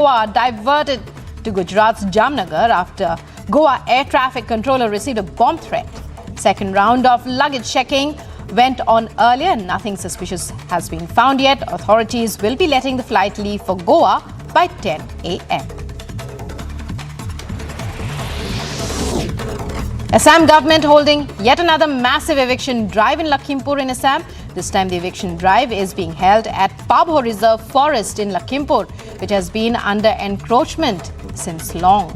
Goa diverted to Gujarat's Jamnagar after Goa air traffic controller received a bomb threat. Second round of luggage checking went on earlier and nothing suspicious has been found yet. Authorities will be letting the flight leave for Goa by 10 a.m. Assam government holding yet another massive eviction drive in Lakhimpur in Assam. This time the eviction drive is being held at Pabho Reserve Forest in Lakhimpur, which has been under encroachment since long.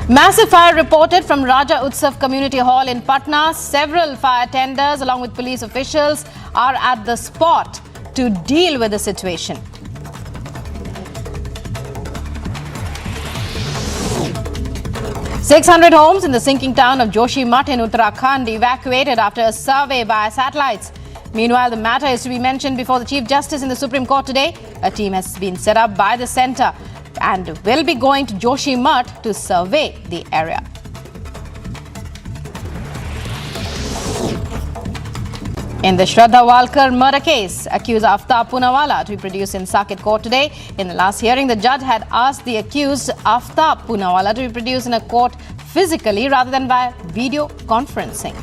Massive fire reported from Raja Utsav Community Hall in Patna. Several fire tenders along with police officials are at the spot to deal with the situation. "600 homes in the sinking town of Joshimath in Uttarakhand evacuated after a survey by satellites." Meanwhile, the matter is to be mentioned before the Chief Justice in the Supreme Court today. A team has been set up by the centre and will be going to Joshimath to survey the area. In the Shraddha murder case, accused Aaftab to be produced in Circuit Court today. In the last hearing, the judge had asked the accused Aaftab to be produced in a court physically rather than by video conferencing.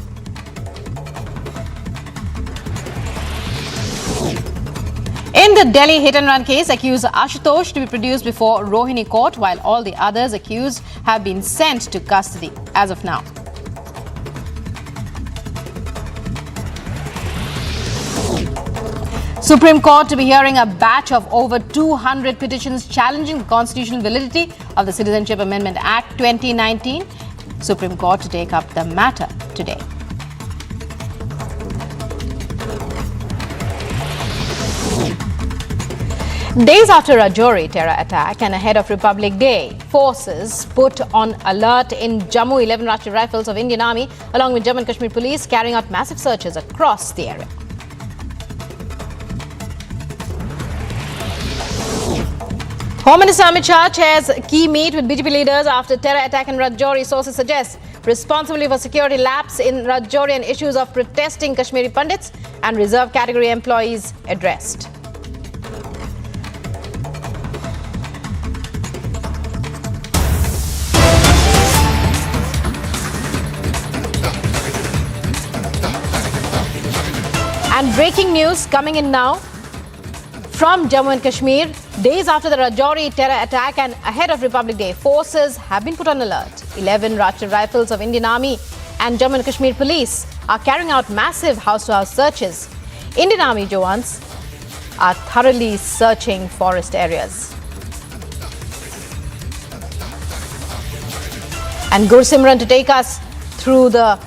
In the Delhi hit-and-run case, accused Ashutosh to be produced before Rohini Court, while all the others accused have been sent to custody as of now. Supreme Court to be hearing a batch of over 200 petitions challenging the constitutional validity of the Citizenship Amendment Act 2019. Supreme Court to take up the matter today. Days after Rajouri terror attack and ahead of Republic Day, forces put on alert in Jammu. 11 Rashtriya Rifles of Indian Army along with Jammu and Kashmir Police carrying out massive searches across the area. Home Minister Amit Shah chairs key meet with BJP leaders after terror attack in Rajouri. Sources suggest responsibility for security lapse in Rajouri and issues of protesting Kashmiri Pandits and reserve category employees addressed. And breaking news coming in now from Jammu and Kashmir. Days after the Rajouri terror attack and ahead of Republic Day, forces have been put on alert. 11 Rashtriya Rifles of Indian Army and Jammu and Kashmir Police are carrying out massive house-to-house searches. Indian Army Jawans are thoroughly searching forest areas. And Gursimran to take us through the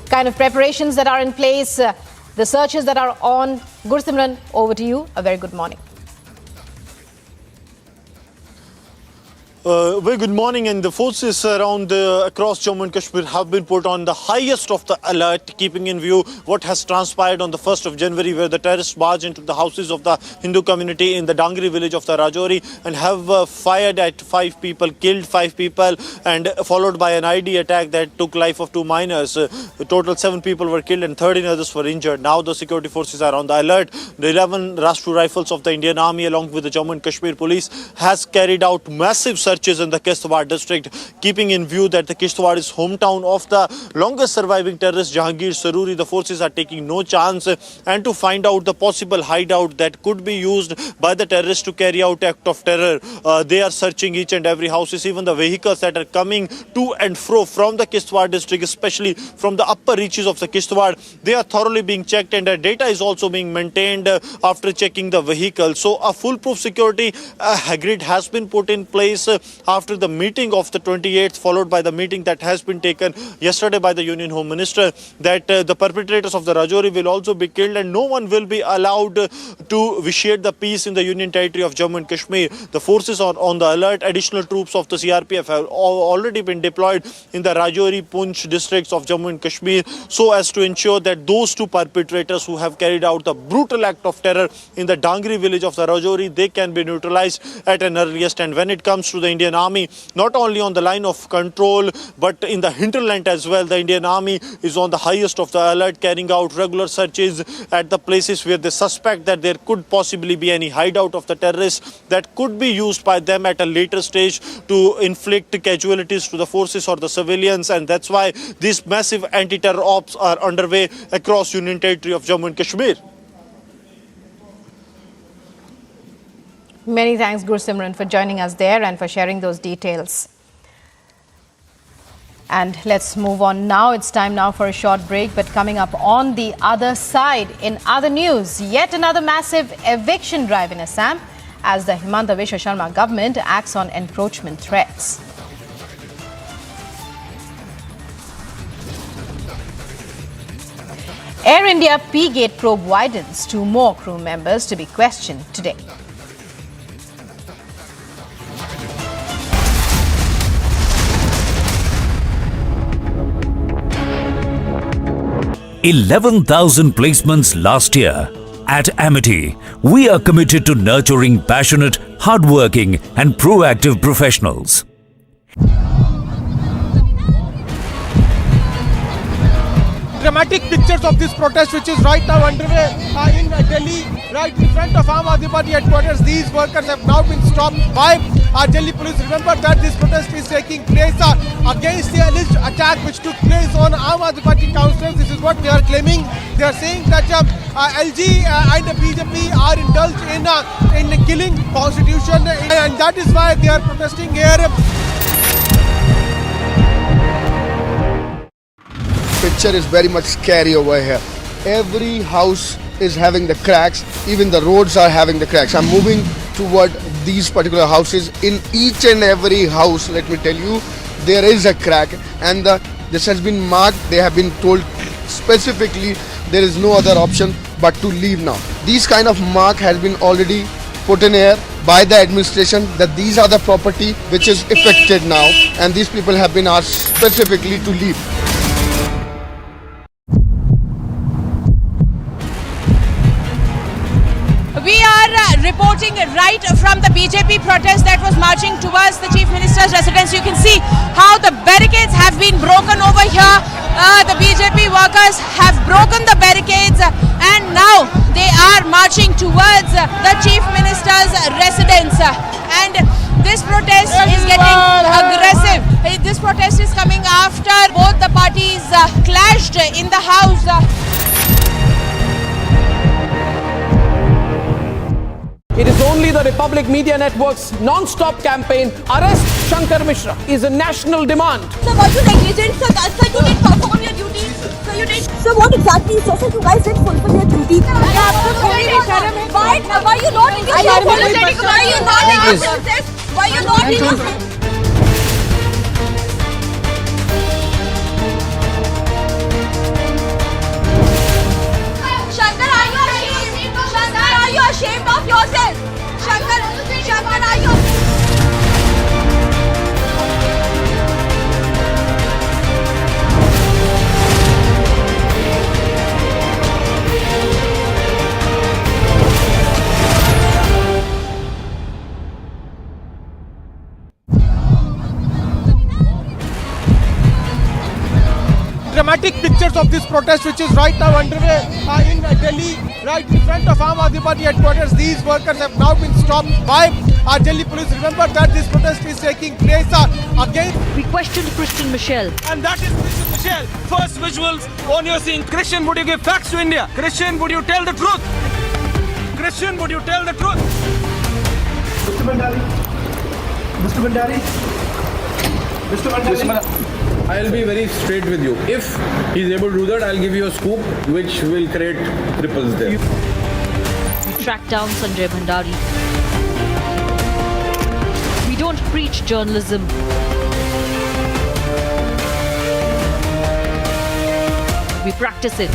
kind of preparations that are in place, the searches that are on. Gursimran, over to you. A very good morning. Very good morning, and the forces around across Jammu and Kashmir have been put on the highest of the alert, keeping in view what has transpired on the 1st of January, where the terrorists barged into the houses of the Hindu community in the Dangri village of the Rajouri and have fired at 5 people, killed 5 people, and followed by an ID attack that took life of 2 minors. A total 7 people were killed and 13 others were injured. Now the security forces are on the alert. The 11 Rashtriya Rifles of the Indian Army along with the Jammu and Kashmir Police has carried out massive searches in the Kishtwar district, keeping in view that the Kishtwar is hometown of the longest surviving terrorist Jahangir Saruri. The forces are taking no chance and to find out the possible hideout that could be used by the terrorists to carry out act of terror. They are searching each and every houses, even the vehicles that are coming to and fro from the Kishtwar district, especially from the upper reaches of the Kishtwar. They are thoroughly being checked and data is also being maintained after checking the vehicle. So a foolproof security grid has been put in place after the meeting of the 28th, followed by the meeting that has been taken yesterday by the Union Home Minister, that the perpetrators of the Rajouri will also be killed and no one will be allowed to vitiate the peace in the Union Territory of Jammu and Kashmir. The forces are on the alert. Additional troops of the CRPF have already been deployed in the Rajouri, Poonch districts of Jammu and Kashmir so as to ensure that those 2 perpetrators who have carried out the brutal act of terror in the Dangri village of the Rajouri, they can be neutralized at an earliest. And when it comes to the Indian Army, not only on the line of control, but in the hinterland as well. The Indian Army is on the highest of the alert, carrying out regular searches at the places where they suspect that there could possibly be any hideout of the terrorists that could be used by them at a later stage to inflict casualties to the forces or the civilians. And that's why these massive anti-terror ops are underway across Union Territory of Jammu and Kashmir. Many thanks, Gursimran, for joining us there and for sharing those details. And let's move on now. It's time now for a short break. But coming up on the other side, in other news, yet another massive eviction drive in Assam as the Himanta Biswa Sharma government acts on encroachment threats. Air India P-Gate probe widens. 2 more crew members to be questioned today. 11,000 placements last year. At Amity, we are committed to nurturing passionate, hardworking and proactive professionals. Dramatic pictures of this protest, which is right now underway in Delhi, right in front of Aam Aadmi Party headquarters. These workers have now been stopped by Delhi police. Remember that this protest is taking place against the alleged attack which took place on Aam Aadmi Party councillors. This is what they are claiming. They are saying that LG and the BJP are indulged in killing constitution, and that is why they are protesting here. Picture is very much scary over here. Every house is having the cracks, even the roads are having the cracks. I'm moving toward these particular houses. In each and every house, let me tell you, there is a crack, and this has been marked. They have been told specifically there is no other option but to leave now. These kind of mark has been already put in air by the administration that these are the property which is affected now, and these people have been asked specifically to leave. We are reporting right from the BJP protest that was marching towards the Chief Minister's residence. You can see how the barricades have been broken over here. The BJP workers have broken the barricades and now they are marching towards the Chief Minister's residence. And this protest is getting aggressive. This protest is coming after both the parties clashed in the house. It is only the Republic Media Network's non-stop campaign, Arrest Shankar Mishra, is a national demand. Sir, were you negligent? Sir, you didn't perform your duties. Sir, you did. Sir, what exactly? Sir, you guys didn't fulfill your duty. Why are you not in your process? Why are you not in your process? Why are you not in your process? Shankar, are you ashamed? Shankar, are you ashamed of yourself? Shankar, are you? Dramatic pictures of this protest, which is right now underway in Delhi, right in front of Aam Aadmi Party headquarters. These workers have now been stopped by Delhi police. Remember that this protest is taking place against. We questioned Christian Michel. And that is Christian Michel. First visuals on your scene. Christian, would you give facts to India? Christian, would you tell the truth? Christian, would you tell the truth? Mr. Bhandari. Mr. Bhandari. Mr. Bhandari. I'll be very straight with you. If he's able to do that, I'll give you a scoop which will create ripples there. We tracked down Sanjay Bhandari. We don't preach journalism. We practice it.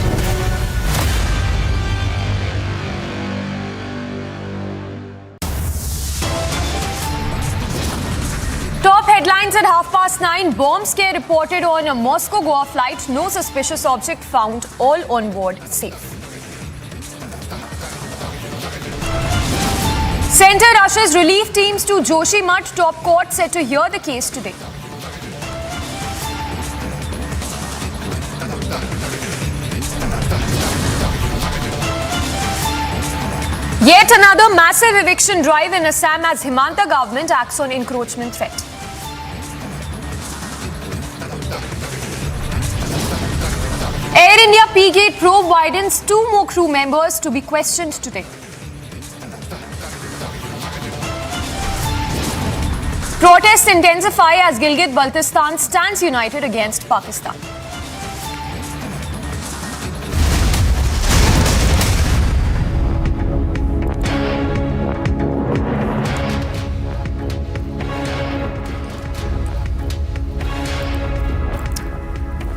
Top headlines at 9:30. Bomb scare reported on a Moscow-Goa flight. No suspicious object found. All on board safe. Centre rushes relief teams to Joshimath top court set to hear the case today. Yet another massive eviction drive in Assam as Himanta government acts on encroachment threat. Air India P-Gate probe widens, 2 more crew members to be questioned today. Protests intensify as Gilgit-Baltistan stands united against Pakistan.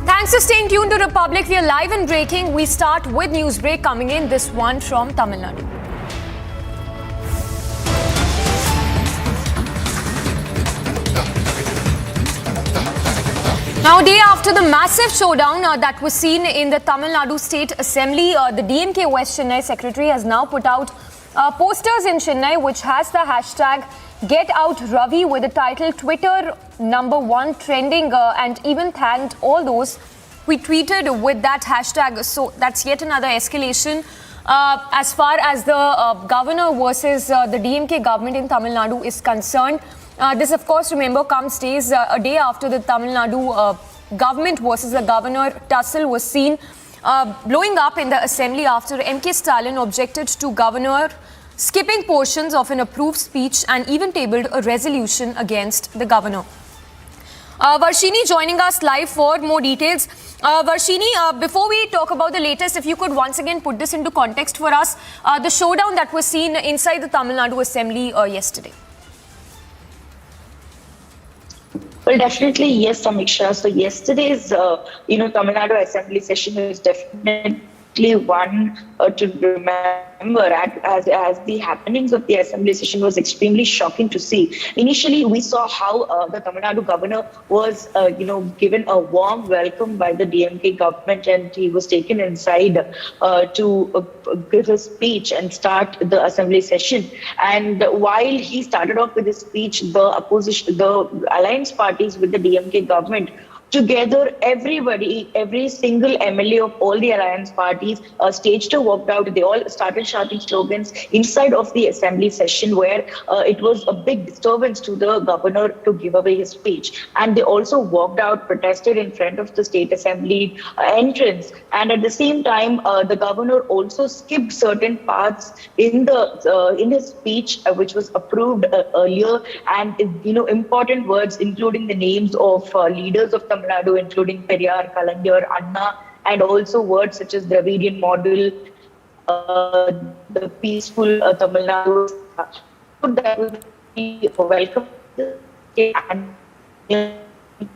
Thanks for staying tuned to Republic. We are live and breaking. We start with Newsbreak coming in, this one from Tamil Nadu. Now, a day after the massive showdown that was seen in the Tamil Nadu State Assembly, the DMK West Chennai Secretary has now put out posters in Chennai which has the hashtag #GetOutRavi with the title Twitter #1 trending and even thanked all those who tweeted with that hashtag. So that's yet another escalation as far as the governor versus the DMK government in Tamil Nadu is concerned. This, of course, remember, comes days a day after the Tamil Nadu government versus the governor tussle was seen blowing up in the assembly after MK Stalin objected to governor skipping portions of an approved speech and even tabled a resolution against the governor. Varshini joining us live for more details. Varshini, before we talk about the latest, if you could once again put this into context for us, the showdown that was seen inside the Tamil Nadu assembly yesterday. Well, definitely, yes, Samiksha. So yesterday's, Tamil Nadu Assembly session is definitely one to remember, as the happenings of the Assembly session was extremely shocking to see. Initially, we saw how the Tamil Nadu governor was, given a warm welcome by the DMK government, and he was taken inside to give his speech and start the Assembly session. And while he started off with his speech, the alliance parties with the DMK government, together, everybody, every single MLA of all the alliance parties staged a walkout. They all started shouting slogans inside of the assembly session, where it was a big disturbance to the governor to give away his speech. And they also walked out, protested in front of the state assembly entrance. And at the same time, the governor also skipped certain parts in his speech, which was approved earlier, and important words, including the names of leaders of Tamil Nadu, including Periyar, Kalaignar, Anna, and also words such as Dravidian model, the peaceful Tamil Nadu. That will be welcome. And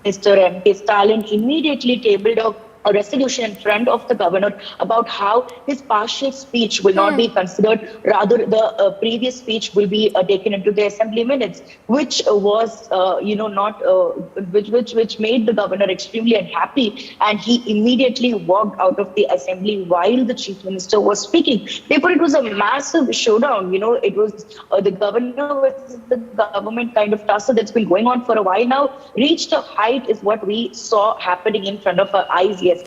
Mr. MK Stalin immediately tabled a resolution in front of the governor about how his partial speech will not be considered. Rather, the previous speech will be taken into the assembly minutes, which was, which made the governor extremely unhappy, and he immediately walked out of the assembly while the chief minister was speaking. Therefore, it was a massive showdown. It was the governor versus the government kind of tussle that's been going on for a while now, reached a height, is what we saw happening in front of our eyes yesterday.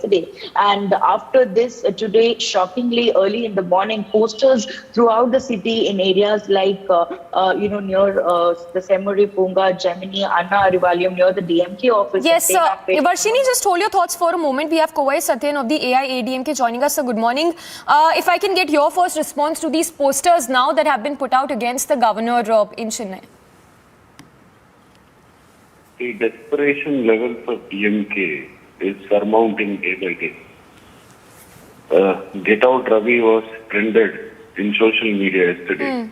And after this, today, shockingly early in the morning, posters throughout the city in areas like, near the Semuri Punga, Gemini, Anna Arivalyam, near the DMK office. Yes, Varshini, just hold your thoughts for a moment. We have Kovai Satyan of the AIADMK joining us. So good morning. If I can get your first response to these posters now that have been put out against the governor in Chennai. The desperation level for DMK is surmounting day by day. Get Out Ravi was trended in social media yesterday.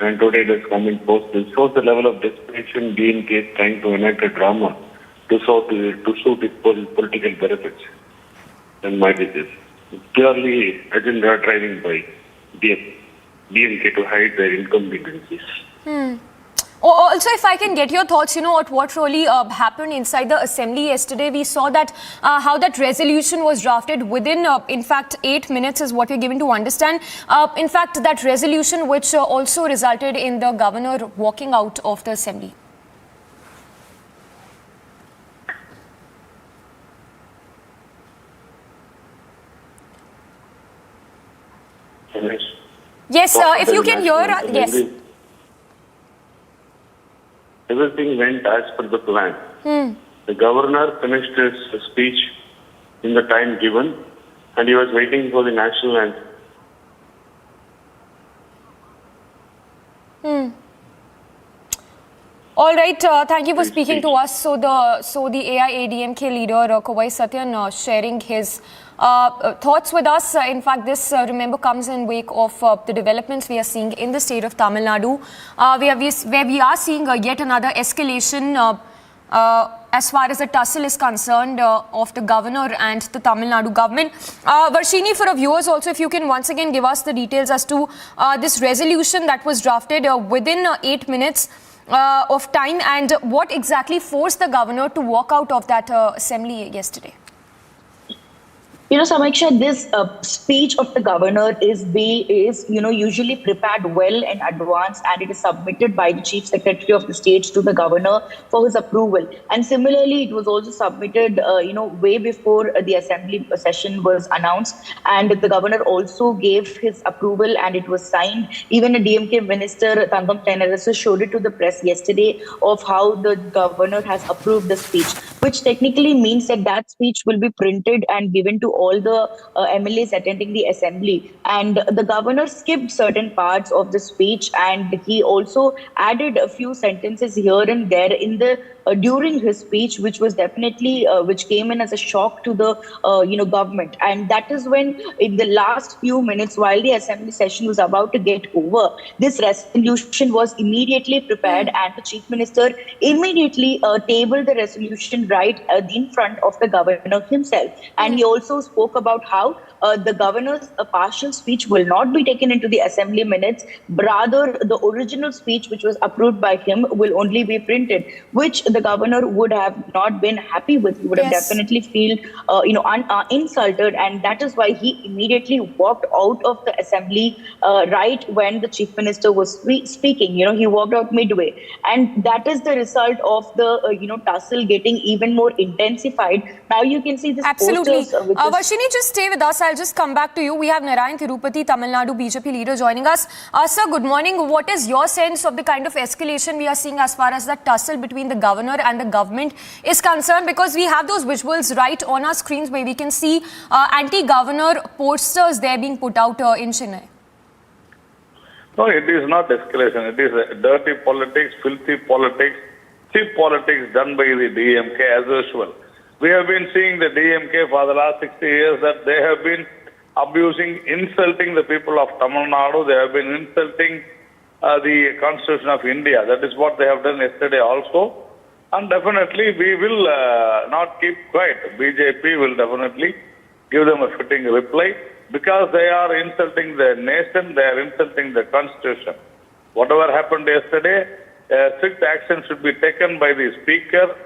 And today it has come in post. This shows the level of desperation DMK is trying to enact a drama to suit its political benefits and might be this. Purely agenda driving by DMK to hide their incompetencies. Also, if I can get your thoughts, what really happened inside the assembly yesterday. We saw that how that resolution was drafted within, in fact, 8 minutes is what we're given to understand. In fact, that resolution which also resulted in the governor walking out of the assembly. Yes, if you can hear us, yes. Everything went as per the plan. The governor finished his speech in the time given, and he was waiting for the national anthem. All right, thank you for speaking to us. So the AIADMK leader, Kovai Satyan, sharing his thoughts with us. In fact, this, remember, comes in wake of the developments we are seeing in the state of Tamil Nadu, where we are seeing yet another escalation as far as the tussle is concerned of the governor and the Tamil Nadu government. Varshini, for our viewers also, if you can once again give us the details as to this resolution that was drafted within 8 minutes of time, and what exactly forced the governor to walk out of that assembly yesterday. Samiksha, this speech of the governor is usually prepared well in advance, and it is submitted by the Chief Secretary of the state to the governor for his approval. And similarly, it was also submitted, way before the assembly session was announced, and the governor also gave his approval, and it was signed. Even a DMK minister, Tangam Tenarasu, showed it to the press yesterday of how the governor has approved the speech, which technically means that speech will be printed and given to all the MLAs attending the assembly. And the governor skipped certain parts of the speech, and he also added a few sentences here and there in the during his speech, which was definitely which came in as a shock to the government. And that is when, in the last few minutes, while the assembly session was about to get over, this resolution was immediately prepared, and the chief minister immediately tabled the resolution right in front of the governor himself. And he also spoke about how the governor's partial speech will not be taken into the assembly minutes. Rather, the original speech, which was approved by him, will only be printed, which the governor would have not been happy with. He would have definitely feel, insulted, and that is why he immediately walked out of the assembly right when the chief minister was speaking. He walked out midway, and that is the result of the tussle getting even more intensified. Now you can see this. Absolutely. Varshini, just stay with us. I'll just come back to you. We have Narayan Tirupati, Tamil Nadu BJP leader, joining us. Sir, good morning. What is your sense of the kind of escalation we are seeing as far as the tussle between the governor and the government is concerned? Because we have those visuals right on our screens where we can see anti-governor posters there being put out in Chennai. No, it is not escalation. It is dirty politics, filthy politics, cheap politics done by the DMK as usual. We have been seeing the DMK for the last 60 years that they have been abusing, insulting the people of Tamil Nadu. They have been insulting the Constitution of India. That is what they have done yesterday also. And definitely we will not keep quiet. BJP will definitely give them a fitting reply, because they are insulting the nation, they are insulting the Constitution. Whatever happened yesterday, strict action should be taken by the Speaker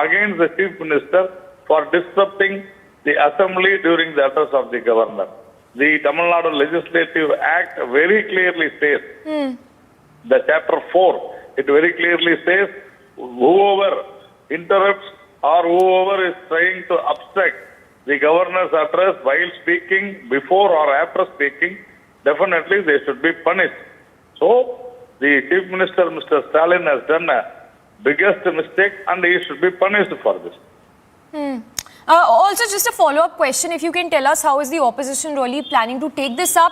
against the Chief Minister for disrupting the Assembly during the address of the Governor. The Tamil Nadu Legislative Act very clearly says, the Chapter 4, it very clearly says, whoever interrupts or whoever is trying to obstruct the Governor's address while speaking, before or after speaking, definitely they should be punished. So, the Chief Minister, Mr. Stalin, has done a biggest mistake, and he should be punished for this. Also, just a follow-up question, if you can tell us how is the opposition really planning to take this up,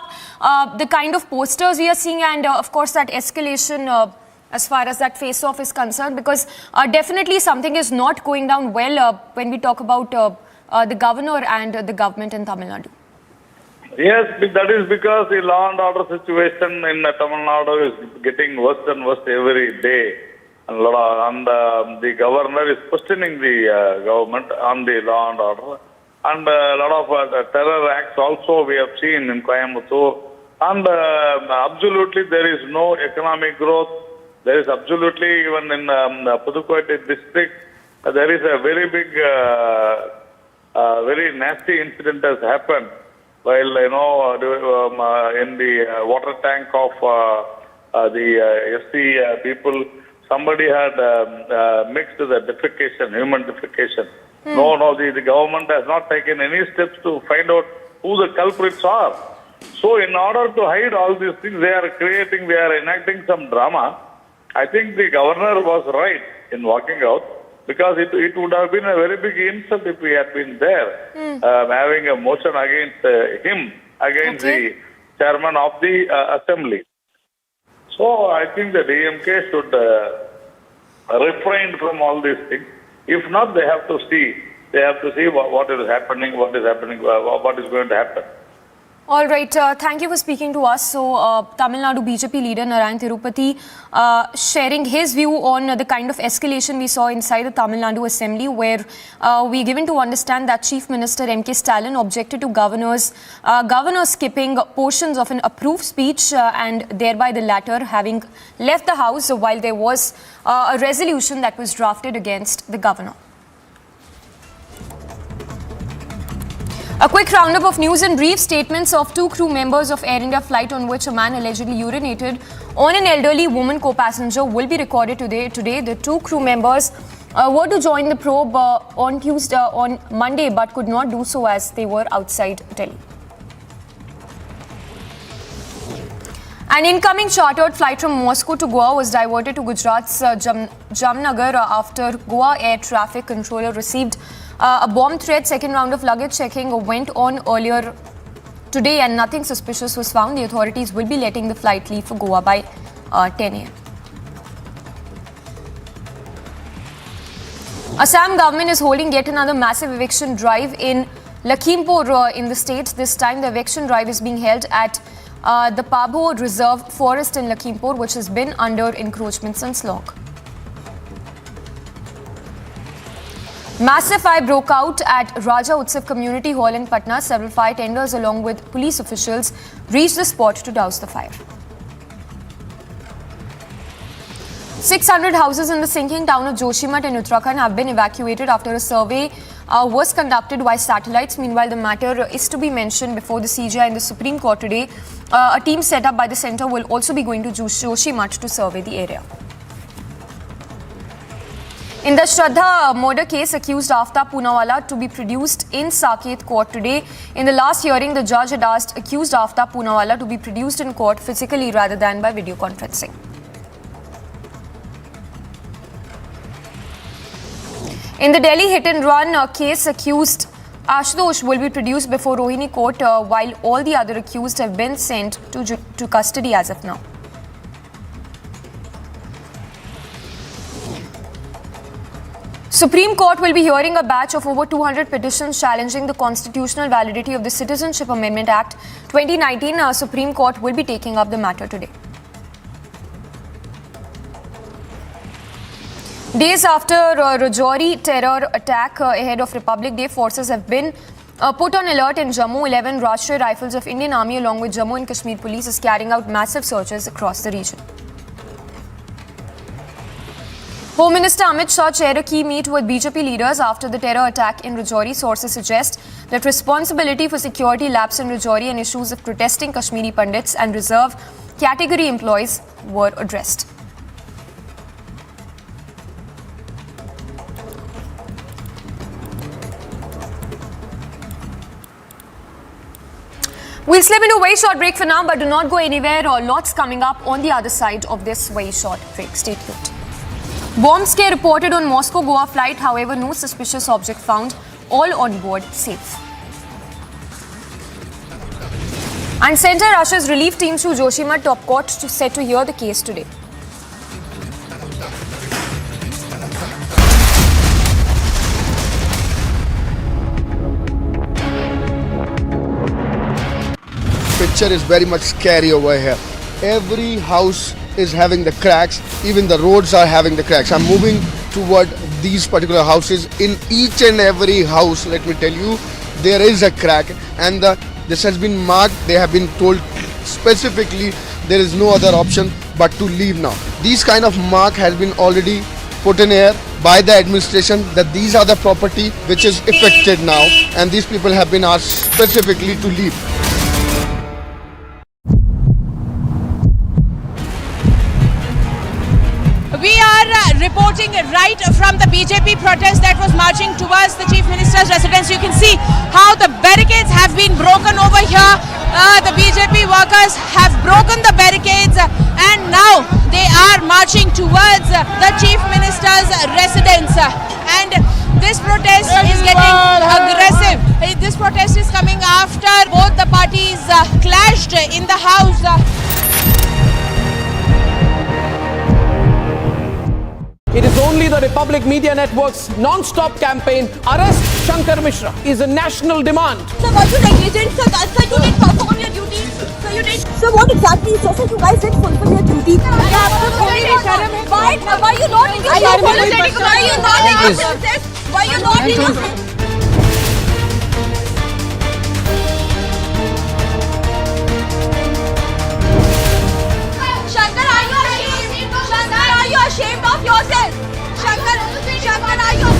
the kind of posters we are seeing, and of course that escalation as far as that face-off is concerned, because definitely something is not going down well when we talk about the governor and the government in Tamil Nadu. Yes, that is because the law and order situation in Tamil Nadu is getting worse and worse every day. And the governor is questioning the government on the law and order. And a lot of terror acts also we have seen in Coimbatore. And absolutely there is no economic growth. There is absolutely, even in Pudukkottai district, there is a very big, very nasty incident has happened while, in the water tank of the SC people, somebody had mixed the defecation, human defecation. No, the government has not taken any steps to find out who the culprits are. So in order to hide all these things, they are enacting some drama. I think the governor was right in walking out, because it would have been a very big insult if he had been there, having a motion against him, against the chairman of the assembly. So I think the DMK should refrain from all these things. If not, they have to see what is happening, what is going to happen. All right, thank you for speaking to us. So, Tamil Nadu BJP leader Narayan Tirupati sharing his view on the kind of escalation we saw inside the Tamil Nadu Assembly, where we given to understand that Chief Minister M.K. Stalin objected to governors skipping portions of an approved speech and thereby the latter having left the house while there was a resolution that was drafted against the governor. A quick roundup of news and brief. Statements of two crew members of Air India flight on which a man allegedly urinated on an elderly woman co-passenger will be recorded today. The two crew members were to join the probe on Monday but could not do so as they were outside Delhi. An incoming chartered flight from Moscow to Goa was diverted to Gujarat's Jamnagar after Goa air traffic controller received a bomb threat. Second round of luggage checking went on earlier today and nothing suspicious was found. The authorities will be letting the flight leave for Goa by 10 a.m. Assam government is holding yet another massive eviction drive in Lakhimpur in the state. This time the eviction drive is being held at the Pabho Reserve Forest in Lakhimpur, which has been under encroachment since long. Massive fire broke out at Raja Utsav Community Hall in Patna. Several fire tenders along with police officials reached the spot to douse the fire. 600 houses in the sinking town of Joshimath in Uttarakhand have been evacuated after a survey was conducted by satellites. Meanwhile, the matter is to be mentioned before the CJI in the Supreme Court today. A team set up by the centre will also be going to Joshimath to survey the area. In the Shraddha murder case, accused Aaftab Poonawalla to be produced in Saket court today. In the last hearing, the judge had asked accused Aaftab Poonawalla to be produced in court physically rather than by video conferencing. In the Delhi hit-and-run case, accused Ashutosh will be produced before Rohini court while all the other accused have been sent to custody as of now. Supreme Court will be hearing a batch of over 200 petitions challenging the constitutional validity of the Citizenship Amendment Act 2019. Supreme Court will be taking up the matter today. Days after Rajouri terror attack ahead of Republic Day, forces have been put on alert in Jammu. 11 Rashtriya Rifles of Indian Army along with Jammu and Kashmir Police is carrying out massive searches across the region. Home Minister Amit Shah chaired a key meet with BJP leaders after the terror attack in Rajouri. Sources suggest that responsibility for security lapsed in Rajouri and issues of protesting Kashmiri Pandits and reserve category employees were addressed. We'll slip into a very short break for now, but do not go anywhere. Lots coming up on the other side of this very short break. Stay tuned. Bomb scare reported on Moscow-Goa flight. However, no suspicious object found. All on board safe. And Center rushes relief teams to Joshimath top court set to hear the case today. Picture is very much scary over here. Every house is having the cracks, even the roads are having the cracks. I'm moving toward these particular houses. In each and every house, let me tell you, there is a crack, and this has been marked. They have been told specifically there is no other option but to leave now. These kind of mark has been already put in air by the administration that these are the property which is affected now, and these people have been asked specifically to leave. We are reporting right from the BJP protest that was marching towards the Chief Minister's residence. You can see how the barricades have been broken over here. The BJP workers have broken the barricades and now they are marching towards the Chief Minister's residence. And this protest is getting aggressive. This protest is coming after both the parties clashed in the house. It is only the Republic Media Network's non-stop campaign, Arrest Shankar Mishra, is a national demand. Sir, were you negligent? Sir, you didn't perform your duty. Sir, you did. Sir, what exactly? Sir, you guys didn't fulfill your duty. Why you not in your service? Why you not in your services? Why you not in your services? Shankar, are you ashamed? Shankar, are you ashamed of yourself? Shankar, are you?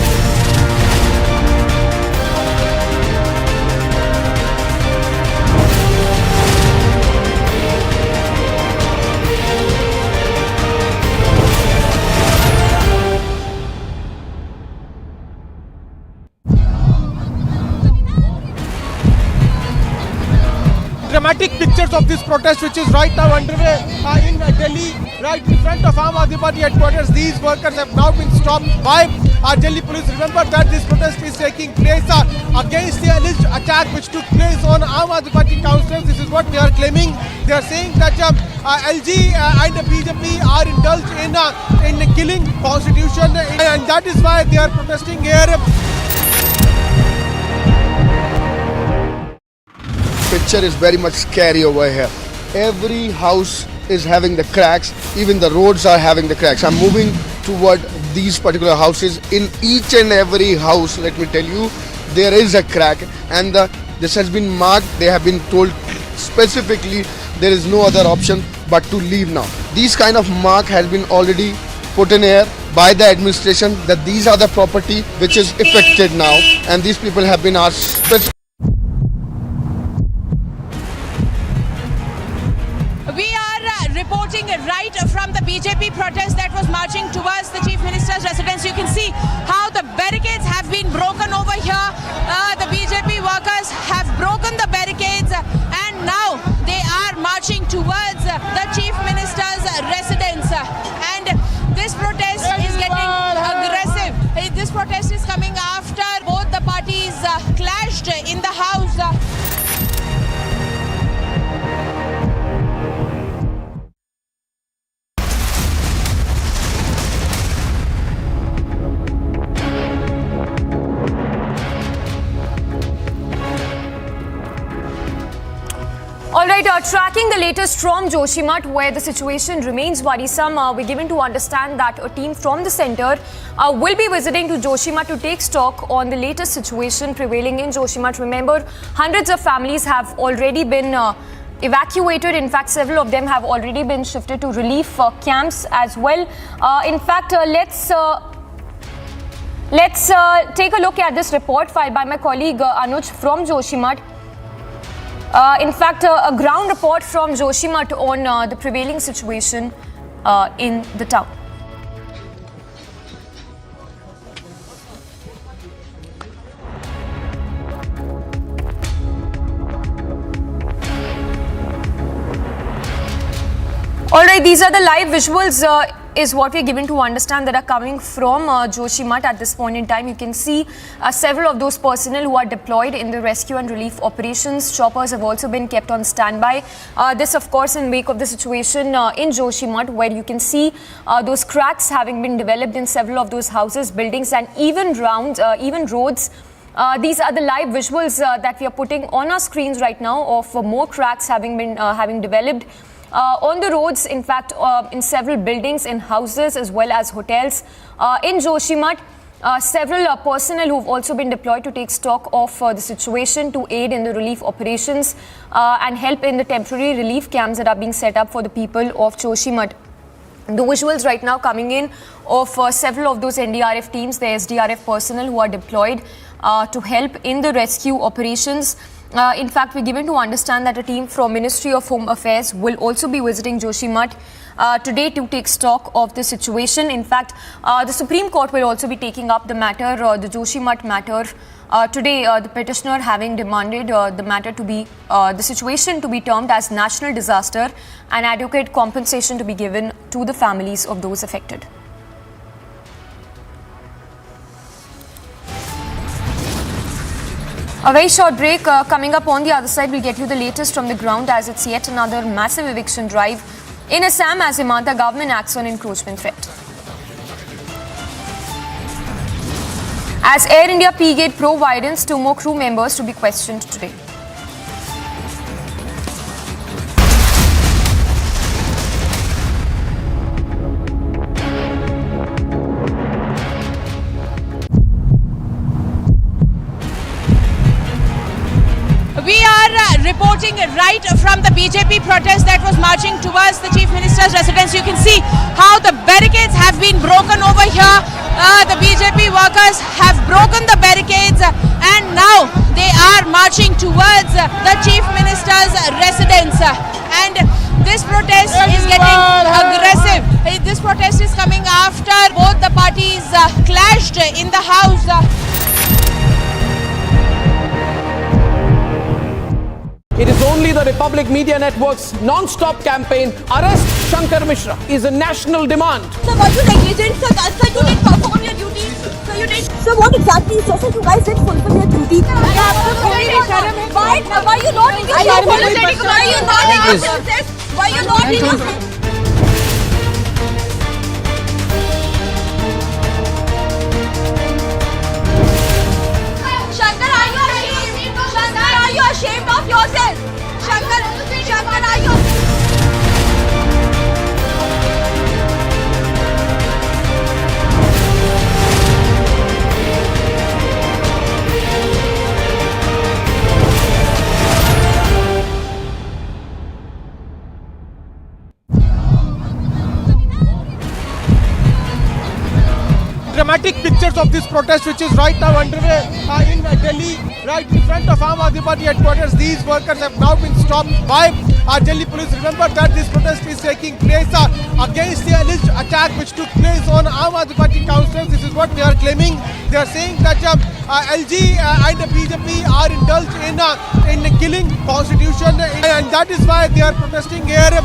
Dramatic pictures of this protest which is right now underway in Delhi, right in front of Aam Aadmi Party headquarters. These workers have now been stopped by Delhi police. Remember that this protest is taking place against the alleged attack which took place on Aam Aadmi Party councillors. This is what they are claiming. They are saying that LG and the BJP are indulged in killing constitution, and that is why they are protesting here. Picture is very much scary over here. Every house is having the cracks, even the roads are having the cracks. I'm moving toward these particular houses. In each and every house, let me tell you, there is a crack, and this has been marked. They have been told specifically there is no other option but to leave now. These kind of mark has been already put in air by the administration that these are the property which is affected now, and these people have been asked specifically. We are reporting right from the BJP protest that was marching towards the Chief Minister's residence. You can see how the barricades have been broken over here. The BJP workers have broken the barricades and now they are marching towards the Chief Minister's residence. And this protest is getting aggressive. This protest is coming after both the parties clashed in the house. Alright, tracking the latest from Joshimath, where the situation remains worrisome, we're given to understand that a team from the centre will be visiting to Joshimath to take stock on the latest situation prevailing in Joshimath. Remember, hundreds of families have already been evacuated. In fact, several of them have already been shifted to relief camps as well. In fact, let's take a look at this report filed by my colleague Anuj from Joshimath. In fact, a ground report from Joshimath on the prevailing situation in the town. Alright, these are the live visuals is what we're given to understand that are coming from Joshimath at this point in time. You can see several of those personnel who are deployed in the rescue and relief operations. Choppers have also been kept on standby. This, of course, in wake of the situation in Joshimath, where you can see those cracks having been developed in several of those houses, buildings, and even roads. These are the live visuals that we are putting on our screens right now of more cracks having developed. On the roads, in fact, in several buildings, in houses as well as hotels. In Joshimath, several personnel who've also been deployed to take stock of the situation, to aid in the relief operations and help in the temporary relief camps that are being set up for the people of Joshimath. The visuals right now coming in of several of those NDRF teams, the SDRF personnel who are deployed to help in the rescue operations. In fact, we're given to understand that a team from Ministry of Home Affairs will also be visiting Joshimath today to take stock of the situation. In fact, the Supreme Court will also be taking up the matter, the Joshimath matter. Today, the petitioner having demanded the matter to be, the situation to be termed as national disaster and adequate compensation to be given to the families of those affected. A very short break. Coming up on the other side, we'll get you the latest from the ground as it's yet another massive eviction drive in Assam as Himanta government acts on encroachment threat. As Air India P-Gate Providence, 2 more crew members to be questioned today. We are reporting right from the BJP protest that was marching towards the Chief Minister's residence. You can see how the barricades have been broken over here. The BJP workers have broken the barricades and now they are marching towards the Chief Minister's residence. And this protest is getting aggressive. This protest is coming after both the parties clashed in the house. It is only the Republic Media Network's non-stop campaign, Arrest Shankar Mishra, is a national demand. Sir, were you negligent? Sir, you didn't perform your duty. Sir, what exactly? Sir, you guys didn't fulfill your duty. Why are you not in your sense? Why are you not in your senses? Why are you not in your senses? Shankar, are you ashamed? Shankar, are you ashamed of yourself? Shankar, are you? Dramatic pictures of this protest which is right now underway in Delhi, right in front of Aam Aadmi Party headquarters. These workers have now been stopped by Delhi police. Remember that this protest is taking place against the alleged attack which took place on Aam Aadmi Party councillors. This is what they are claiming. They are saying that LG and the BJP are indulged in killing constitution, and that is why they are protesting here.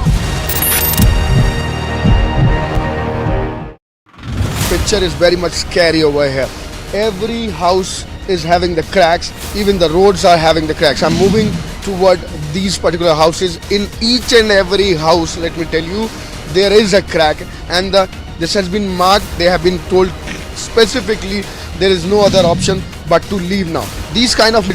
Picture is very much scary over here. Every house is having the cracks, even the roads are having the cracks. I'm moving toward these particular houses. In each and every house, let me tell you, there is a crack, and this has been marked. They have been told specifically there is no other option but to leave now. These kind of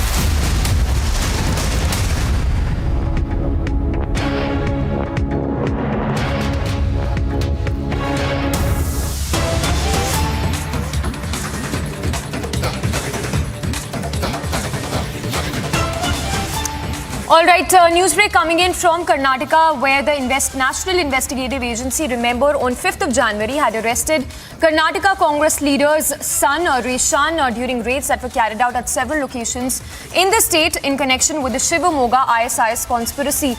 All right, news break coming in from Karnataka, where the National Investigative Agency, remember, on 5th of January had arrested Karnataka Congress leader's son, Reshan, during raids that were carried out at several locations in the state in connection with the Shivamoga ISIS conspiracy.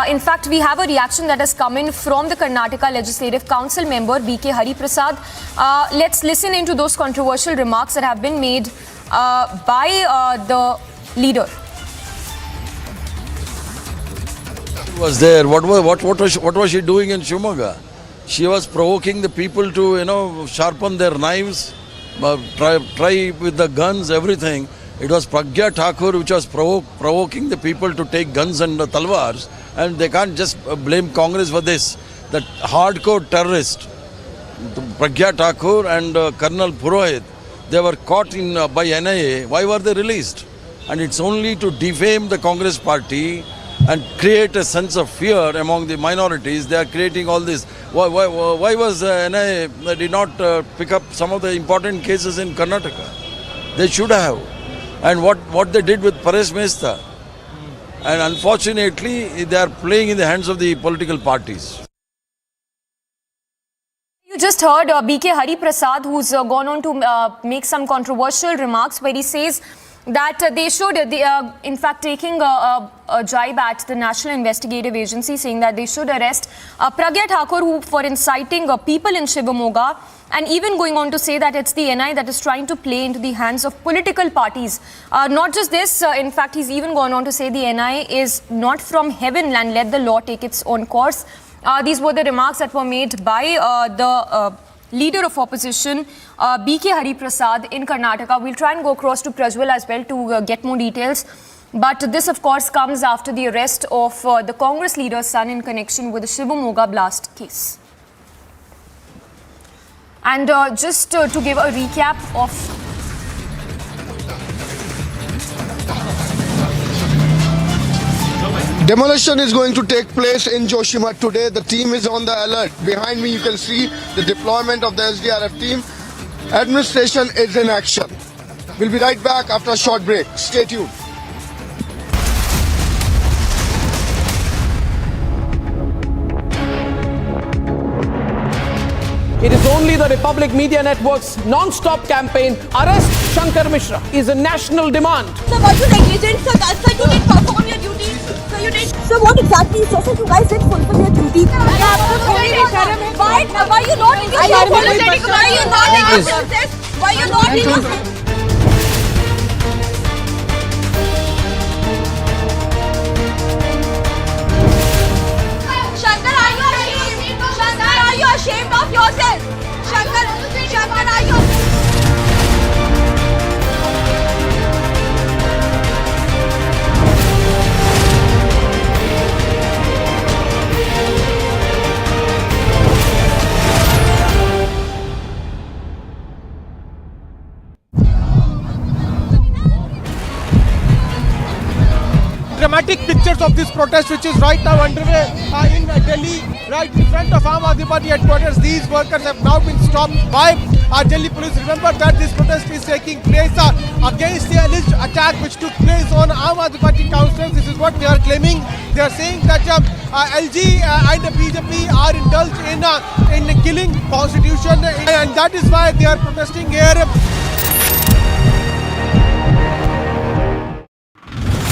In fact, we have a reaction that has come in from the Karnataka Legislative Council member, B.K. Hari Prasad. Let's listen into those controversial remarks that have been made by the leader. Was there? What was she doing in Shivamoga? She was provoking the people to sharpen their knives, try with the guns, everything. It was Pragya Thakur which was provoking the people to take guns and talwars, and they can't just blame Congress for this. That hardcore terrorist, Pragya Thakur and Colonel Purohit, they were caught by NIA. Why were they released? And it's only to defame the Congress party and create a sense of fear among the minorities. They are creating all this. Why was NIA did not pick up some of the important cases in Karnataka? They should have. And what they did with Paresh Mehta. And unfortunately, they are playing in the hands of the political parties. You just heard BK Hari Prasad, who's gone on to make some controversial remarks where he says that they should, in fact, taking a jibe at the National Investigative Agency, saying that they should arrest Pragya Thakur for inciting people in Shivamoga, and even going on to say that it's the NI that is trying to play into the hands of political parties. Not just this, in fact, he's even gone on to say the NI is not from heaven and let the law take its own course. These were the remarks that were made by the leader of opposition, BK Hari Prasad in Karnataka. We'll try and go across to Prajwal as well to get more details. But this, of course, comes after the arrest of the Congress leader's son in connection with the Shivamoga blast case. And just to give a recap of Demolition is going to take place in Joshimath today. The team is on the alert. Behind me you can see the deployment of the NDRF team. Administration is in action. We'll be right back after a short break. Stay tuned. It is only the Republic Media Network's non-stop campaign, Arrest Shankar Mishra, is a national demand. Sir, were you negligent, sir? Sir, you didn't perform your duty. Sir, you did. Sir, what exactly? Sir, you guys didn't fulfill your duty. Why are you not apologetic? Why are you not innocent? Why are you not innocent? Are you ashamed of yourself? Shankar, are you? Dramatic pictures of this protest, which is right now underway in Delhi, right in front of Aam Aadmi Party headquarters. These workers have now been stopped by Delhi police. Remember that this protest is taking place against the alleged attack which took place on Aam Aadmi Party councillors. This is what they are claiming. They are saying that LG and the BJP are indulged in killing constitution, and that is why they are protesting here.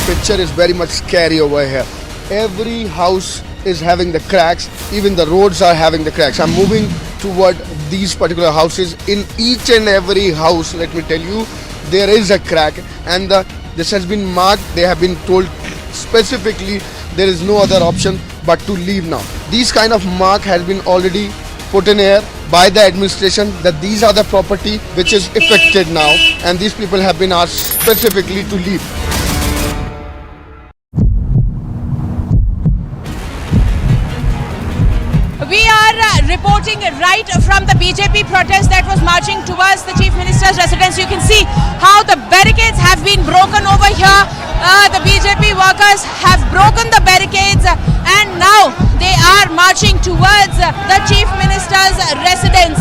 Picture is very much scary over here. Every house is having the cracks. Even the roads are having the cracks. I'm moving toward these particular houses. In each and every house, let me tell you, there is a crack, and this has been marked. They have been told specifically there is no other option but to leave now. These kind of mark has been already put in air by the administration that these are the property which is affected now, and these people have been asked specifically to leave. We are reporting right from the BJP protest that was marching towards the Chief Minister's residence. You can see how the barricades have been broken over here. The BJP workers have broken the barricades and now they are marching towards the Chief Minister's residence.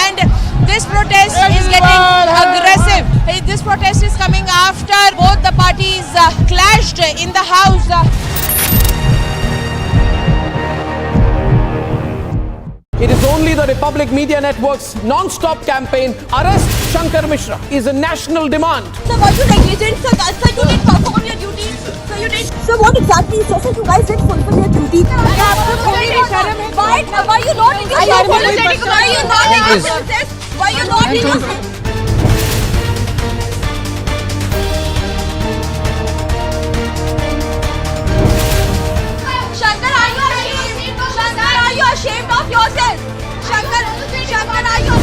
And this protest is getting aggressive. This protest is coming after both the parties clashed in the house. It is only the Republic Media Network's non-stop campaign, Arrest Shankar Mishra, is a national demand. Sir, were you negligent? Sir, you didn't perform your duty. Sir, you did. Sir, what exactly? Sir, you guys didn't fulfill your duty. Why are you not apologetic? Why are you not innocent? Why are you not innocent? Shankar, are you ashamed? Shankar, are you ashamed of yourself? Shankar, are you?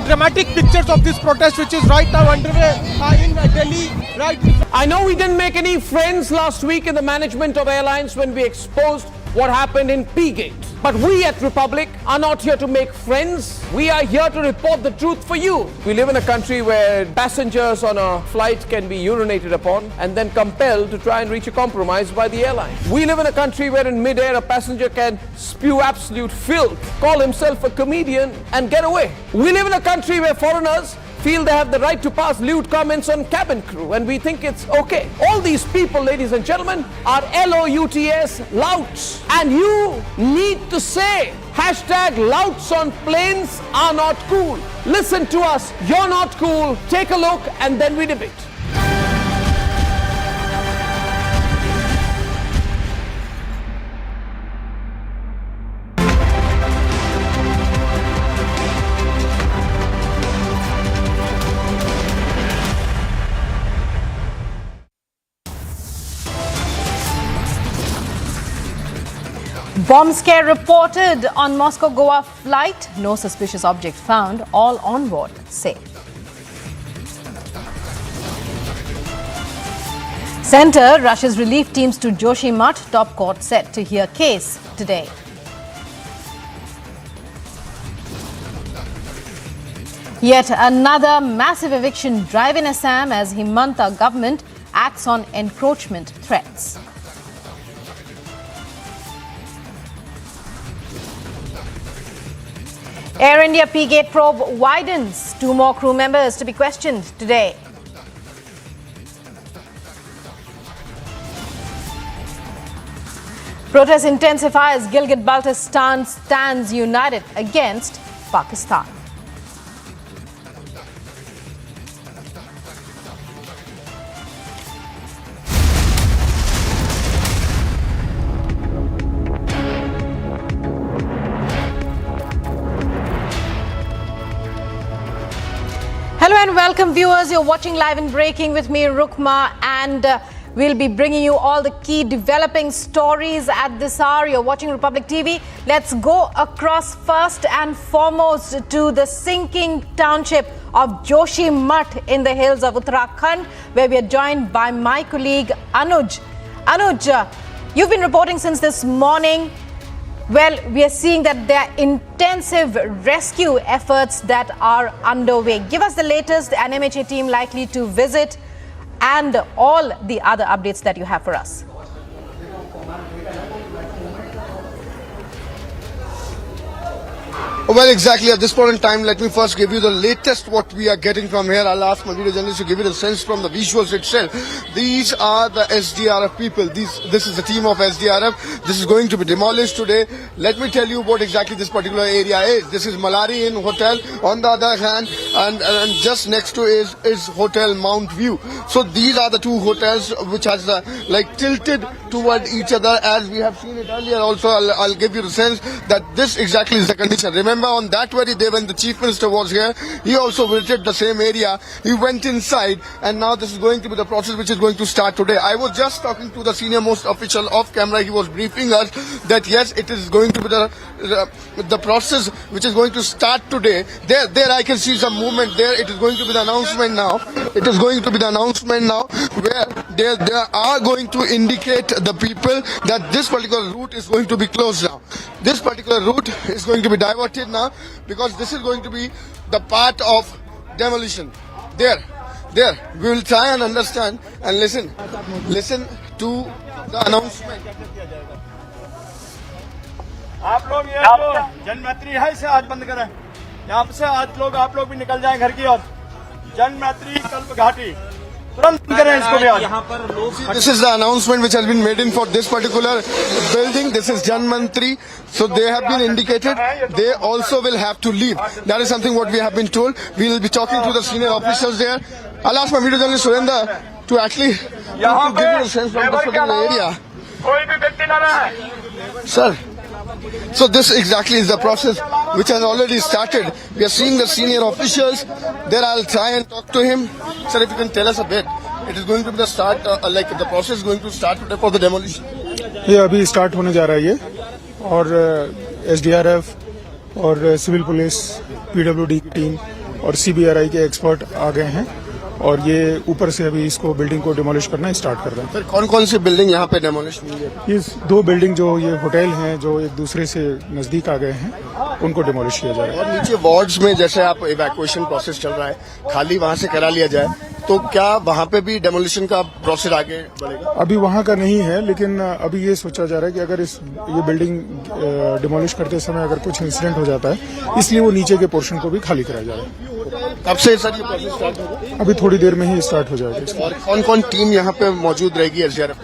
Dramatic pictures of this protest, which is right now underway in Delhi, right. I know we didn't make any friends last week in the management of airlines when we exposed what happened in P-Gate. But we at Republic are not here to make friends. We are here to report the truth for you. We live in a country where passengers on a flight can be urinated upon and then compelled to try and reach a compromise by the airline. We live in a country where in mid-air a passenger can spew absolute filth, call himself a comedian and get away. We live in a country where foreigners feel they have the right to pass lewd comments on cabin crew and we think it's okay. All these people, ladies and gentlemen, are LOUTS, louts. And you need to say, hashtag louts on planes are not cool. Listen to us, you're not cool. Take a look and then we debate. Bomb scare reported on Moscow-Goa flight. No suspicious object found. All on board safe. Centre rushes relief teams to Joshimath. Top court set to hear case today. Yet another massive eviction drive in Assam as Himanta government acts on encroachment threats. Air India P-Gate probe widens. 2 more crew members to be questioned today. Protest intensifies. Gilgit-Baltistan stands united against Pakistan. Hello and welcome viewers, you're watching Live and Breaking with me Rukma and we'll be bringing you all the key developing stories at this hour. You're watching Republic TV. Let's go across first and foremost to the sinking township of Joshimath in the hills of Uttarakhand, where we are joined by my colleague Anuj. Anuj, you've been reporting since this morning. Well, we are seeing that there are intensive rescue efforts that are underway. Give us the latest, the NMHA team likely to visit and all the other updates that you have for us. Well, exactly. At this point in time, let me first give you the latest what we are getting from here. I'll ask my video journalist to give you the sense from the visuals itself. These are the SDRF people. This is the team of SDRF. This is going to be demolished today. Let me tell you what exactly this particular area is. This is Malari Inn Hotel on the other hand, and just next to is Hotel Mount View. So these are the two hotels which has like tilted toward each other, as we have seen it earlier. Also, I'll give you the sense that this exactly is the condition. Remember, on that very day when the Chief Minister was here, he also visited the same area. He went inside, and now this is going to be the process which is going to start today. I was just talking to the senior most official off camera. He was briefing us that yes, it is going to be the process which is going to start today. There I can see some movement there. It is going to be the announcement now. It is going to be the announcement now where they are going to indicate the people that this particular route is going to be closed now. This particular route is going to be diverted now because this is going to be the part of demolition. There. We will try and understand and listen to the announcement. आप लोग ये जो जनमैत्री है इसे आज बंद करें। यहाँ से आज लोग आप लोग भी निकल जाएं घर की ओर। जनमैत्री कल्प घाटी तुरंत बंद करें इसको भी आज। यहाँ पर लोग This is the announcement which has been made in for this particular building. This is Janmantri. So they have been indicated. They also will have to leave. That is something what we have been told. We will be talking to the senior officials there. I'll ask my video journalist Surendra to actually give you a sense from this particular area. कोई भी व्यक्ति न रहे। Sir. So this exactly is the process which has already started. We are seeing the senior officials. There I'll try and talk to him. Sir, if you can tell us a bit. It is going to be the start, like the process is going to start today for the demolition. ये अभी start होने जा रहा है ये और SDRF और civil police PWD की टीम और सीबीआरआई के एक्सपर्ट आ गए हैं और ये ऊपर से अभी इसको बिल्डिंग को डिमोलिश करना स्टार्ट कर रहे हैं। सर कौन कौन सी बिल्डिंग यहाँ पे डेमोलिश हुई है? ये 2 बिल्डिंग जो ये होटल हैं जो एक दूसरे से नजदीक आ गए हैं उनको डिमोलिश किया जाएगा। और नीचे वार्ड्स में जैसे आप इवैक्यूएशन प्रोसेस चल रहा है, खाली वहाँ से करा लिया जाए, तो क्या वहाँ पे भी डेमोलिशन का प्रोसेस आगे बढ़ेगा? अभी वहाँ का नहीं है, लेकिन अभी ये सोचा जा रहा है कि अगर ये बिल्डिंग डिमोलिश करते समय अगर कुछ इंसिडेंट हो जाता है, इसलिए वो नीचे के पोर्शन को भी खाली कराया जा रहा है। कब से सर ये प्रोसेस स्टार्ट होगा? अभी थोड़ी देर में ही स्टार्ट हो जाएगा। और कौन कौन टीम यहाँ पे मौजूद रहेगी एसडीआरएफ?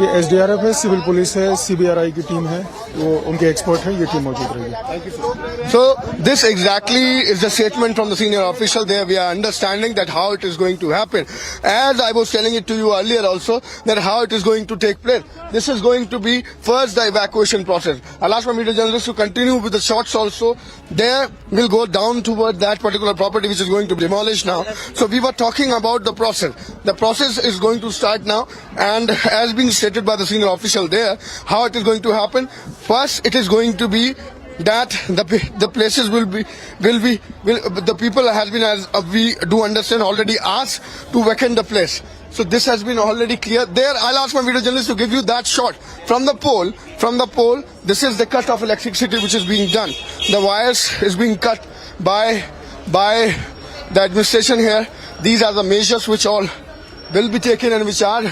ये एसडीआरएफ है, सिविल पुलिस है, सीबीआरआई की टीम है, वो उनके एक्सपर्ट है, ये टीम मौजूद रहेगी। So this exactly is the statement from the senior official there. We are understanding that how it is going to happen. As I was telling it to you earlier also, that how it is going to take place. This is going to be first the evacuation process. I'll ask my media journalists to continue with the shots also. There we'll go down toward that particular property which is going to be demolished now. So we were talking about the process. The process is going to start now, and as being stated by the senior official there, how it is going to happen. First, it is going to be that the places will the people has been, as we do understand, already asked to vacate the place. So this has been already clear. There, I'll ask my video journalist to give you that shot from the pole. From the pole, this is the cut of electricity which is being done. The wires is being cut by the administration here. These are the measures which all will be taken and which are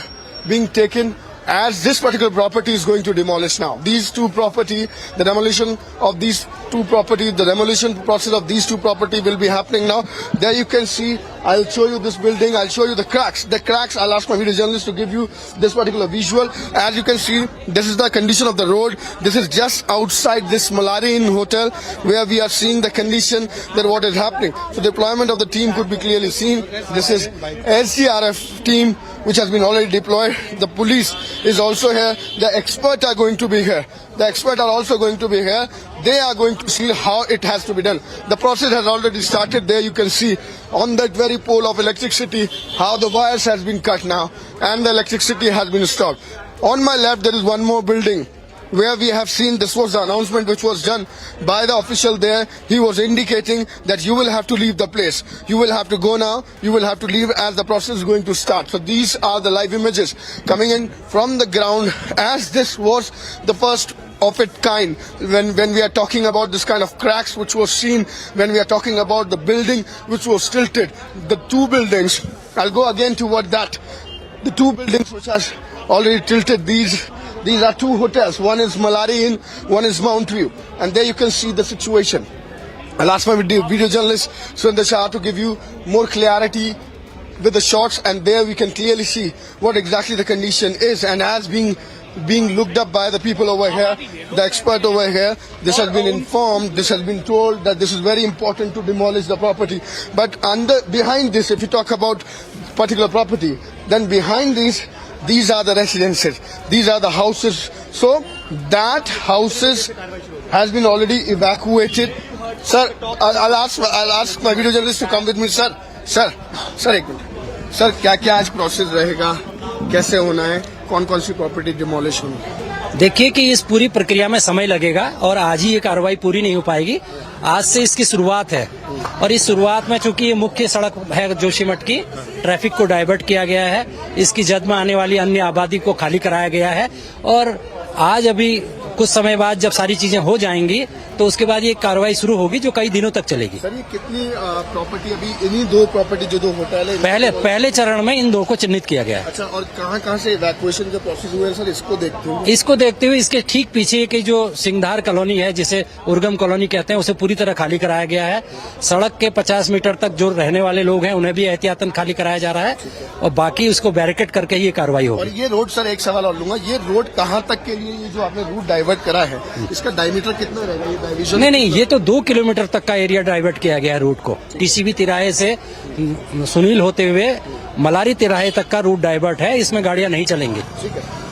being taken as this particular property is going to demolish now. These two property, the demolition of these two property, the demolition process of these two property will be happening now. There you can see, I'll show you this building, I'll show you the cracks. The cracks, I'll ask my video journalist to give you this particular visual. As you can see, this is the condition of the road. This is just outside this Malari Inn hotel where we are seeing the condition that what is happening. So deployment of the team could be clearly seen. This is SDRF team which has been already deployed. The police is also here. The experts are going to be here. The experts are also going to be here. They are going to see how it has to be done. The process has already started. There you can see on that very pole of electricity how the wires has been cut now and the electricity has been stopped. On my left there is one more building where we have seen, this was the announcement which was done by the official there. He was indicating that you will have to leave the place. You will have to go now. You will have to leave as the process is going to start. So these are the live images coming in from the ground, as this was the first of its kind when we are talking about this kind of cracks which was seen, when we are talking about the building which was tilted. The two buildings, I'll go again toward that. The two buildings which are already tilted, these are two hotels. One is Malari Inn, one is Mount View. And there you can see the situation. I'll ask my video journalist Shraddha Shah to give you more clarity with the shots, and there we can clearly see what exactly the condition is. And as being looked up by the people over here, the expert over here, this has been informed, this has been told that this is very important to demolish the property. But behind this, if you talk about particular property, then behind these are the residences, these are the houses. So that houses has been already evacuated. Sir, I'll ask my video journalist to come with me. Sir, एक minute. Sir, क्या आज process रहेगा, कैसे होना है, कौन सी property demolish होनी है? देखिए कि इस पूरी प्रक्रिया में समय लगेगा और आज ही ये कार्रवाई पूरी नहीं हो पाएगी. आज से इसकी शुरुआत है और इस शुरुआत में चूंकि ये मुख्य सड़क है जोशीमठ की, ट्रैफिक को डाइवर्ट किया गया है, इसकी जद में आने वाली अन्य आबादी को खाली कराया गया है और आज अभी कुछ समय बाद जब सारी चीजें हो जाएंगी तो उसके बाद ये कार्रवाई शुरू होगी जो कई दिनों तक चलेगी. सर, ये कितनी प्रॉपर्टी अभी इन्हीं दो प्रॉपर्टी जो दो होटल है पहले चरण में इन दो को चिन्हित किया गया है. अच्छा, और कहाँ से इवैक्यूएशन का प्रोसेस हुआ है सर, इसको देखते हुए इसके ठीक पीछे की जो सिंगधार कॉलोनी है, जिसे उर्गम कॉलोनी कहते हैं, उसे पूरी तरह खाली कराया गया है. सड़क के 50 मीटर तक जो रहने वाले लोग हैं उन्हें भी एहतियातन खाली कराया जा रहा है और बाकी उसको बैरिकेड करके ये कार्रवाई होगी. और ये रोड, सर एक सवाल और लूंगा, ये रोड कहाँ तक के लिए, ये जो आपने रूट डाइवर्ट करा है, इसका डायमीटर कितना रहेगा? नहीं, ये तो 2 किलोमीटर तक का एरिया डाइवर्ट किया गया है रूट को. टीसीबी तिराहे से सुनील होते हुए मलारी तिराहे तक का रूट डाइवर्ट है, इसमें गाड़ियां नहीं चलेंगी. ठीक है.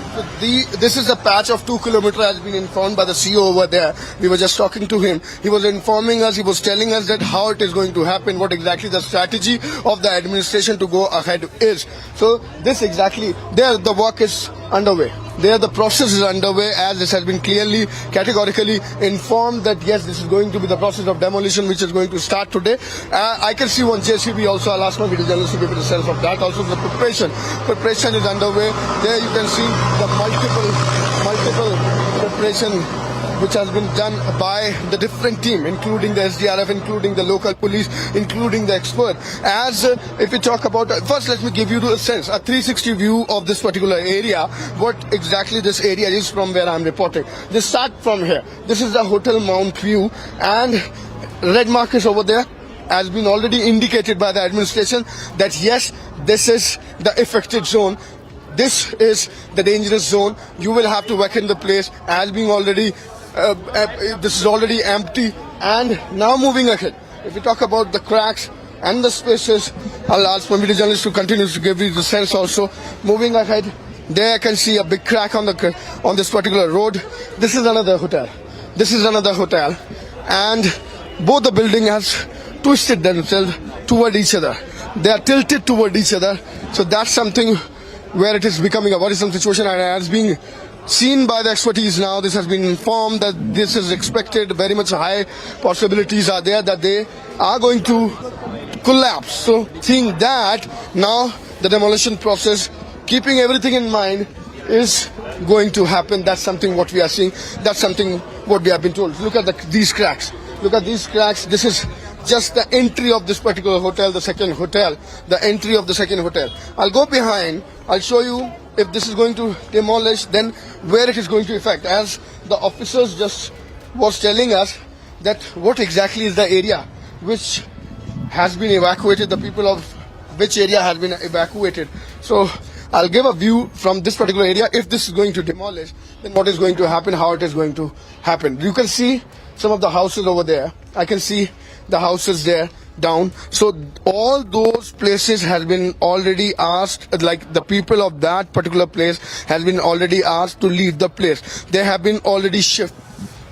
This is a patch of 2 kilometers has been informed by the CEO over there. We were just talking to him. He was informing us, he was telling us that how it is going to happen, what exactly the strategy of the administration to go ahead is. So this exactly, there the work is underway. There the process is underway, as this has been clearly, categorically informed that yes, this is going to be the process of demolition which is going to start today. I can see one JCB also. I'll ask my video journalist to give me the sense of that. Also the preparation is underway. There you can see the multiple preparation which has been done by the different team, including the SDRF, including the local police, including the expert. As if we talk about, first let me give you the sense, a 360 view of this particular area, what exactly this area is from where I'm reporting. This start from here. This is the Hotel Mount View, and red markers over there has been already indicated by the administration that yes, this is the affected zone. This is the dangerous zone. You will have to vacate the place as being already this is already empty. And now moving ahead, if we talk about the cracks and the spaces, I'll ask my video journalist to continue to give you the sense also. Moving ahead, there I can see a big crack on this particular road. This is another hotel. This is another hotel, and both the building has twisted themselves toward each other. They are tilted toward each other. So that's something where it is becoming a worrisome situation, and as being seen by the expertise now, this has been informed that this is expected, very much high possibilities are there that they are going to collapse. So seeing that, now the demolition process, keeping everything in mind, is going to happen. That's something what we are seeing. That's something what we have been told. Look at these cracks. Look at these cracks. This is just the entry of this particular hotel, the second hotel, the entry of the second hotel. I'll go behind. I'll show you if this is going to demolish, then where it is going to affect. As the officers just was telling us that what exactly is the area which has been evacuated, the people of which area has been evacuated. So I'll give a view from this particular area. If this is going to demolish, then what is going to happen, how it is going to happen. You can see some of the houses over there. I can see the houses there down. So all those places has been already asked, like the people of that particular place has been already asked to leave the place. They have been already shifted.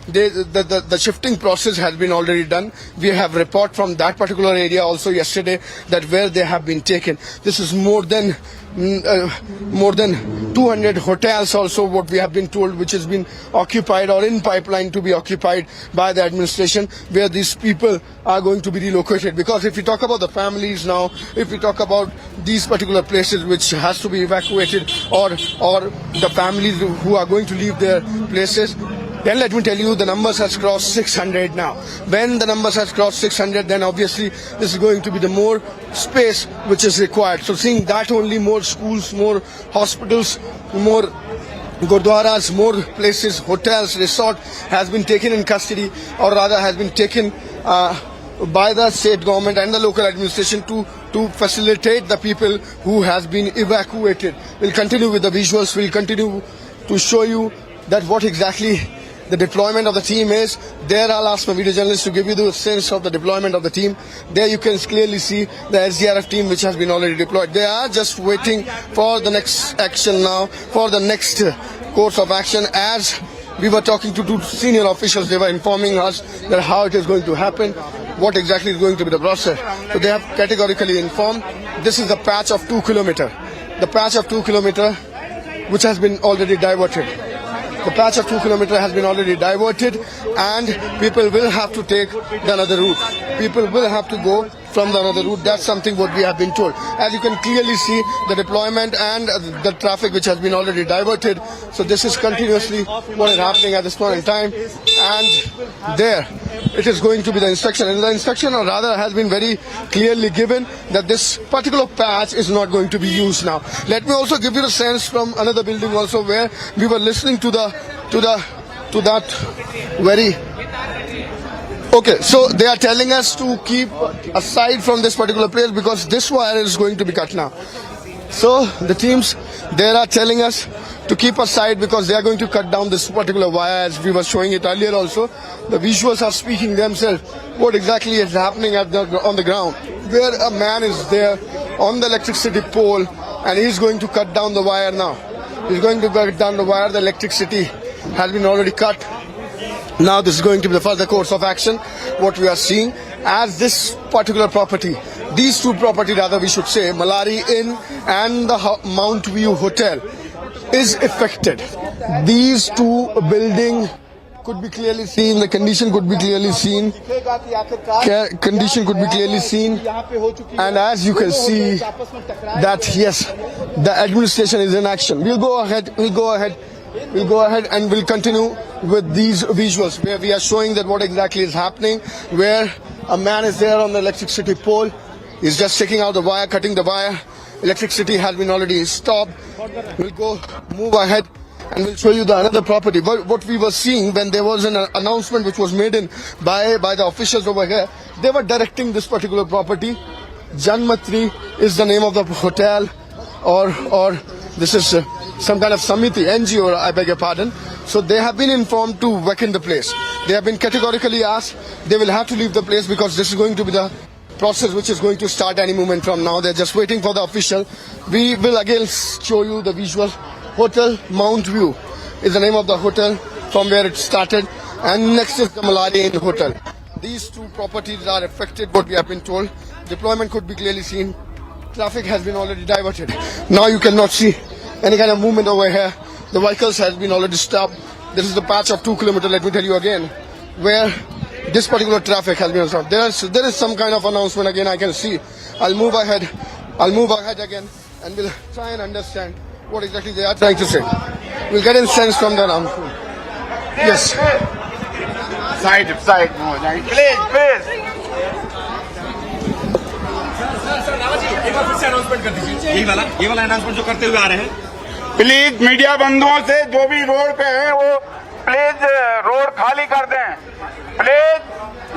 The shifting process has been already done. We have report from that particular area also yesterday that where they have been taken. This is more than 200 hotels also what we have been told, which has been occupied or in pipeline to be occupied by the administration, where these people are going to be relocated. Because if we talk about the families now, if we talk about these particular places which has to be evacuated, or the families who are going to leave their places, then let me tell you, the numbers has crossed 600 now. When the numbers has crossed 600, then obviously this is going to be the more space which is required. So seeing that, only more schools, more hospitals, more gurdwaras, more places, hotels, resort has been taken in custody, or rather has been taken by the state government and the local administration to facilitate the people who has been evacuated. We'll continue with the visuals. We'll continue to show you that what exactly the deployment of the team is. There I'll ask my video journalist to give you the sense of the deployment of the team. There you can clearly see the SDRF team which has been already deployed. They are just waiting for the next action now, for the next course of action. As we were talking to two senior officials, they were informing us that how it is going to happen, what exactly is going to be the process. So they have categorically informed. This is the patch of 2 kilometers. The patch of 2 kilometers which has been already diverted. The patch of 2 kilometers has been already diverted, and people will have to take the another route. People will have to go from the another route. That's something what we have been told. As you can clearly see, the deployment and the traffic which has been already diverted. So this is continuously what is happening at this point in time. And there, it is going to be the instruction. And the instruction, or rather, has been very clearly given that this particular patch is not going to be used now. Let me also give you the sense from another building also, where we were listening to that very. Okay, so they are telling us to keep aside from this particular place because this wire is going to be cut now. So the teams there are telling us to keep aside because they are going to cut down this particular wire, as we were showing it earlier also. The visuals are speaking themselves what exactly is happening on the ground, where a man is there on the electricity pole and he is going to cut down the wire now. He is going to cut down the wire. The electricity has been already cut. Now this is going to be the further course of action. What we are seeing as this particular property, these two property rather we should say, Malari Inn and the Mount View Hotel, is affected. These two buildings could be clearly seen, the condition could be clearly seen, and as you can see that yes, the administration is in action. We'll go ahead and we'll continue with these visuals where we are showing that what exactly is happening, where a man is there on the electricity pole, he's just taking out the wire, cutting the wire. Electricity has been already stopped. We'll move ahead and we'll show you the another property. But what we were seeing when there was an announcement which was made by the officials over here, they were directing this particular property. Janmatri is the name of the hotel, or this is some kind of Samiti, NGO, I beg your pardon. So they have been informed to vacate the place. They have been categorically asked they will have to leave the place because this is going to be the process which is going to start any moment from now. They're just waiting for the official. We will again show you the visual. Hotel Mount View is the name of the hotel from where it started, and next is the Malari Inn Hotel. These two properties are affected, what we have been told. Deployment could be clearly seen. Traffic has been already diverted. Now you cannot see any kind of movement over here. The vehicles has been already stopped. This is the patch of 2 kilometers, let me tell you again, where this particular traffic has been stopped. There is some kind of announcement again I can see. I'll move ahead again and we'll try and understand what exactly they are trying to say. We'll get a sense from the announcement. Yes. Side, please. ये वाला announcement जो करते हुए आ रहे हैं, please media बंधुओं से जो भी रोड पे हैं वो प्लीज रोड खाली कर दें। प्लीज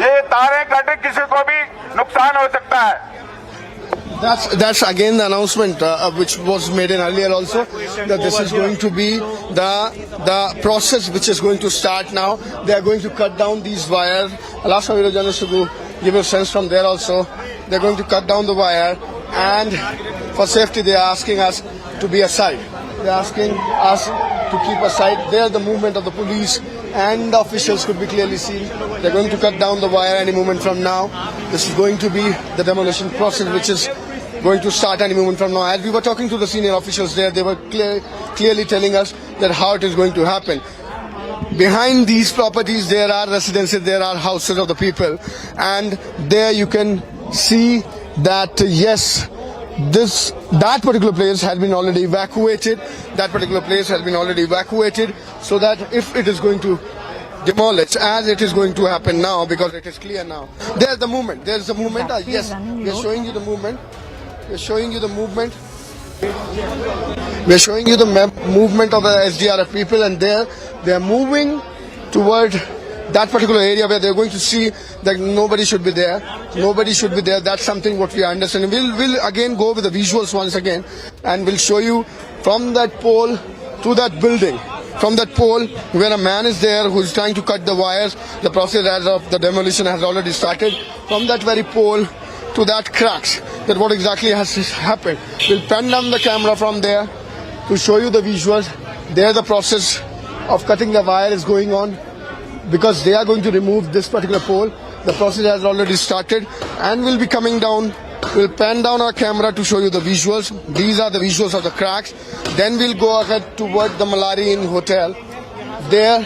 ये तारें कटे, किसी को भी नुकसान हो सकता है। That's again the announcement which was made in earlier also, that this is going to be the process which is going to start now. They are going to cut down these wires. Last time we were just to give you a sense from there also. They're going to cut down the wire, and for safety they are asking us to be aside. They're asking us to keep aside. There the movement of the police and the officials could be clearly seen. They're going to cut down the wire any moment from now. This is going to be the demolition process which is going to start any moment from now. As we were talking to the senior officials there, they were clearly telling us that how it is going to happen. Behind these properties there are residences, there are houses of the people, and there you can see that yes, that particular place has been already evacuated. That particular place has been already evacuated, so that if it is going to demolish, as it is going to happen now, because it is clear now. There's the movement. There's the movement. Yes, we are showing you the movement. We are showing you the movement. We are showing you the movement of the SDRF people, and they are moving toward that particular area where they're going to see that nobody should be there. Nobody should be there. That's something what we are understanding. We'll again go with the visuals once again, and we'll show you from that pole to that building. From that pole where a man is there who is trying to cut the wires. The process as of the demolition has already started. From that very pole to that cracks, that what exactly has happened. We'll pan down the camera from there to show you the visuals. There the process of cutting the wire is going on, because they are going to remove this particular pole. The process has already started, and we'll be coming down. We'll pan down our camera to show you the visuals. These are the visuals of the cracks. Then we'll go ahead toward the Malari Inn Hotel. There,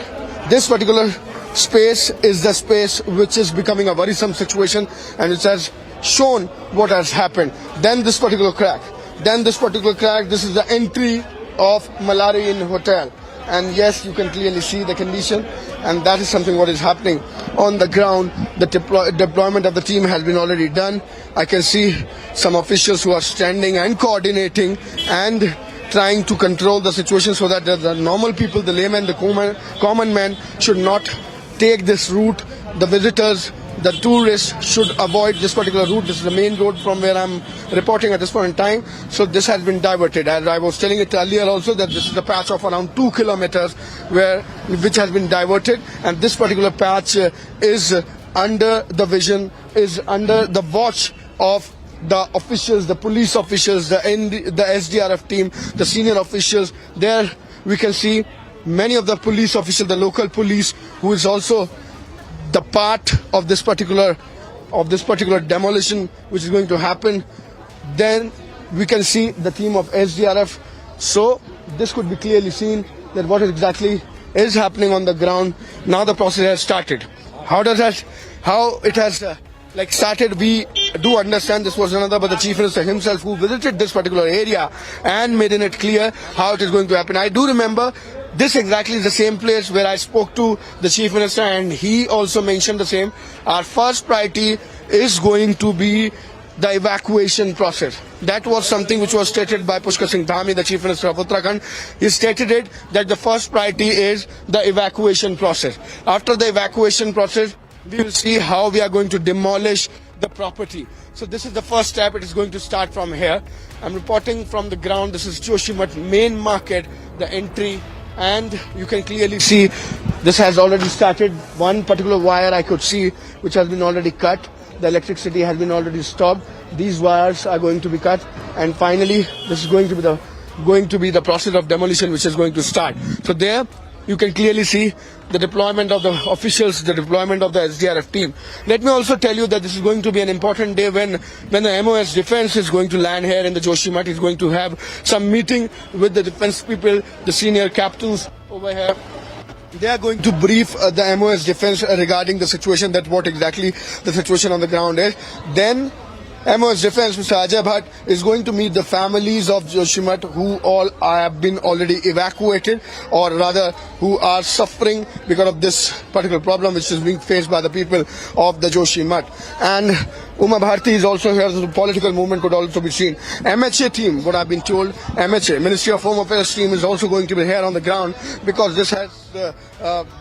this particular space is the space which is becoming a worrisome situation, and it has shown what has happened. Then this particular crack. This is the entry of Malari Inn Hotel. And yes, you can clearly see the condition, and that is something what is happening on the ground. The deployment of the team has been already done. I can see some officials who are standing and coordinating and trying to control the situation so that the normal people, the layman, the common man should not take this route. The visitors, the tourists should avoid this particular route. This is the main road from where I'm reporting at this point in time. So this has been diverted. As I was telling it earlier also, that this is a patch of around 2 kilometers which has been diverted. And this particular patch is under the vision, is under the watch of the officials, the police officials, the SDRF team, the senior officials. There we can see many of the police officials, the local police, who is also the part of this particular demolition which is going to happen. Then we can see the team of SDRF. So this could be clearly seen that what exactly is happening on the ground. Now the process has started. How it has started, we do understand this was another but the Chief Minister himself who visited this particular area and made it clear how it is going to happen. I do remember this exactly is the same place where I spoke to the Chief Minister and he also mentioned the same. Our first priority is going to be the evacuation process. That was something which was stated by Pushkar Singh Dhami, the Chief Minister of Uttarakhand. He stated it that the first priority is the evacuation process. After the evacuation process, we will see how we are going to demolish the property. So this is the first step. It is going to start from here. I'm reporting from the ground. This is Joshimath main market, the entry, and you can clearly see this has already started. One particular wire I could see which has been already cut. The electricity has been already stopped. These wires are going to be cut, and finally this is going to be the process of demolition which is going to start. So there you can clearly see the deployment of the officials, the deployment of the SDRF team. Let me also tell you that this is going to be an important day when the MOS defense is going to land here in the Joshimath. Is going to have some meeting with the defense people, the senior captains over here. They are going to brief the MOS defense regarding the situation, that what exactly the situation on the ground is. Then MOS Defence, Mr. Ajay Bhatt, is going to meet the families of Joshimath who all have been already evacuated, or rather who are suffering because of this particular problem which is being faced by the people of the Joshimath. And Uma Bharti is also here, so the political movement could also be seen. MHA team, what I've been told, MHA, Ministry of Home Affairs team is also going to be here on the ground, because this has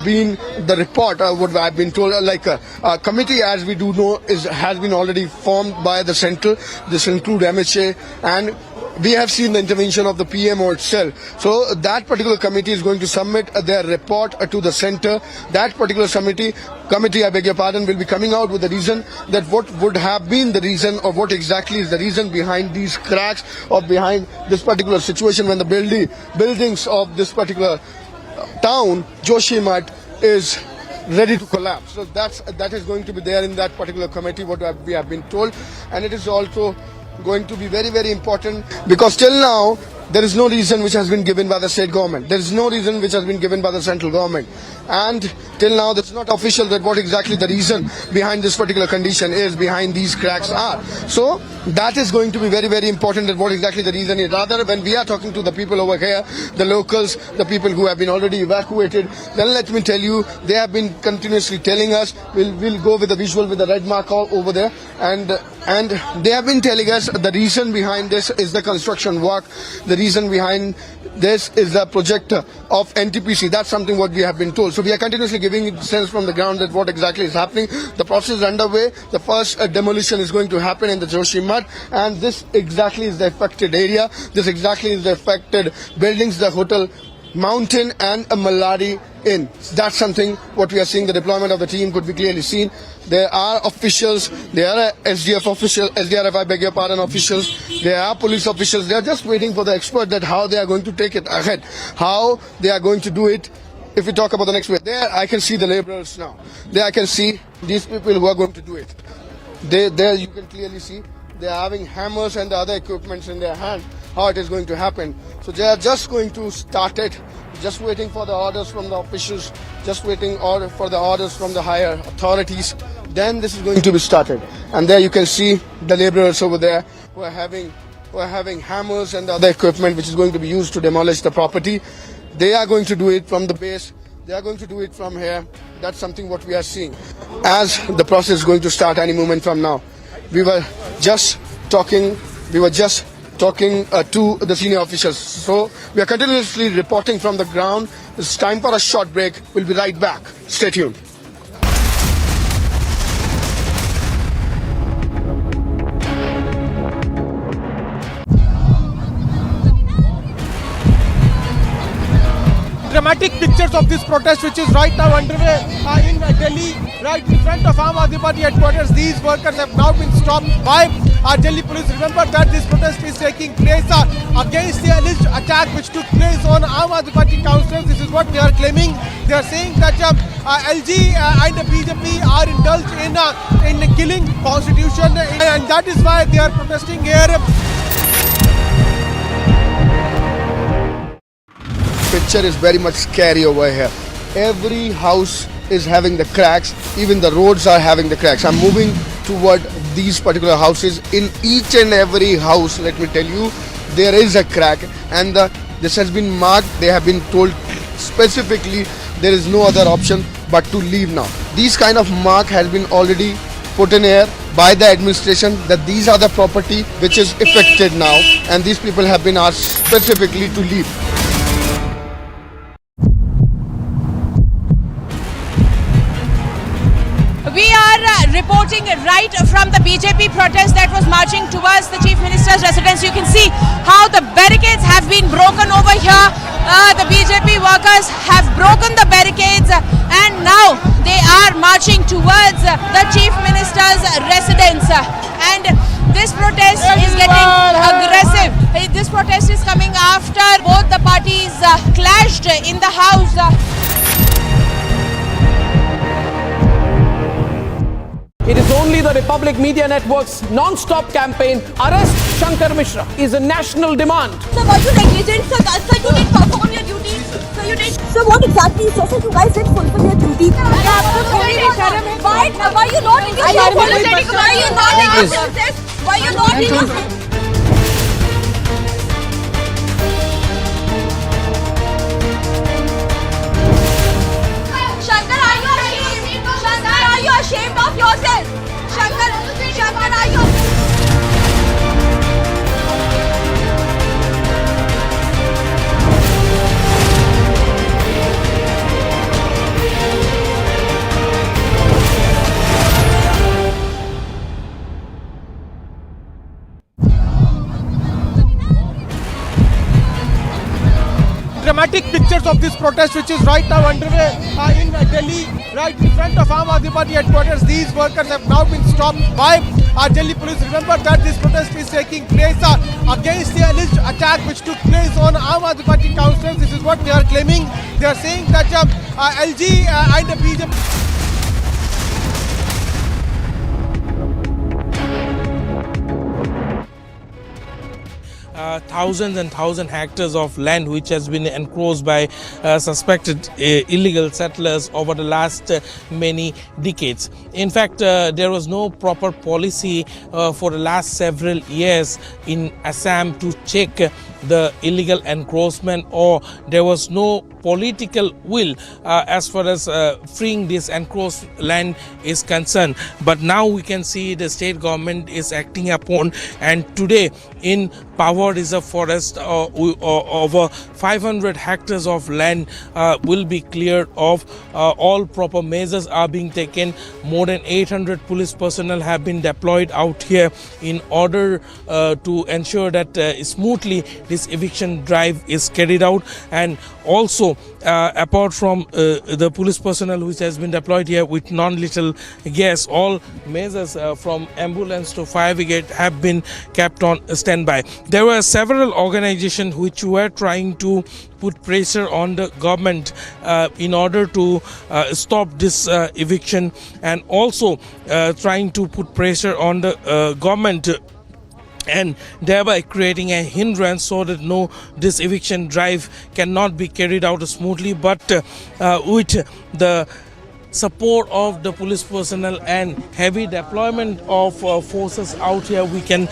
been the report, what I've been told, a committee, as we do know, has been already formed by the central. This includes MHA, and we have seen the intervention of the PMO itself. So that particular committee is going to submit their report to the center. That particular committee, I beg your pardon, will be coming out with the reason that what would have been the reason, or what exactly is the reason behind these cracks, or behind this particular situation when the buildings of this particular town, Joshimath, is ready to collapse. So that is going to be there in that particular committee, what we have been told. And it is also going to be very, very important, because till now there is no reason which has been given by the state government. There is no reason which has been given by the central government. And till now it's not official that what exactly the reason behind this particular condition is, behind these cracks are. So that is going to be very, very important, that what exactly the reason is. Rather, when we are talking to the people over here, the locals, the people who have been already evacuated, then let me tell you, they have been continuously telling us, we'll go with the visual with the red mark all over there, and they have been telling us the reason behind this is the construction work. The reason behind this is the project of NTPC. That's something what we have been told. So we are continuously giving sense from the ground that what exactly is happening. The process is underway. The first demolition is going to happen in the Joshimath, and this exactly is the affected area. This exactly is the affected buildings, the hotel Mountain and a Malari Inn. That's something what we are seeing. The deployment of the team could be clearly seen. There are officials, there are SDRF, I beg your pardon, officials, there are police officials. They are just waiting for the expert that how they are going to take it ahead, how they are going to do it. If we talk about the next way, there I can see the laborers now. There I can see these people who are going to do it. There you can clearly see they are having hammers and the other equipments in their hand, how it is going to happen. So they are just going to start it, just waiting for the orders from the officials, just waiting for the orders from the higher authorities. Then this is going to be started. And there you can see the laborers over there who are having hammers and the other equipment which is going to be used to demolish the property. They are going to do it from the base. They are going to do it from here. That's something what we are seeing as the process is going to start any moment from now. We were just talking to the senior officials. So we are continuously reporting from the ground. It's time for a short break. We'll be right back. Stay tuned. Dramatic pictures of this protest which is right now underway in Delhi, right in front of Aam Aadmi Party headquarters. These workers have now been stopped by Delhi police. Remember that this protest is taking place against the alleged attack which took place on Aam Aadmi Party councillors. This is what they are claiming. They are saying that LG and the BJP are indulged in killing constitution, and that is why they are protesting here. Picture is very much scary over here. Every house is having the cracks. Even the roads are having the cracks. I'm moving toward these particular houses. In each and every house, let me tell you, there is a crack, and this has been marked. They have been told specifically there is no other option but to leave now. These kind of mark has been already put in air by the administration that these are the property which is affected now, and these people have been asked specifically to leave. We are reporting right from the BJP protest that was marching towards the Chief Minister's residence. You can see how the barricades have been broken over here. The BJP workers have broken the barricades and now they are marching towards the Chief Minister's residence. And this protest is getting aggressive. This protest is coming after both the parties clashed in the house. It is only the Republic Media Network's non-stop campaign, Arrest Shankar Mishra, is a national demand. Sir, were you negligent? Sir, you didn't perform your duty. Sir, what exactly? Sir, you guys didn't fulfill your duty. Why are you not in your apologetic? Why are you not in your senses? Why are you not in your senses? Shankar, are you ashamed? Shankar, are you ashamed of yourself? Shankar, are you? Dramatic pictures of this protest which is right now underway in Delhi, right in front of Aam Aadmi Party headquarters. These workers have now been stopped by Delhi police. Remember that this protest is taking place against the alleged attack which took place on Aam Aadmi Party councillors. This is what they are claiming. They are saying that LG and the BJP... thousands and thousands hectares of land which has been encroached by suspected illegal settlers over the last many decades. In fact, there was no proper policy for the last several years in Assam to check the illegal encroachment, or there was no political will as far as freeing this encroached land is concerned. But now we can see the state government is acting upon, and today in Power Reserve Forest over 500 hectares of land will be cleared off. All proper measures are being taken. More than 800 police personnel have been deployed out here in order to ensure that smoothly this eviction drive is carried out. And also apart from the police personnel which has been deployed here with non-lethal gas, all measures from ambulance to fire brigade have been kept on standby. There were several organizations which were trying to put pressure on the government in order to stop this eviction, and also trying to put pressure on the government and thereby creating a hindrance so that this eviction drive cannot be carried out smoothly. But with the support of the police personnel and heavy deployment of forces out here, we can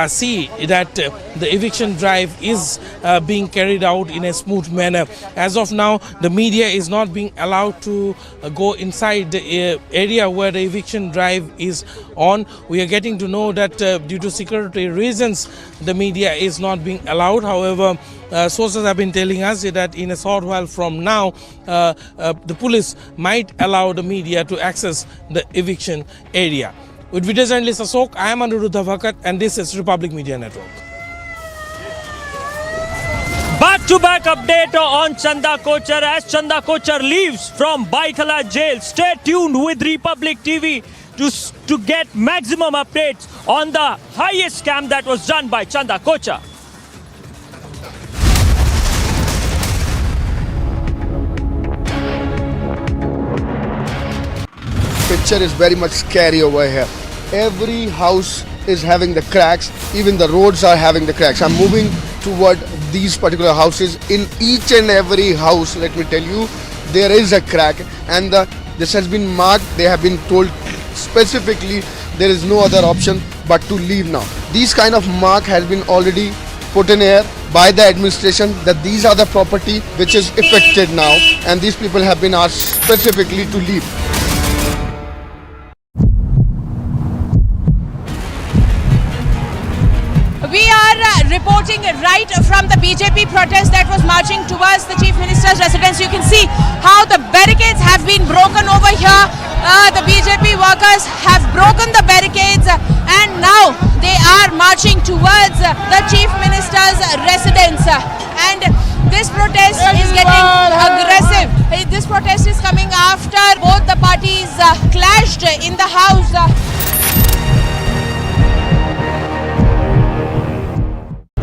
see that the eviction drive is being carried out in a smooth manner. As of now, the media is not being allowed to go inside the area where the eviction drive is on. We are getting to know that due to security reasons, the media is not being allowed. However, sources have been telling us that in a short while from now, the police might allow the media to access the eviction area. With video journalist Ashok, I am Anuruddha Bhakat, and this is Republic Media Network. Back-to-back update on Chanda Kochhar as Chanda Kochhar leaves from Baithala jail. Stay tuned with Republic TV to get maximum updates on the highest scam that was done by Chanda Kochhar. Picture is very much scary over here. Every house is having the cracks. Even the roads are having the cracks. I'm moving toward these particular houses. In each and every house, let me tell you, there is a crack, and this has been marked. They have been told specifically there is no other option but to leave now. These kind of mark has been already put in air by the administration that these are the property which is affected now, and these people have been asked specifically to leave. We are reporting right from the BJP protest that was marching towards the Chief Minister's residence. You can see how the barricades have been broken over here. The BJP workers have broken the barricades and now they are marching towards the Chief Minister's residence. And this protest is getting aggressive. This protest is coming after both the parties clashed in the house.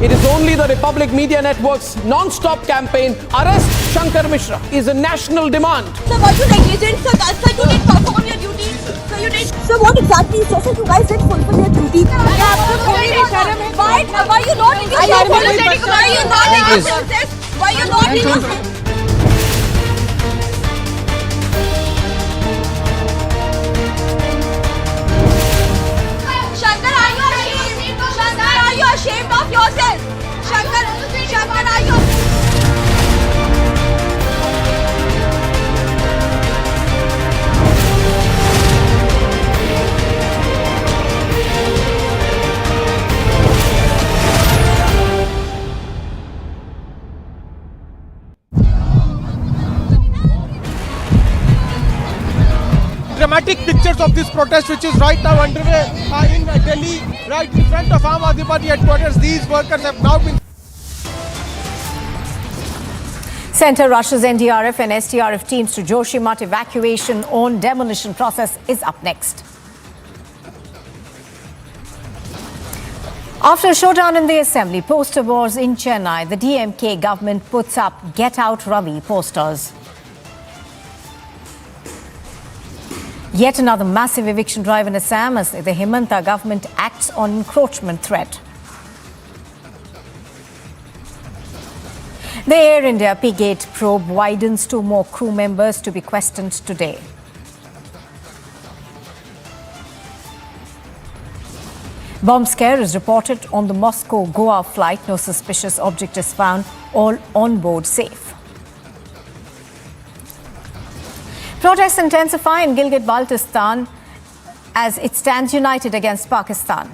It is only the Republic Media Network's non-stop campaign, Arrest Shankar Mishra, is a national demand. Sir, were you negligent? Sir, you didn't perform your duty. Sir, you did. Sir, what exactly? Sir, you guys didn't fulfill your duty. Why you not in your Why you not in your senses? Why you not in your senses? Shankar, are you ashamed? Shankar, are you ashamed of yourself? Shankar, are you? Dramatic pictures of this protest which is right now underway in Delhi, right in front of Aam Aadmi Party headquarters. These workers have now been... Centre rushes NDRF and SDRF teams to Joshimath. Evacuation on demolition process is up next. After a showdown in the assembly, poster wars in Chennai, the DMK government puts up "Get Out Ravi" posters. Yet another massive eviction drive in Assam as the Himanta government acts on encroachment threat. The Air India P-Gate probe widens. 2 more crew members to be questioned today. Bomb scare is reported on the Moscow-Goa flight. No suspicious object is found. All on board safe. Protests intensify in Gilgit, Baltistan as it stands united against Pakistan.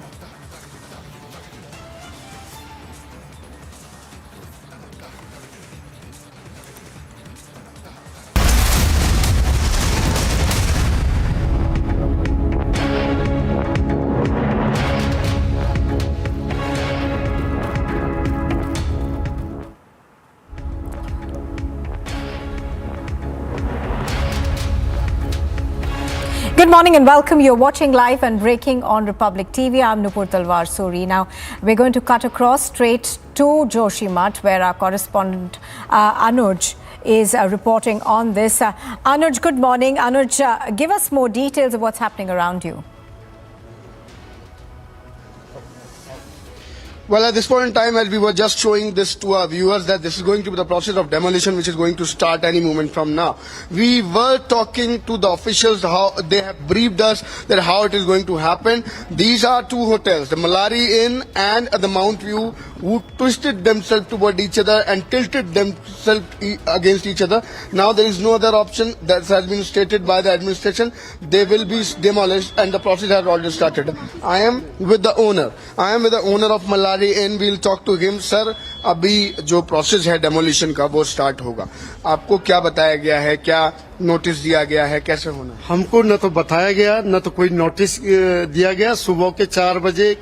Good morning and welcome. You're watching live and breaking on Republic TV. I'm Nupur Talwar Suri. Now, we're going to cut across straight to Joshimath, where our correspondent Anuj is reporting on this. Anuj, good morning. Anuj, give us more details of what's happening around you. Well, at this point in time, as we were just showing this to our viewers, that this is going to be the process of demolition, which is going to start any moment from now. We were talking to the officials, how they have briefed us that how it is going to happen. These are 2 hotels, the Malari Inn and the Mount View, who twisted themselves toward each other and tilted themselves against each other. Now there is no other option. That has been stated by the administration. They will be demolished and the process has already started. I am with the owner. Of Malari Inn. We'll talk to him. Sir, अभी जो process है demolition का वो start होगा. आपको क्या बताया गया है, क्या नोटिस दिया गया है, कैसे होना? हमको न तो बताया गया न तो कोई नोटिस दिया गया. सुबह के 4 बजे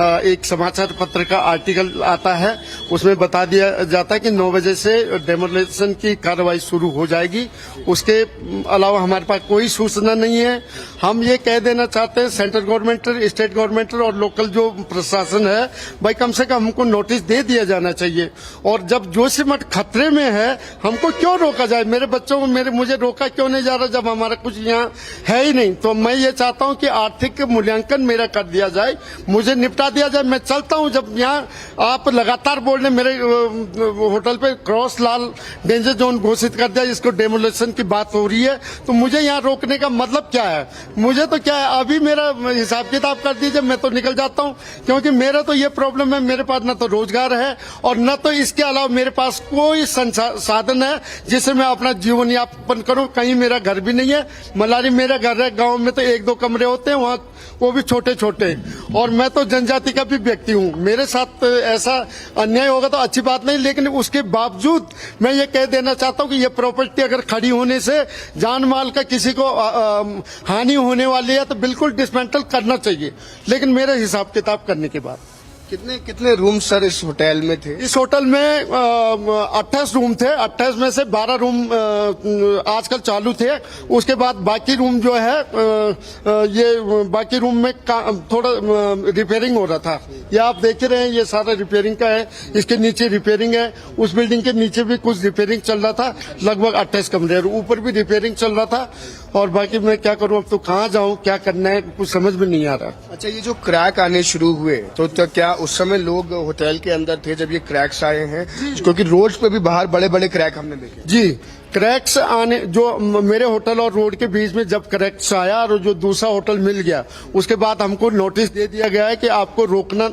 एक समाचार पत्र का आर्टिकल आता है, उसमें बता दिया जाता है कि 9 बजे से डेमोलिशन की कार्रवाई शुरू हो जाएगी. उसके अलावा हमारे पास कोई सूचना नहीं है. हम ये कह देना चाहते हैं सेंट्रल गवर्नमेंट, स्टेट गवर्नमेंट और लोकल जो प्रशासन है, भाई कम से कम हमको नोटिस दे दिया जाना चाहिए। और जब जोशीमठ खतरे में है, हमको क्यों रोका जाए? मेरे बच्चों को मुझे रोका क्यों नहीं जा रहा जब हमारा कुछ यहाँ है ही नहीं? तो मैं ये चाहता हूँ कि आर्थिक मूल्यांकन मेरा कर दिया जाए, मुझे निपटा दिया जाए। मैं चलता हूँ। जब यहाँ आप लगातार बोल रहे, मेरे होटल पे क्रॉस लाल डेंजर जोन घोषित कर दिया, इसको डेमोलिशन की बात हो रही है, तो मुझे यहाँ रोकने का मतलब क्या है? मुझे तो क्या है, अभी मेरा हिसाब किताब कर दीजिए, मैं तो निकल जाता हूँ। क्योंकि मेरा तो ये प्रॉब्लम है, मेरे पास न तो रोजगार है और न तो इसके अलावा मेरे पास कोई साधन है जिससे मैं अपना जीवन यापन करूँ। कहीं मेरा घर भी नहीं है, मलारी मेरा घर है, गाँव में तो 1-2 कमरे होते हैं, वहाँ वो भी छोटे छोटे। और मैं तो जनजाति का भी व्यक्ति हूँ, मेरे साथ ऐसा अन्याय होगा तो अच्छी बात नहीं। लेकिन उसके बावजूद मैं ये कह देना चाहता हूँ कि ये प्रॉपर्टी अगर खड़ी होने से जान माल का किसी को हानि होने वाली है तो बिल्कुल डिसमेंटल करना चाहिए, लेकिन मेरे हिसाब किताब करने के बाद। कितने रूम सर इस होटल में थे? इस होटल में 28 रूम थे। 28 में से 12 रूम आजकल चालू थे। उसके बाद बाकी रूम जो है ये बाकी रूम में थोड़ा रिपेयरिंग हो रहा था। ये आप देख रहे हैं, ये सारा रिपेयरिंग का है। इसके नीचे रिपेयरिंग है, उस बिल्डिंग के नीचे भी कुछ रिपेयरिंग चल रहा था, लगभग 28 कमरे, ऊपर भी रिपेयरिंग चल रहा था। और बाकी मैं क्या करूं, अब तो कहाँ जाऊं, क्या करना है, कुछ समझ में नहीं आ रहा। अच्छा, ये जो क्रैक आने शुरू हुए तो क्या उस समय लोग होटल के अंदर थे जब ये क्रैक्स आए हैं? क्योंकि रोड पे भी बाहर बड़े बड़े क्रैक हमने देखे। जी, क्रैक्स आने, जो मेरे होटल और रोड के बीच में जब क्रैक्स आया और जो दूसरा होटल मिल गया, उसके बाद हमको नोटिस दे दिया गया है कि आपको रोकना,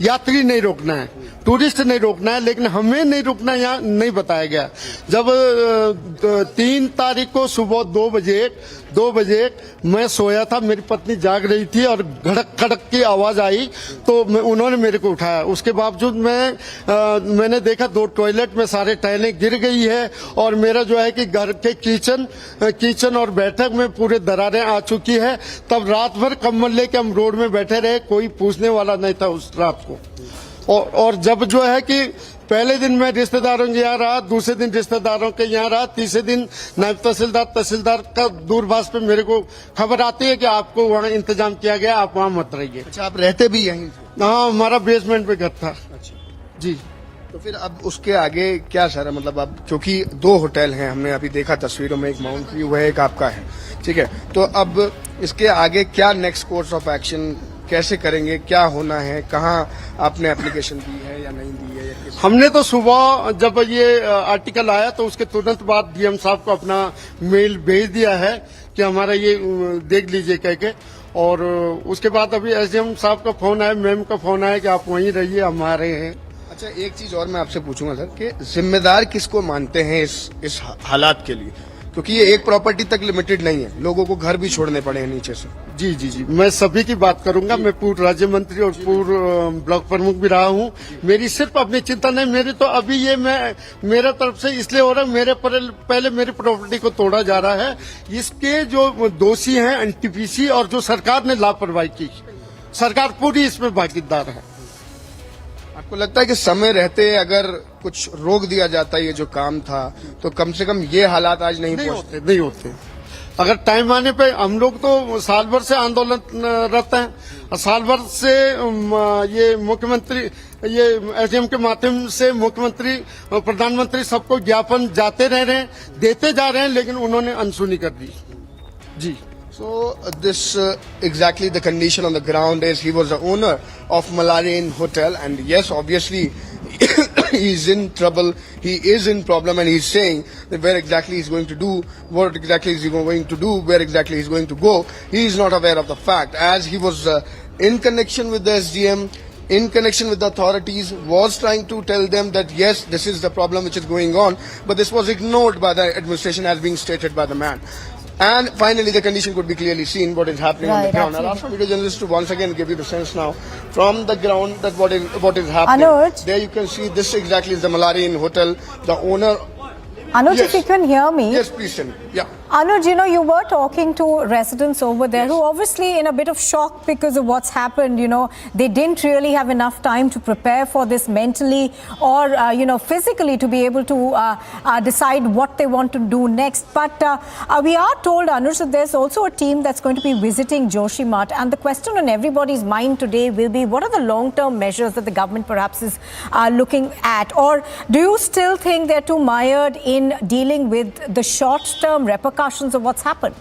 यात्री नहीं रोकना है, टूरिस्ट नहीं रोकना है, लेकिन हमें नहीं रुकना यहाँ नहीं बताया गया। जब 3 तारीख को सुबह 2 बजे मैं सोया था, मेरी पत्नी जाग रही थी और घड़क खड़क की आवाज आई तो उन्होंने मेरे को उठाया। उसके बावजूद मैंने देखा 2 टॉयलेट में सारे टाइलें गिर गई है और मेरा जो है कि घर के किचन और बैठक में पूरे दरारें आ चुकी है। तब रात भर कंबल लेके हम रोड में बैठे रहे, कोई पूछने वाला नहीं था उस रात को। और जब जो है कि पहले दिन मैं रिश्तेदारों के यहाँ रहा, दूसरे दिन रिश्तेदारों के यहाँ रहा, तीसरे दिन नायब तहसीलदार का दूरभाष पे मेरे को खबर आती है कि आपको वहाँ इंतजाम किया गया, आप वहाँ मत रहिए। अच्छा, आप रहते भी यहीं थे? हाँ, हमारा बेसमेंट में घर था। अच्छा जी। तो फिर अब उसके आगे क्या सर, मतलब अब क्योंकि 2 होटल हैं, हमने अभी देखा तस्वीरों में, एक माउंट व्यू है, एक आपका है, ठीक है, तो अब इसके आगे क्या नेक्स्ट कोर्स ऑफ एक्शन कैसे करेंगे, क्या होना है, कहाँ आपने एप्लीकेशन दी है या नहीं दी है? हमने तो सुबह जब ये आर्टिकल आया तो उसके तुरंत बाद डीएम साहब को अपना मेल भेज दिया है कि हमारा ये देख लीजिए कह के। और उसके बाद अभी एसडीएम साहब का फोन आया, मैम का फोन आया कि आप वहीं रहिए, हम आ रहे हैं। अच्छा, एक चीज और मैं आपसे पूछूंगा सर कि जिम्मेदार किसको मानते हैं इस हालात के लिए? क्योंकि ये एक प्रॉपर्टी तक लिमिटेड नहीं है, लोगों को घर भी छोड़ने पड़े हैं नीचे से। जी, मैं सभी की बात करूंगा। मैं पूर्व राज्य मंत्री और पूर्व ब्लॉक प्रमुख भी रहा हूं। मेरी सिर्फ अपनी चिंता नहीं, मेरी तो अभी ये मेरे तरफ से इसलिए हो रहा है, मेरे पहले मेरी प्रॉपर्टी को तोड़ा जा रहा है। इसके जो दोषी हैं एनटीपीसी और जो सरकार ने लापरवाही की, सरकार पूरी इसमें भागीदार है। आपको लगता है कि समय रहते अगर कुछ रोक दिया जाता, ये जो काम था, तो कम से कम ये हालात आज नहीं होते। अगर टाइम आने पे, हम लोग तो साल भर से आंदोलनरत हैं, साल भर से ये मुख्यमंत्री, ये एसडीएम के माध्यम से मुख्यमंत्री, प्रधानमंत्री सबको ज्ञापन जाते रह रहे हैं, देते जा रहे हैं, लेकिन उन्होंने अनसुनी कर दी। जी। So this exactly the condition on the ground is he was the owner of Malarian Hotel, and yes, obviously he is in trouble, he is in problem, and he's saying that where exactly he's going to do, what exactly is he going to do, where exactly he's going to go. He is not aware of the fact, as he was in connection with the SDM, in connection with the authorities, was trying to tell them that yes, this is the problem which is going on, but this was ignored by the administration as being stated by the man. And finally, the condition could be clearly seen what is happening on the ground. I'll ask our video journalists to once again give you the sense now from the ground that what is happening. Anuj. There you can see this exactly is the Malarian Hotel. The owner. Anuj, yes. If you can hear me. Yes, please tell me. Yeah. Anuj, you know, you were talking to residents over there who obviously in a bit of shock because of what's happened. You know, they didn't really have enough time to prepare for this mentally or, you know, physically to be able to decide what they want to do next. But we are told, Anuj, that there's also a team that's going to be visiting Joshimath. And the question on everybody's mind today will be, what are the long-term measures that the government perhaps is looking at? Or do you still think they're too mired in dealing with the short-term repercussions of what's happened?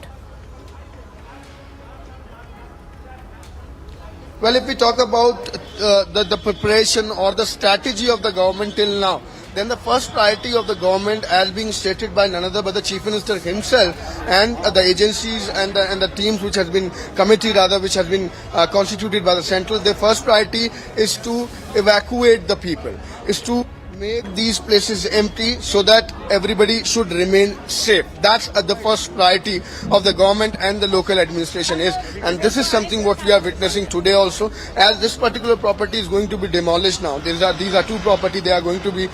Well, if we talk about the preparation or the strategy of the government till now, then the first priority of the government, as being stated by none other but the Chief Minister himself and the agencies and the teams which has been which has been constituted by the central, their first priority is to evacuate the people, is to make these places empty so that everybody should remain safe. That's the first priority of the government and the local administration is. And this is something what we are witnessing today also, as this particular property is going to be demolished now. These are two property, they are going to be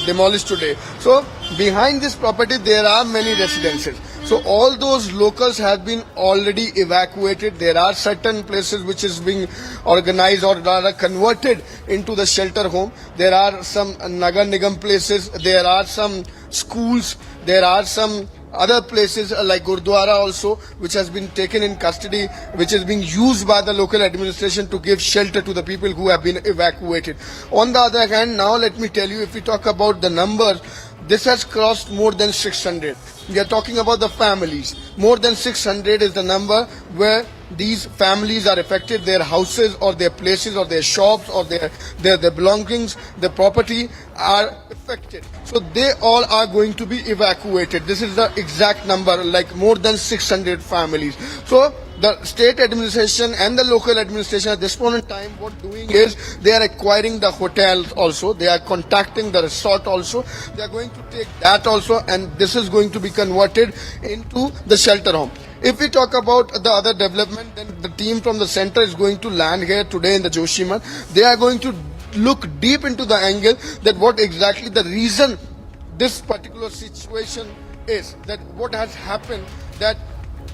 demolished today. So behind this property there are many residences. So all those locals have been already evacuated. There are certain places which is being organized or rather converted into the shelter home. There are some Nagar Nigam places. There are some schools. There are some other places like Gurdwara also, which has been taken in custody, which is being used by the local administration to give shelter to the people who have been evacuated. On the other hand, now let me tell you, if we talk about the numbers, this has crossed more than 600. We are talking about the families. More than 600 is the number where these families are affected. Their houses or their places or their shops or their belongings, their property are affected. So they all are going to be evacuated. This is the exact number, like more than 600 families. So the state administration and the local administration at this point in time, what doing is they are acquiring the hotels also. They are contacting the resort also. They are going to take that also, and this is going to be converted into the shelter home. If we talk about the other development, then the team from the center is going to land here today in the Joshimath. They are going to look deep into the angle that what exactly the reason this particular situation is, that what has happened, that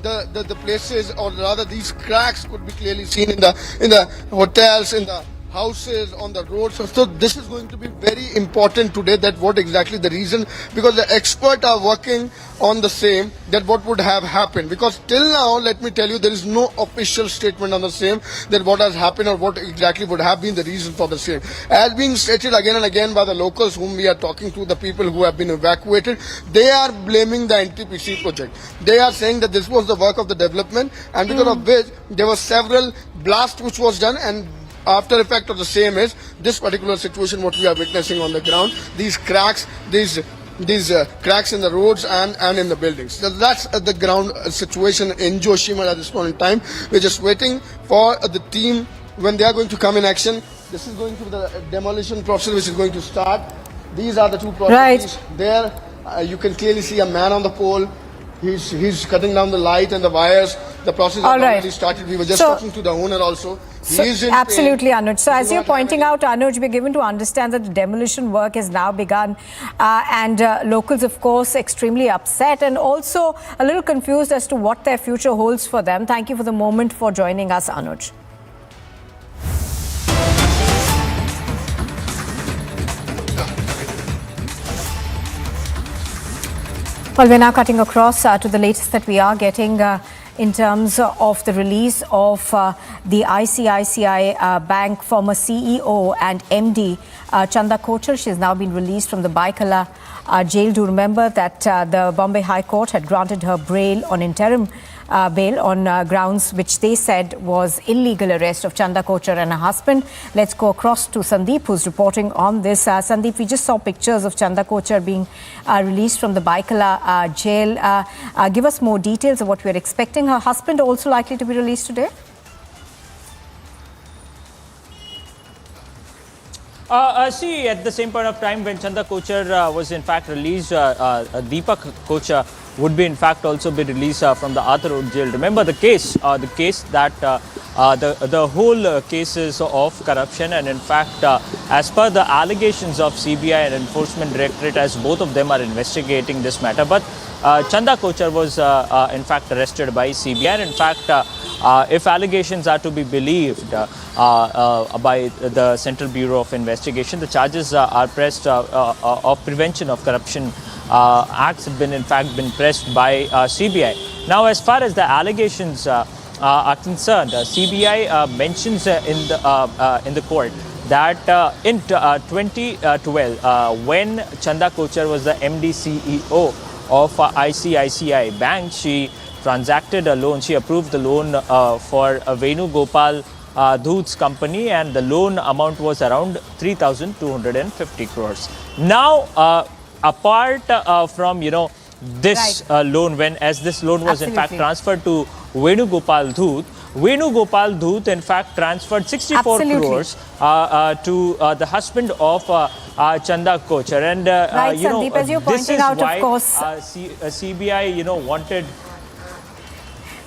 the places or rather these cracks could be clearly seen in the hotels, in the houses, on the roads. So this is going to be very important today, that what exactly the reason, because the experts are working on the same, that what would have happened. Because till now, let me tell you, there is no official statement on the same, that what has happened or what exactly would have been the reason for the same. As being stated again and again by the locals whom we are talking to, the people who have been evacuated, they are blaming the NTPC project. They are saying that this was the work of the development, and because of which there were several blasts which was done, and after effect of the same is this particular situation what we are witnessing on the ground, these cracks, these cracks in the roads and in the buildings. So that's the ground situation in Joshimath at this point in time. We're just waiting for the team when they are going to come in action. This is going to be the demolition process which is going to start. These are the two properties. Right. There you can clearly see a man on the pole. He's cutting down the light and the wires. The process has already started. We were just talking to the owner also. So, absolutely, Anuj. So as you're pointing out, Anuj, we're given to understand that the demolition work has now begun, and locals, of course, extremely upset and also a little confused as to what their future holds for them. Thank you for the moment for joining us, Anuj. Well, we're now cutting across to the latest that we are getting in terms of the release of the ICICI Bank former CEO and MD, Chanda Kochhar. She has now been released from the Baikala jail. Do remember that the Bombay High Court had granted her bail on interim bail on grounds which they said was illegal arrest of Chanda Kochhar and her husband. Let's go across to Sandeep, who's reporting on this. Sandeep, we just saw pictures of Chanda Kochhar being released from the Baikala jail. Give us more details of what we're expecting. Her husband also likely to be released today? See, at the same point of time when Chanda Kochhar was in fact released, Deepak Kochhar would be in fact also be released from the Arthur Road jail. Remember the case that the whole cases of corruption, and in fact as per the allegations of CBI and Enforcement Directorate, as both of them are investigating this matter, but Chanda Kochhar was in fact arrested by CBI, and in fact if allegations are to be believed by the Central Bureau of Investigation, the charges are pressed of prevention of corruption acts have been in fact been pressed by CBI. Now, as far as the allegations are concerned, CBI mentions in the court that in 2012, when Chanda Kochhar was the MD CEO of ICICI Bank, she transacted a loan, she approved the loan for Venu Gopal Dhoot's company, and the loan amount was around 3,250 crores. Now, apart from this loan, as this loan was in fact transferred to Venu Gopal Dhoot in fact transferred 64 crores to the husband of Chanda Kochhar, and Sandeep, as you're this pointing is out, why of course, CBI wanted.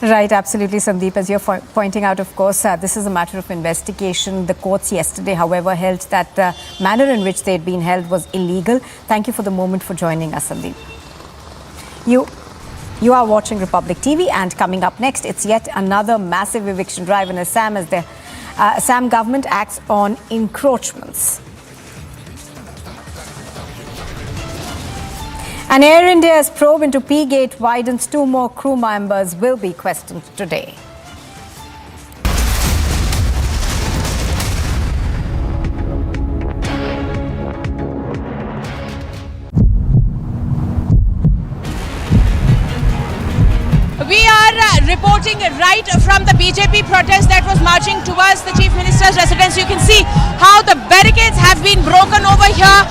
Right, absolutely, Sandeep. As you're pointing out, of course, this is a matter of investigation. The courts yesterday, however, held that the manner in which they had been held was illegal. Thank you for the moment for joining us, Sandeep. You are watching Republic TV, and coming up next, it's yet another massive eviction drive in Assam as the Assam government acts on encroachments. And Air India's probe into P-Gate widens. 2 more crew members will be questioned today. We are reporting right from the BJP protest that was marching towards the Chief Minister's residence. You can see how the barricades have been broken over here.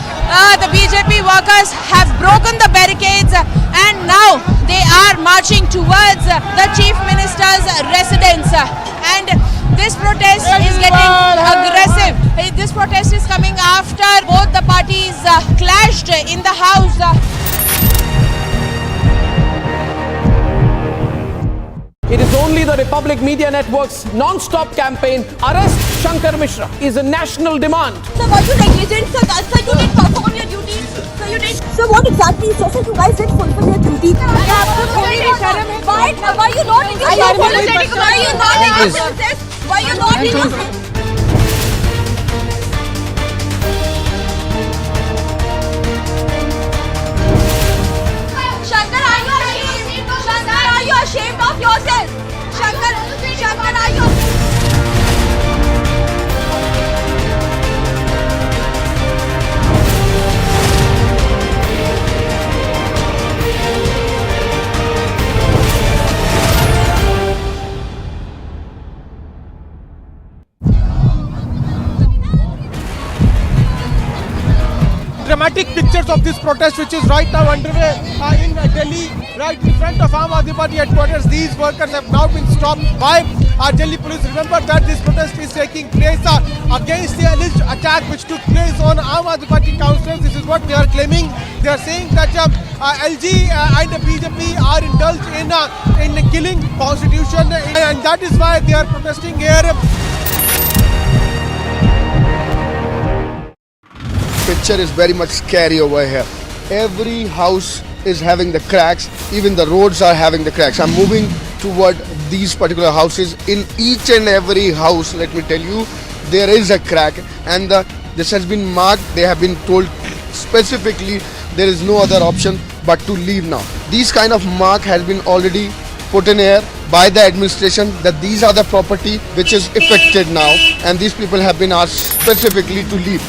The BJP workers have broken the barricades, and now they are marching towards the Chief Minister's residence. And this protest is getting aggressive. This protest is coming after both the parties clashed in the house. It is only the Republic Media Network's non-stop campaign, Arrest Shankar Mishra, is a national demand. Sir, were you negligent? Sir, you didn't perform your duties. Sir, you didn't. Sir, what exactly? Sir, you guys didn't fulfill your duty. Why are you not apologetic? Why are you not innocent? Why are you not innocent? Shankar, are you ashamed? Shankar, are you ashamed of yourself? Shankar, are you? Dramatic pictures of this protest, which is right now underway in Delhi, right in front of Aam Aadmi Party headquarters. These workers have now been stopped by Delhi police. Remember that this protest is taking place against the alleged attack which took place on Aam Aadmi Party councillors. This is what they are claiming. They are saying that LG and the BJP are indulged in killing constitution, and that is why they are protesting here. Picture is very much scary over here. Every house is having the cracks, even the roads are having the cracks. I'm moving toward these particular houses. In each and every house, let me tell you, there is a crack, and this has been marked. They have been told specifically there is no other option but to leave now. These kind of mark has been already put in air by the administration that these are the property which is affected now, and these people have been asked specifically to leave.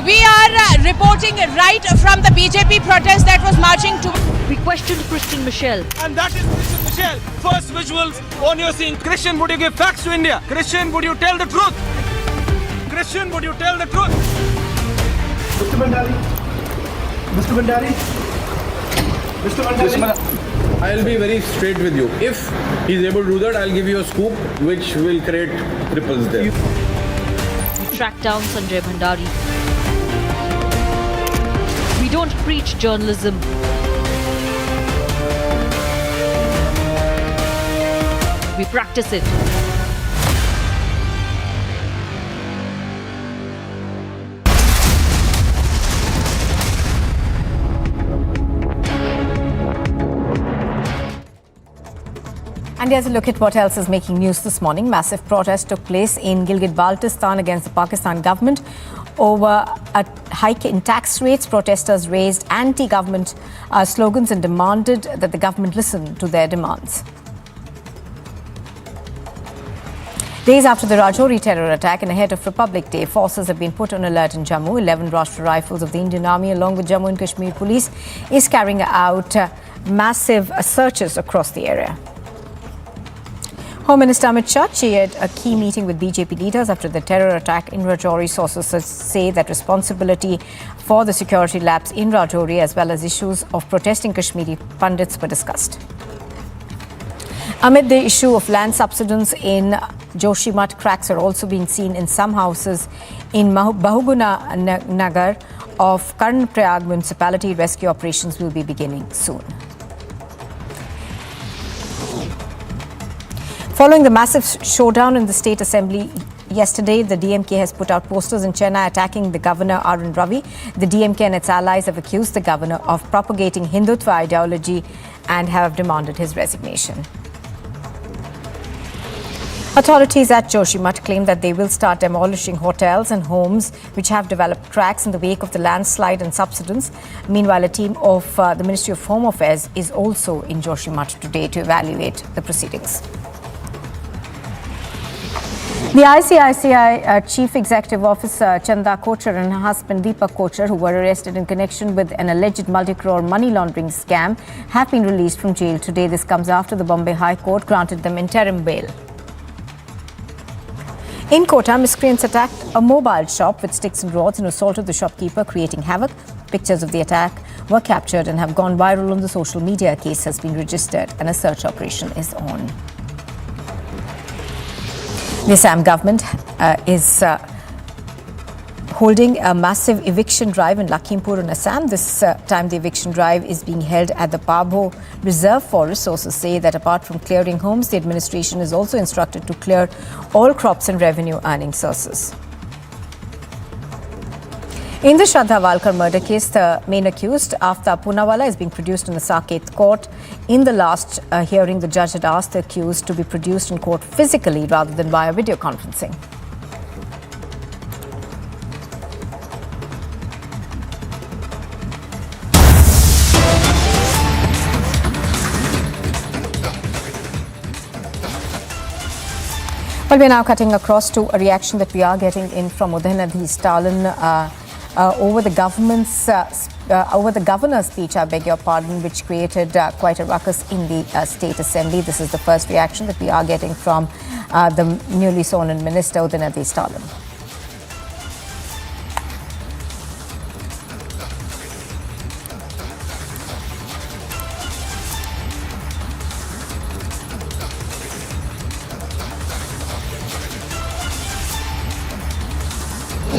We are reporting right from the BJP protest that was marching to. We questioned Christian Michelle. And that is Christian Michelle. First visuals on your scene. Christian, would you give facts to India? Christian, would you tell the truth? Christian, would you tell the truth? Mr. Bhandari. Mr. Bhandari. Mr. Bhandari. I'll be very straight with you. If he's able to do that, I'll give you a scoop which will create ripples there. We tracked down Sanjay Bhandari. We don't preach journalism. We practice it. And here's a look at what else is making news this morning. Massive protest took place in Gilgit, Baltistan against the Pakistan government over a hike in tax rates. Protesters raised anti-government slogans and demanded that the government listen to their demands. Days after the Rajouri terror attack and ahead of Republic Day, forces have been put on alert in Jammu. 11 Rashtra Rifles of the Indian Army, along with Jammu and Kashmir Police, is carrying out massive searches across the area. Home Minister Amit Shah chaired a key meeting with BJP leaders after the terror attack in Rajouri. Sources say that responsibility for the security lapse in Rajouri as well as issues of protesting Kashmiri Pandits were discussed. Amid the issue of land subsidence in Joshimath, cracks are also being seen in some houses in Bahuguna Nagar of Karnataka municipality. Rescue operations will be beginning soon. Following the massive showdown in the state assembly yesterday, the DMK has put out posters in Chennai attacking the governor R.N. Ravi. The DMK and its allies have accused the governor of propagating Hindutva ideology and have demanded his resignation. Authorities at Joshimath claim that they will start demolishing hotels and homes which have developed cracks in the wake of the landslide and subsidence. Meanwhile, a team of the Ministry of Home Affairs is also in Joshimath today to evaluate the proceedings. The ICICI Chief Executive Officer Chanda Kochhar and her husband Deepak Kochhar, who were arrested in connection with an alleged multi-crore money laundering scam, have been released from jail today. This comes after the Bombay High Court granted them interim bail. In Kota, miscreants attacked a mobile shop with sticks and rods and assaulted the shopkeeper, creating havoc. Pictures of the attack were captured and have gone viral on the social media. A case has been registered and a search operation is on. The Assam government is holding a massive eviction drive in Lakhimpur in Assam. This time the eviction drive is being held at the Pabho Reserve Forest. Sources say that apart from clearing homes, the administration is also instructed to clear all crops and revenue earning sources. In the Shraddha murder case, the main accused, Aaftab is being produced in the Saket court. In the last hearing, the judge had asked the accused to be produced in court physically rather than via video conferencing. Well, we're now cutting across to a reaction that we are getting in from Udayanidhi Stalin over the governor's speech, I beg your pardon, which created quite a ruckus in the State Assembly. This is the first reaction that we are getting from the newly sworn-in minister, Udayanidhi Stalin.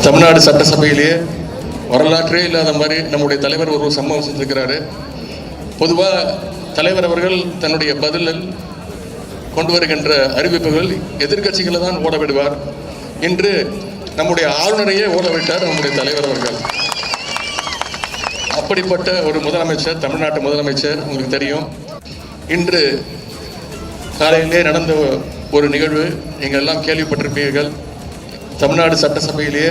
Tamil Nadu சட்டசபையிலேயே வரலாற்றே இல்லாத மாதிரி நம்முடைய தலைவர் ஒரு சம்பவம் செஞ்சிருக்கிறாரு. பொதுவாக தலைவர் அவர்கள் தன்னுடைய பதிலில் கொண்டு வருகின்ற அறிவிப்புகள் எதிர்க்கட்சிகளை தான் ஓட விடுவார். இன்று நம்முடைய ஆளுநரையே ஓட விட்டார் நம்முடைய தலைவர் அவர்கள். அப்படிப்பட்ட ஒரு முதலமைச்சர், தமிழ்நாட்டு முதலமைச்சர் உங்களுக்கு தெரியும். இன்று காலையிலே நடந்த ஒரு நிகழ்வு நீங்கள் எல்லாம் கேள்விப்பட்டிருப்பீர்கள். தமிழ்நாடு சட்டசபையிலேயே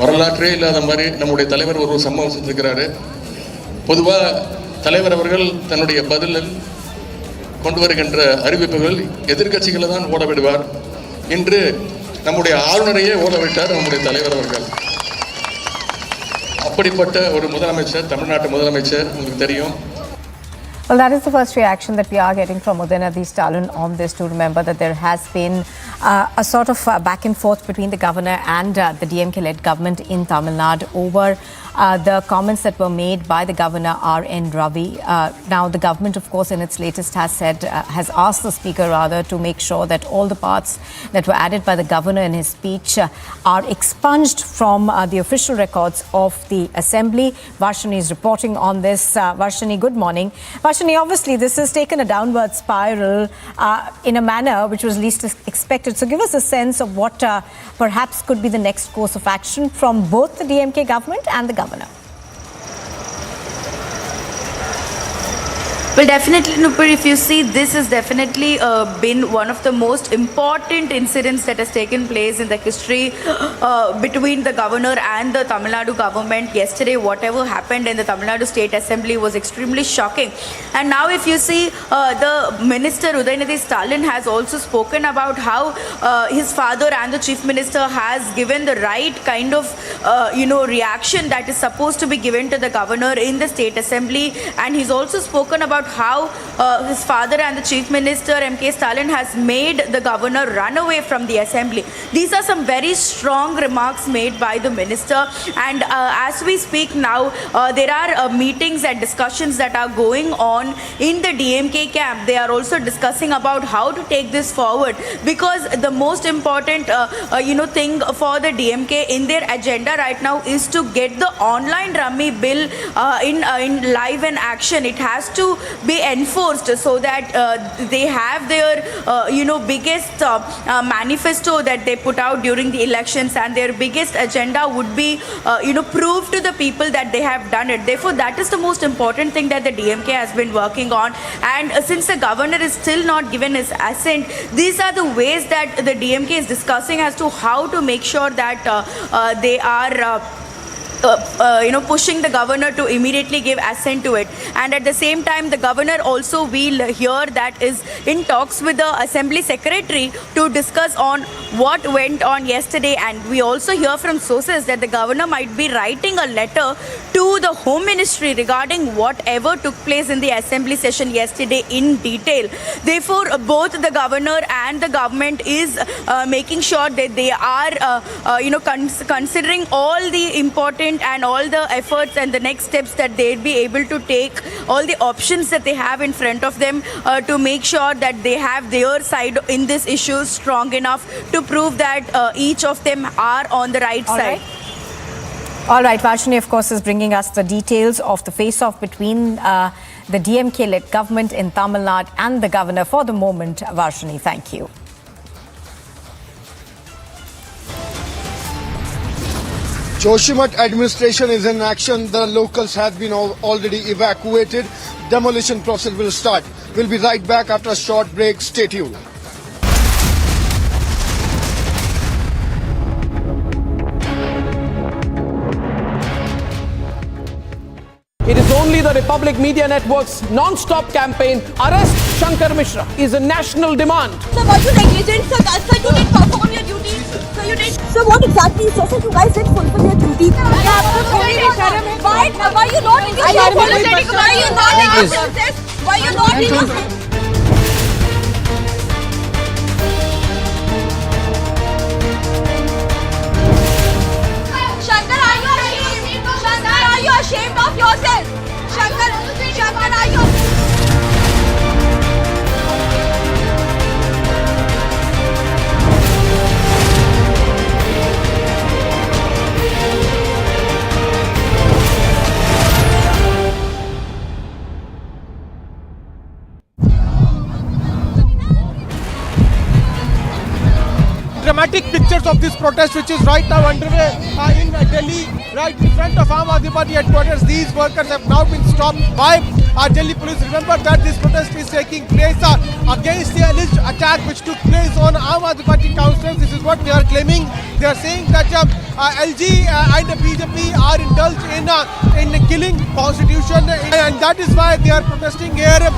வரலாற்றே இல்லாத மாதிரி நம்முடைய தலைவர் ஒரு சம்பவம் செஞ்சிருக்கிறாரு. பொதுவாக தலைவர் அவர்கள் தன்னுடைய பதிலில் கொண்டு வருகின்ற அறிவிப்புகள் எதிர்க்கட்சிகளை தான் ஓட விடுவார். இன்று நம்முடைய ஆளுநரையே ஓட விட்டார் நம்முடைய தலைவர் அவர்கள். அப்படிப்பட்ட ஒரு முதலமைச்சர், தமிழ்நாட்டு முதலமைச்சர் உங்களுக்கு தெரியும். Well, that is the first reaction that we are getting from Udayanidhi Stalin on this. To remember that there has been a sort of back and forth between the governor and the DMK-led government in Tamil Nadu over the comments that were made by the Governor R.N. Ravi. Now, the government, of course, in its latest has asked the Speaker rather to make sure that all the parts that were added by the Governor in his speech are expunged from the official records of the Assembly. Varshini is reporting on this. Varshini, good morning. Varshini, obviously this has taken a downward spiral in a manner which was least expected. So give us a sense of what perhaps could be the next course of action from both the DMK government and the Governor. Well, definitely, Nupur, if you see, this has definitely been one of the most important incidents that has taken place in the history between the Governor and the Tamil Nadu government. Yesterday, whatever happened in the Tamil Nadu State Assembly was extremely shocking. And now if you see, the Minister Udayanidhi Stalin has also spoken about how his father and the Chief Minister has given the right kind of, reaction that is supposed to be given to the Governor in the State Assembly. And he's also spoken about how his father and the Chief Minister M.K. Stalin has made the Governor run away from the Assembly. These are some very strong remarks made by the Minister, and as we speak now, there are meetings and discussions that are going on in the DMK camp. They are also discussing about how to take this forward, because the most important thing for the DMK in their agenda right now is to get the online rummy bill in live and action. It has to be enforced so that they have their biggest manifesto that they put out during the elections, and their biggest agenda would be prove to the people that they have done it. Therefore, that is the most important thing that the DMK has been working on. And since the Governor is still not given his assent, these are the ways that the DMK is discussing as to how to make sure that they are pushing the Governor to immediately give assent to it. And at the same time, the Governor also will hear that is in talks with the Assembly Secretary to discuss on what went on yesterday. And we also hear from sources that the Governor might be writing a letter to the Home Ministry regarding whatever took place in the Assembly session yesterday in detail. Therefore, both the Governor and the government is making sure that they are considering all the important and all the efforts and the next steps that they'll be able to take, all the options that they have in front of them to make sure that they have their side in this issue strong enough to prove that each of them are on the right side. All right, Varshini, of course, is bringing us the details of the face-off between the DMK-led government in Tamil Nadu and the Governor. For the moment, Varshini, thank you. Joshimath administration is in action. The locals have been already evacuated. Demolition process will start. We'll be right back after a short break. Stay tuned. It is only the Republic Media Network's non-stop campaign, Arrest Shankar Mishra, is a national demand. Sir, were you negligent? Sir, you didn't perform your duty. Sir, what exactly? Sir, you guys didn't fulfill your duty. Why are you not in your politics? Why are you not in your senses? Why are you not in your senses? Shankar, are you ashamed? Shankar, are you ashamed of yourself? Shankar, are you? Dramatic pictures of this protest, which is right now underway in Delhi, right in front of Aam Aadmi Party headquarters. These workers have now been stopped by Delhi police. Remember that this protest is taking place against the alleged attack which took place on Aam Aadmi Party councillors. This is what they are claiming. They are saying that LG and the BJP are indulged in killing constitution, and that is why they are protesting here.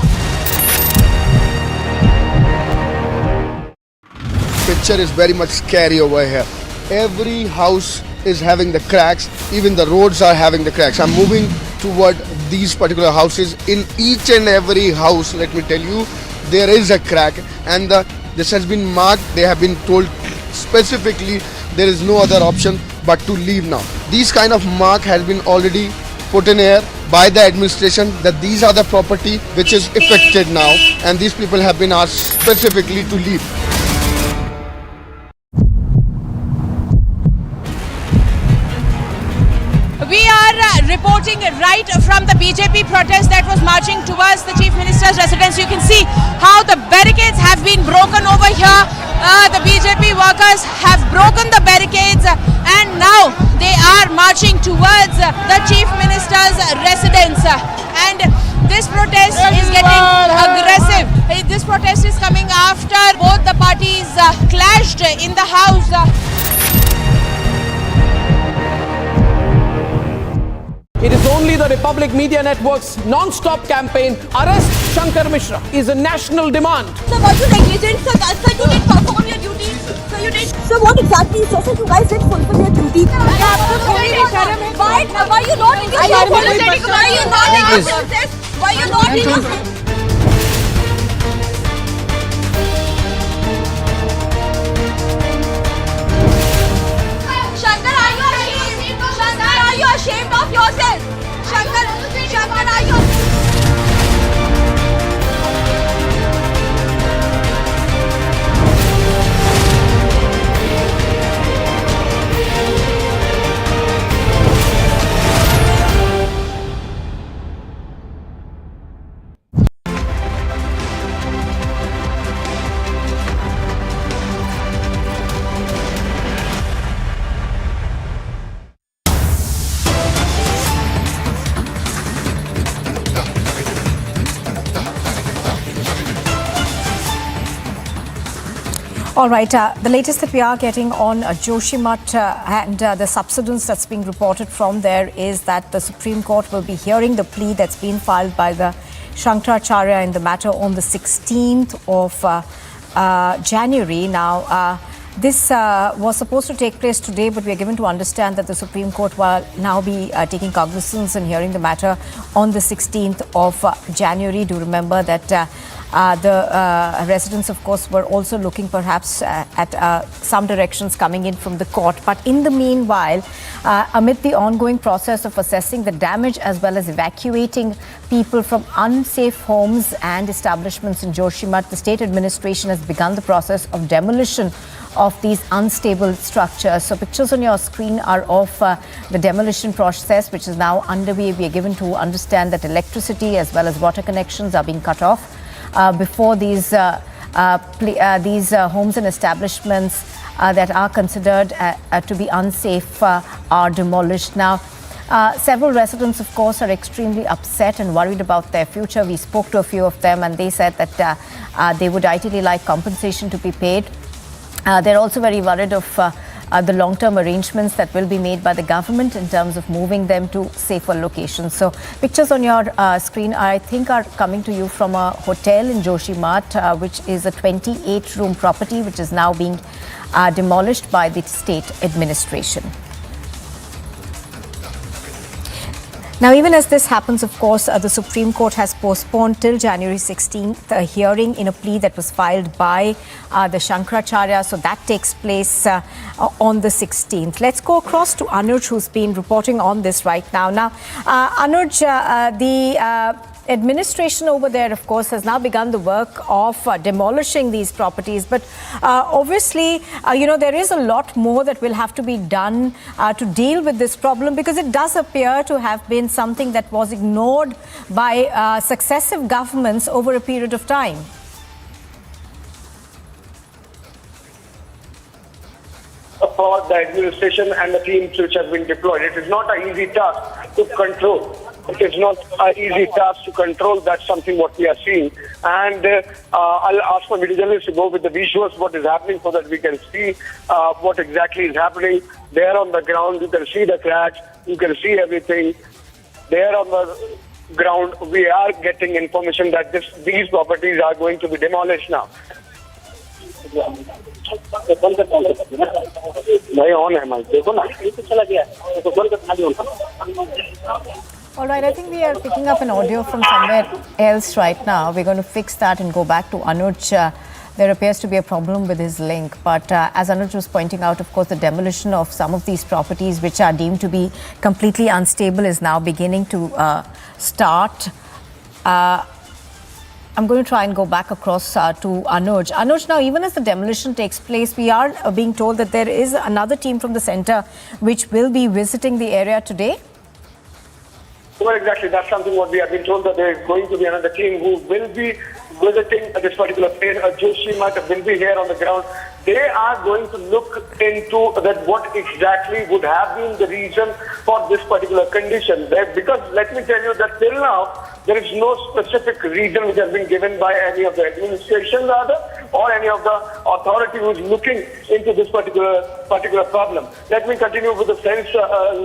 Picture is very much scary over here. Every house is having the cracks. Even the roads are having the cracks. I'm moving toward these particular houses. In each and every house, let me tell you, there is a crack, and this has been marked. They have been told specifically there is no other option but to leave now. These kind of mark has been already put in air by the administration that these are the property which is affected now, and these people have been asked specifically to leave. We are reporting right from the BJP protest that was marching towards the Chief Minister's residence. You can see how the barricades have been broken over here. The BJP workers have broken the barricades and now they are marching towards the Chief Minister's residence. And this protest is getting aggressive. This protest is coming after both the parties clashed in the house. It is only the Republic Media Network's non-stop campaign, Arrest Shankar Mishra, is a national demand. Sir, were you negligent? Sir, you didn't perform your duty. Sir, you did. Sir, what exactly? Sir, you guys didn't fulfill your duty. Why are you not apologetic? Why are you not innocent? Why are you not innocent? Shankar, are you ashamed? Shankar, are you ashamed of yourself? Shankar, are you? All right, the latest that we are getting on Joshimath and the subsidence that's being reported from there is that the Supreme Court will be hearing the plea that's been filed by the Shankaracharya in the matter on the 16th of January. Now, this was supposed to take place today, but we are given to understand that the Supreme Court will now be taking cognizance and hearing the matter on the 16th of January. Do remember that the residents, of course, were also looking perhaps at some directions coming in from the court. But in the meanwhile, amid the ongoing process of assessing the damage as well as evacuating people from unsafe homes and establishments in Joshimath, the state administration has begun the process of demolition of these unstable structures. So pictures on your screen are of the demolition process, which is now underway. We are given to understand that electricity as well as water connections are being cut off before these homes and establishments that are considered to be unsafe are demolished. Now, several residents, of course, are extremely upset and worried about their future. We spoke to a few of them and they said that they would ideally like compensation to be paid. They're also very worried of the long-term arrangements that will be made by the government in terms of moving them to safer locations. So pictures on your screen, I think, are coming to you from a hotel in Joshimath, which is a 28-room property, which is now being demolished by the state administration. Now, even as this happens, of course, the Supreme Court has postponed till January 16th a hearing in a plea that was filed by the Shankaracharya. So that takes place on the 16th. Let's go across to Anuj, who's been reporting on this right now. Now, Anuj, the administration over there, of course, has now begun the work of demolishing these properties. But obviously, there is a lot more that will have to be done to deal with this problem, because it does appear to have been something that was ignored by successive governments over a period of time. For the administration and the teams which have been deployed, it is not an easy task to control. It is not an easy task to control. That's something what we are seeing. And I'll ask my video journalists to go with the visuals, what is happening, so that we can see what exactly is happening. There on the ground, you can see the cracks, you can see everything. There on the ground, we are getting information that these properties are going to be demolished now. All right, I think we are picking up an audio from somewhere else right now. We're going to fix that and go back to Anuj there appears to be a problem with his link. But as Anuj was pointing out, of course, the demolition of some of these properties which are deemed to be completely unstable is now beginning to start. I'm going to try and go back across to Anuj. Anuj, now even as the demolition takes place, we are being told that there is another team from the centre which will be visiting the area today. Well, exactly. That's something what we have been told, that there is going to be another team who will be visiting this particular place. Joshimath will be here on the ground. They are going to look into that what exactly would have been the reason for this particular condition. Because let me tell you that till now, there is no specific reason which has been given by any of the administration rather, or any of the authority who is looking into this particular problem. Let me continue with the sense,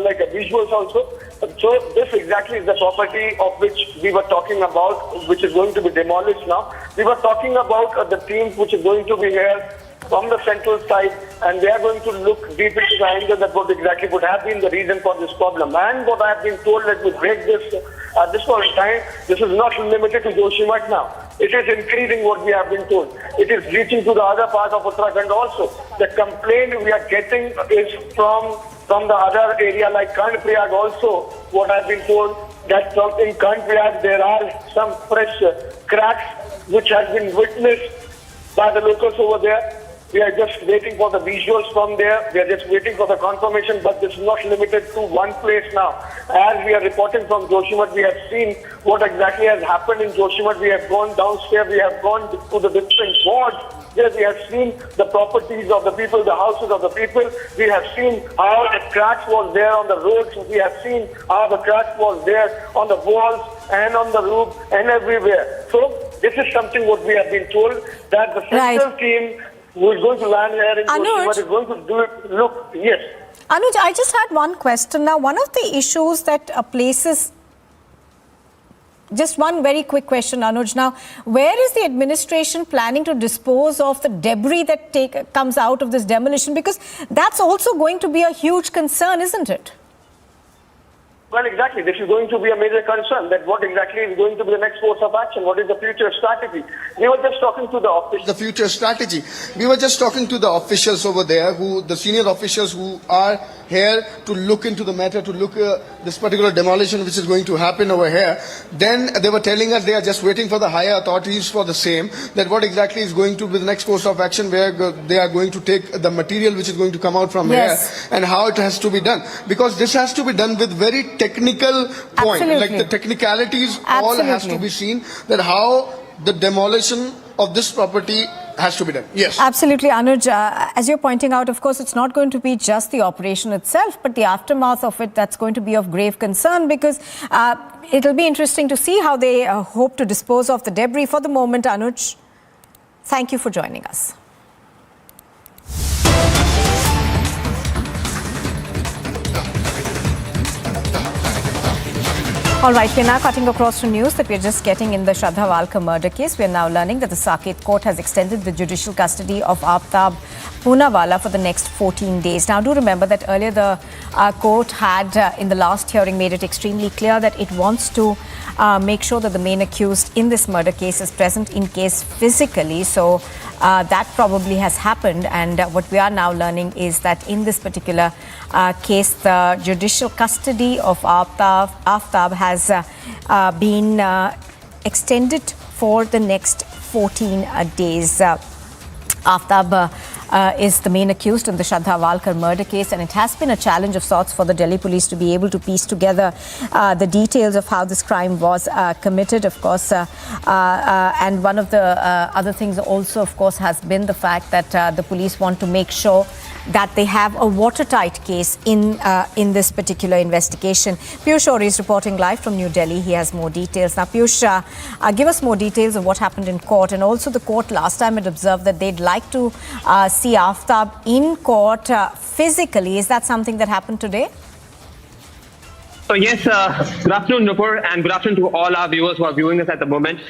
like visuals also. So this exactly is the property of which we were talking about, which is going to be demolished now. We were talking about the team which is going to be here from the central side, and they are going to look deep into the angle that what exactly would have been the reason for this problem. And what I have been told, let me break this at this point in time, this is not limited to Joshimath now. It is increasing what we have been told. It is reaching to the other part of Uttarakhand also. The complaint we are getting is from the other area like Karnataka also. What I have been told that in Karnataka there are some fresh cracks which have been witnessed by the locals over there. We are just waiting for the visuals from there. We are just waiting for the confirmation, but this is not limited to one place now. As we are reporting from Joshimath, we have seen what exactly has happened in Joshimath. We have gone downstairs, we have gone to the different wards. There we have seen the properties of the people, the houses of the people. We have seen how the cracks was there on the roads. We have seen how the cracks was there on the walls and on the roof and everywhere. So this is something what we have been told, that the central team who is going to land here in Joshimath is going to do it. Look, yes. Anuj, I just had one question. Now, one of the issues that places... Just one very quick question, Anuj. Now, where is the administration planning to dispose of the debris that comes out of this demolition? Because that's also going to be a huge concern, isn't it? Well, exactly. This is going to be a major concern, that what exactly is going to be the next course of action. What is the future strategy? We were just talking to the officials. The future strategy. We were just talking to the officials over there, the senior officials who are here to look into the matter, to look this particular demolition which is going to happen over here. Then they were telling us they are just waiting for the higher authorities for the same, that what exactly is going to be the next course of action, where they are going to take the material which is going to come out from here and how it has to be done. Because this has to be done with very technical point, like the technicalities all has to be seen, that how the demolition of this property has to be done. Yes. Absolutely, Anuj. As you're pointing out, of course, it's not going to be just the operation itself, but the aftermath of it that's going to be of grave concern, because it'll be interesting to see how they hope to dispose of the debris. For the moment, Anuj, thank you for joining us. All right, we're now cutting across to news that we're just getting in the Shraddha murder case. We're now learning that the Saket court has extended the judicial custody of Aaftab Poonawalla for the next 14 days. Now, do remember that earlier the court had, in the last hearing, made it extremely clear that it wants to make sure that the main accused in this murder case is present in case physically. So that probably has happened. And what we are now learning is that in this particular case, the judicial custody of Aaftab has been extended for the next 14 days. Aaftab is the main accused in the Shraddha murder case, and it has been a challenge of sorts for the Delhi police to be able to piece together the details of how this crime was committed, of course. And one of the other things also, of course, has been the fact that the police want to make sure that they have a watertight case in this particular investigation. Piyush Auri is reporting live from New Delhi. He has more details. Now, Piyush, give us more details of what happened in court. And also the court last time had observed that they'd like to see Aaftab in court physically. Is that something that happened today? So yes, good afternoon, Nupur, and good afternoon to all our viewers who are viewing us at the moment.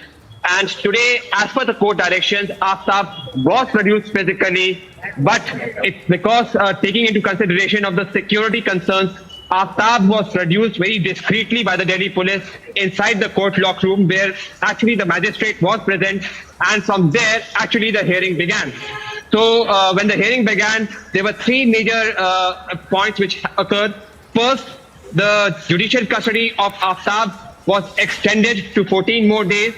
And today, as per the court directions, Aaftab was produced physically, but it's because taking into consideration of the security concerns Aaftab was produced very discreetly by the Delhi police inside the court lock room, where actually the magistrate was present, and from there actually the hearing began. So when the hearing began, there were three major points which occurred. First, the judicial custody of Aaftab was extended to 14 more days.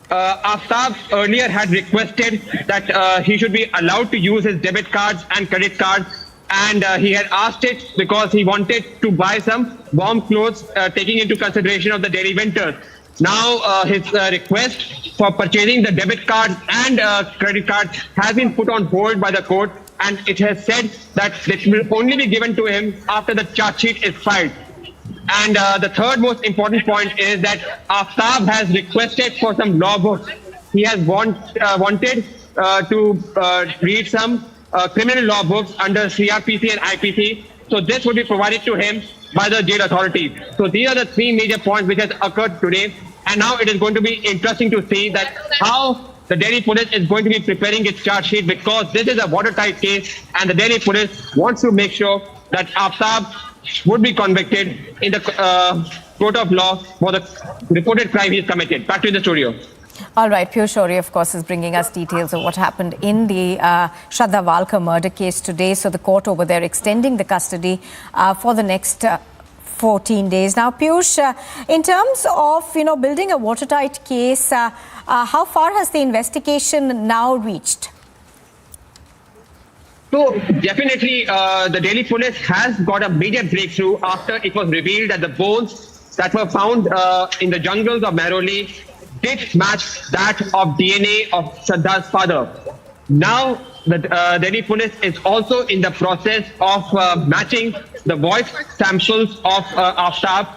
Aaftab earlier had requested that he should be allowed to use his debit cards and credit cards, and he had asked it because he wanted to buy some warm clothes, taking into consideration of the Delhi winters. Now his request for purchasing the debit cards and credit cards has been put on hold by the court, and it has said that it will only be given to him after the charge sheet is filed. And the third most important point is that Aaftab has requested for some law books. He has wanted to read some criminal law books under CRPC and IPC. So this would be provided to him by the jail authorities. So these are the three major points which has occurred today. And now it is going to be interesting to see that how the Delhi police is going to be preparing its charge sheet, because this is a watertight case and the Delhi police wants to make sure that Aaftab would be convicted in the court of law for the reported crime he has committed. Back to the studio. All right, Piyush Shori, of course, is bringing us details of what happened in the Shraddha Walkar murder case today. So the court over there extending the custody for the next 14 days. Now, Piyush, in terms of, building a watertight case, how far has the investigation now reached? So definitely the Delhi police has got a major breakthrough after it was revealed that the bones that were found in the jungles of Mehrauli did match that of DNA of Shraddha's father. Now the Delhi police is also in the process of matching the voice samples of Aaftab.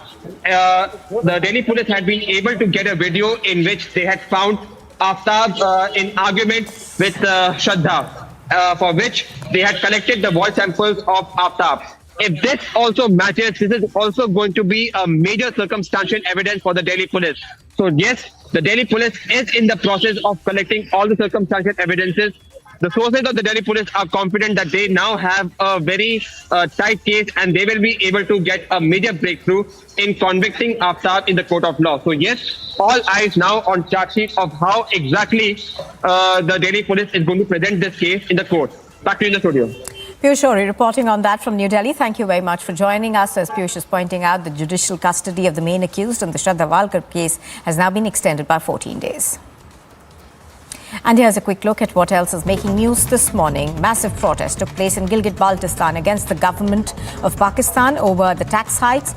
The Delhi police had been able to get a video in which they had found Aaftab in argument with Shraddha. For which they had collected the voice samples of Aaftab. If this also matches, this is also going to be a major circumstantial evidence for the Delhi police. So yes, the Delhi police is in the process of collecting all the circumstantial evidences. The sources of the Delhi police are confident that they now have a very tight case and they will be able to get a major breakthrough in convicting Aaftab in the court of law. So yes, all eyes now on charge sheet of how exactly the Delhi police is going to present this case in the court. Back to you in the studio. Piyush Shori reporting on that from New Delhi. Thank you very much for joining us. As Piyush is pointing out, the judicial custody of the main accused in the Shraddha Walkar case has now been extended by 14 days. And here's a quick look at what else is making news this morning. Massive protest took place in Gilgit, Baltistan against the government of Pakistan over the tax hikes.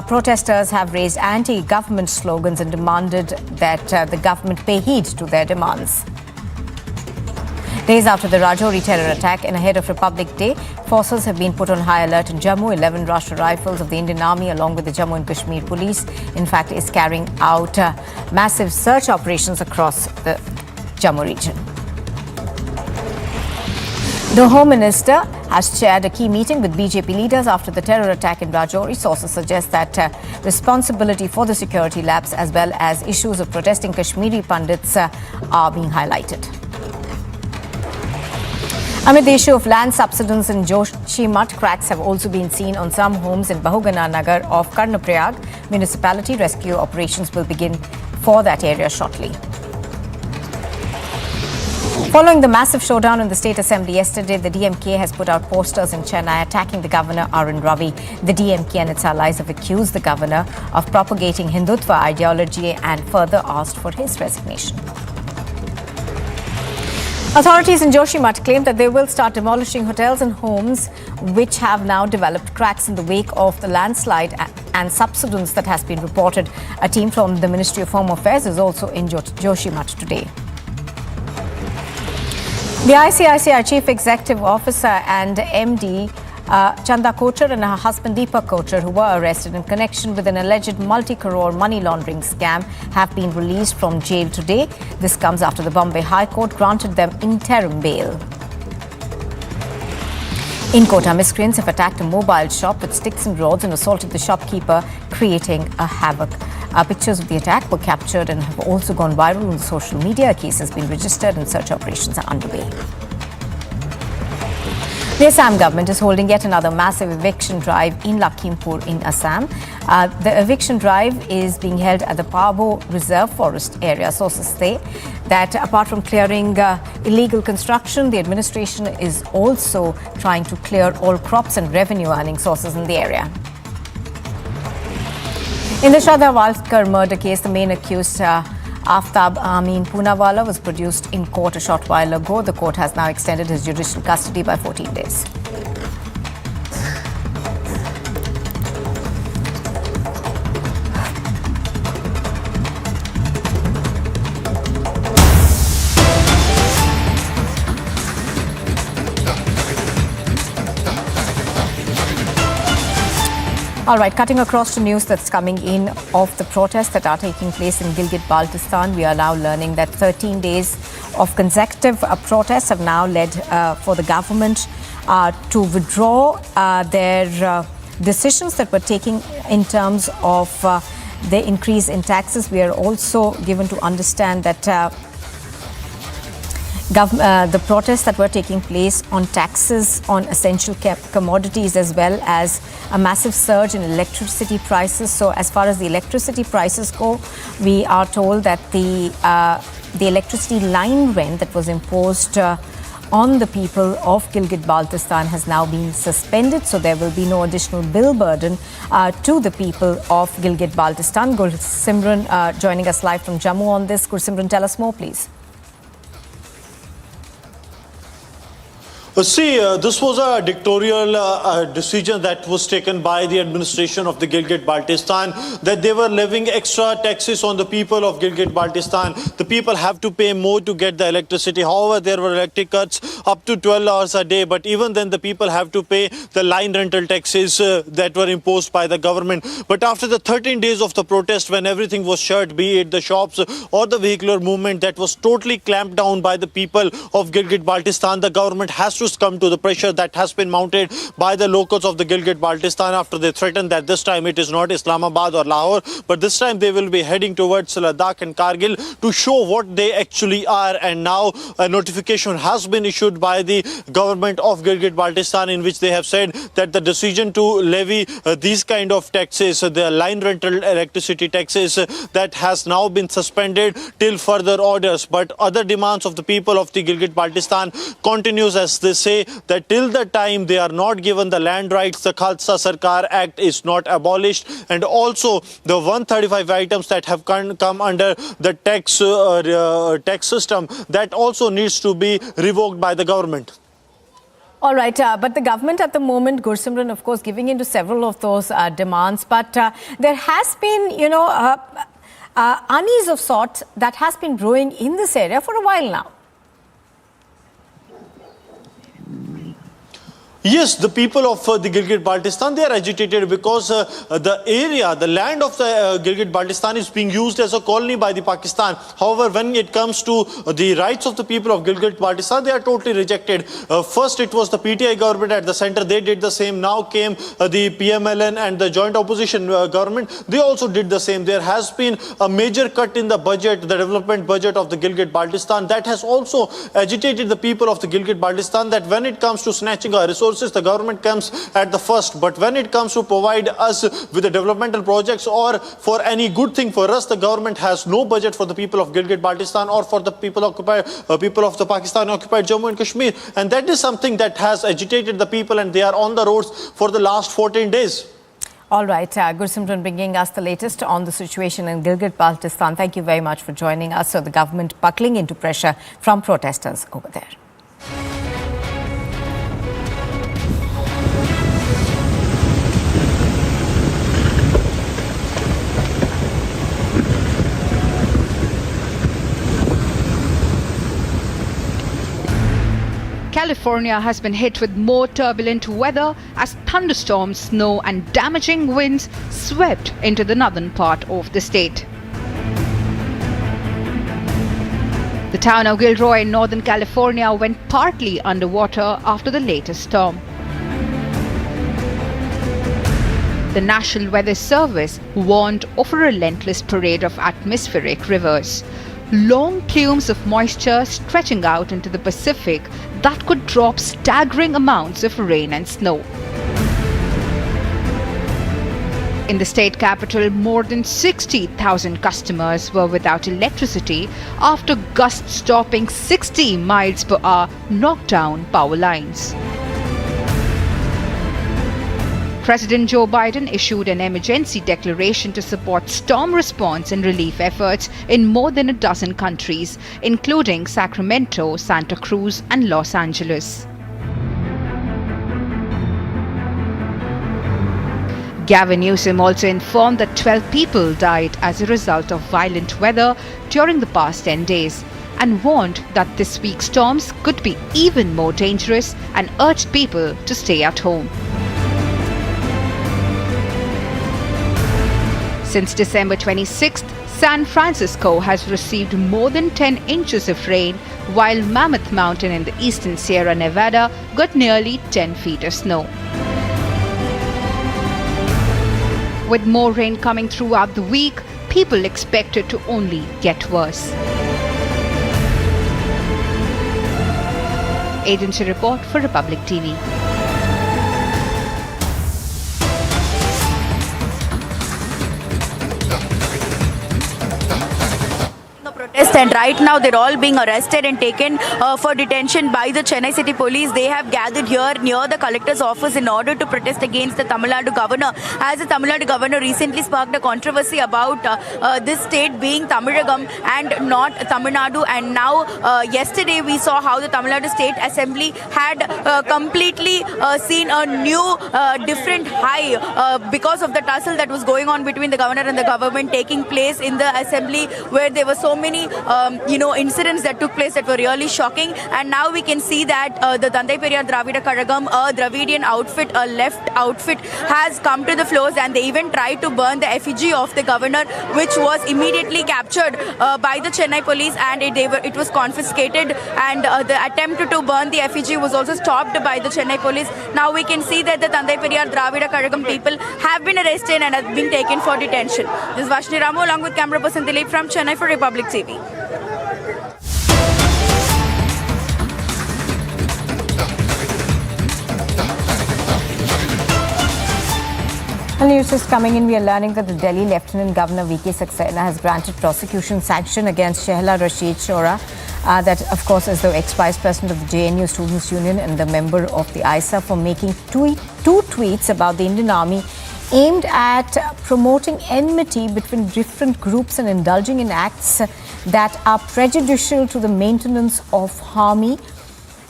Protesters have raised anti-government slogans and demanded that the government pay heed to their demands. Days after the Rajouri terror attack and ahead of Republic Day, forces have been put on high alert in Jammu. 11 Rashtra Rifles of the Indian Army, along with the Jammu and Kashmir Police, in fact, is carrying out massive search operations across the Jammu region. The Home Minister has chaired a key meeting with BJP leaders after the terror attack in Rajouri. Sources suggest that responsibility for the security lapse as well as issues of protesting Kashmiri Pandits are being highlighted. Amid the issue of land subsidence in Joshimath, cracks have also been seen on some homes in Bahugana Nagar of Karnataka municipality. Rescue operations will begin for that area shortly. Following the massive showdown in the State Assembly yesterday, the DMK has put out posters in Chennai attacking the governor, Arun Ravi. The DMK and its allies have accused the governor of propagating Hindutva ideology and further asked for his resignation. Authorities in Joshimath claim that they will start demolishing hotels and homes which have now developed cracks in the wake of the landslide and subsidence that has been reported. A team from the Ministry of Home Affairs is also in Joshimath today. The ICICI Chief Executive Officer and MD Chanda Kochhar and her husband Deepak Kochhar, who were arrested in connection with an alleged multi-crore money laundering scam, have been released from jail today. This comes after the Bombay High Court granted them interim bail. In Kota, miscreants have attacked a mobile shop with sticks and rods and assaulted the shopkeeper, creating a havoc. Pictures of the attack were captured and have also gone viral on social media. A case has been registered and search operations are underway. The Assam government is holding yet another massive eviction drive in Lakhimpur in Assam. The eviction drive is being held at the Pabo Reserve Forest area. Sources say that apart from clearing illegal construction, the administration is also trying to clear all crops and revenue earning sources in the area. In the Shraddha murder case, the main accused Aaftab Poonawalla was produced in court a short while ago. The court has now extended his judicial custody by 14 days. All right, cutting across to news that's coming in of the protests that are taking place in Gilgit-Baltistan. We are now learning that 13 days of consecutive protests have now led for the government to withdraw their decisions that were taking in terms of the increase in taxes. We are also given to understand that the protests that were taking place on taxes on essential commodities, as well as a massive surge in electricity prices. So as far as the electricity prices go, we are told that the electricity line rent that was imposed on the people of Gilgit-Baltistan has now been suspended. So there will be no additional bill burden to the people of Gilgit-Baltistan. Gursimran joining us live from Jammu on this. Gursimran, tell us more, please. This was a dictatorial decision that was taken by the administration of the Gilgit-Baltistan, that they were levying extra taxes on the people of Gilgit-Baltistan. The people have to pay more to get the electricity. However, there were electric cuts up to 12 hours a day. But even then, the people have to pay the line rental taxes that were imposed by the government. But after the 13 days of the protest, when everything was shut, be it the shops or the vehicular movement, that was totally clamped down by the people of Gilgit-Baltistan, the government has to succumb to the pressure that has been mounted by the locals of the Gilgit-Baltistan after they threatened that this time it is not Islamabad or Lahore, but this time they will be heading towards Ladakh and Kargil to show what they actually are. And now a notification has been issued by the government of Gilgit-Baltistan in which they have said that the decision to levy these kind of taxes, the line rental electricity taxes, that has now been suspended till further orders. But other demands of the people of the Gilgit-Baltistan continues, as they say that till the time they are not given the land rights, the Khalsa Sarkar Act is not abolished, and also the 135 items that have come under the tax system, that also needs to be revoked by the government. All right, but the government at the moment, Gursimran, of course, giving into several of those demands, but there has been, unease of sorts that has been brewing in this area for a while now. Yes, the people of the Gilgit-Baltistan, they are agitated because the area, the land of the Gilgit-Baltistan is being used as a colony by the Pakistan. However, when it comes to the rights of the people of Gilgit-Baltistan, they are totally rejected. First, it was the PTI government at the center. They did the same. Now came the PMLN and the joint opposition government. They also did the same. There has been a major cut in the budget, the development budget of the Gilgit-Baltistan. That has also agitated the people of the Gilgit-Baltistan, that when it comes to snatching our resources, the government comes at the first, but when it comes to provide us with the developmental projects or for any good thing for us, the government has no budget for the people of Gilgit-Baltistan or for the people of the Pakistan-occupied Jammu and Kashmir. And that is something that has agitated the people, and they are on the roads for the last 14 days. All right, Gursimran bringing us the latest on the situation in Gilgit-Baltistan. Thank you very much for joining us. So the government buckling into pressure from protesters over there. California has been hit with more turbulent weather as thunderstorms, snow and damaging winds swept into the northern part of the state. The town of Gilroy in Northern California went partly underwater after the latest storm. The National Weather Service warned of a relentless parade of atmospheric rivers. long plumes of moisture stretching out into the Pacific that could drop staggering amounts of rain and snow. In the state capital, more than 60,000 customers were without electricity after gusts topping 60 miles per hour knocked down power lines. President Joe Biden issued an emergency declaration to support storm response and relief efforts in more than a dozen countries, including Sacramento, Santa Cruz, and Los Angeles. Gavin Newsom also informed that 12 people died as a result of violent weather during the past 10 days and warned that this week's storms could be even more dangerous and urged people to stay at home. Since December 26th, San Francisco has received more than 10 inches of rain, while Mammoth Mountain in the eastern Sierra Nevada got nearly 10 feet of snow. With more rain coming throughout the week, people expect it to only get worse. Agency report for Republic TV. And right now they're all being arrested and taken for detention by the Chennai City Police. They have gathered here near the collector's office in order to protest against the Tamil Nadu governor, as the Tamil Nadu governor recently sparked a controversy about this state being Tamilagam and not Tamil Nadu. And now yesterday we saw how the Tamil Nadu State Assembly had completely seen a new different high because of the tussle that was going on between the governor and the government taking place in the assembly, where there were so many incidents that took place that were really shocking. And now we can see that the Tandai Periyar Dravida Kazhagam, a Dravidian outfit, a left outfit, has come to the floors, and they even tried to burn the effigy of the governor, which was immediately captured by the Chennai police, and it was confiscated, and the attempt to burn the effigy was also stopped by the Chennai police. Now we can see that the Tandai Periyar Dravida Kazhagam people have been arrested and have been taken for detention. This is Vashni Ramu along with camera person Dilip from Chennai for Republic TV. News is coming in. We are learning that the Delhi Lieutenant Governor V.K. Saxena has granted prosecution sanction against Shehla Rashid that of course is the ex-vice president of the JNU Students' Union and the member of the ISA, for making two tweets about the Indian Army aimed at promoting enmity between different groups and indulging in acts that are prejudicial to the maintenance of harmony,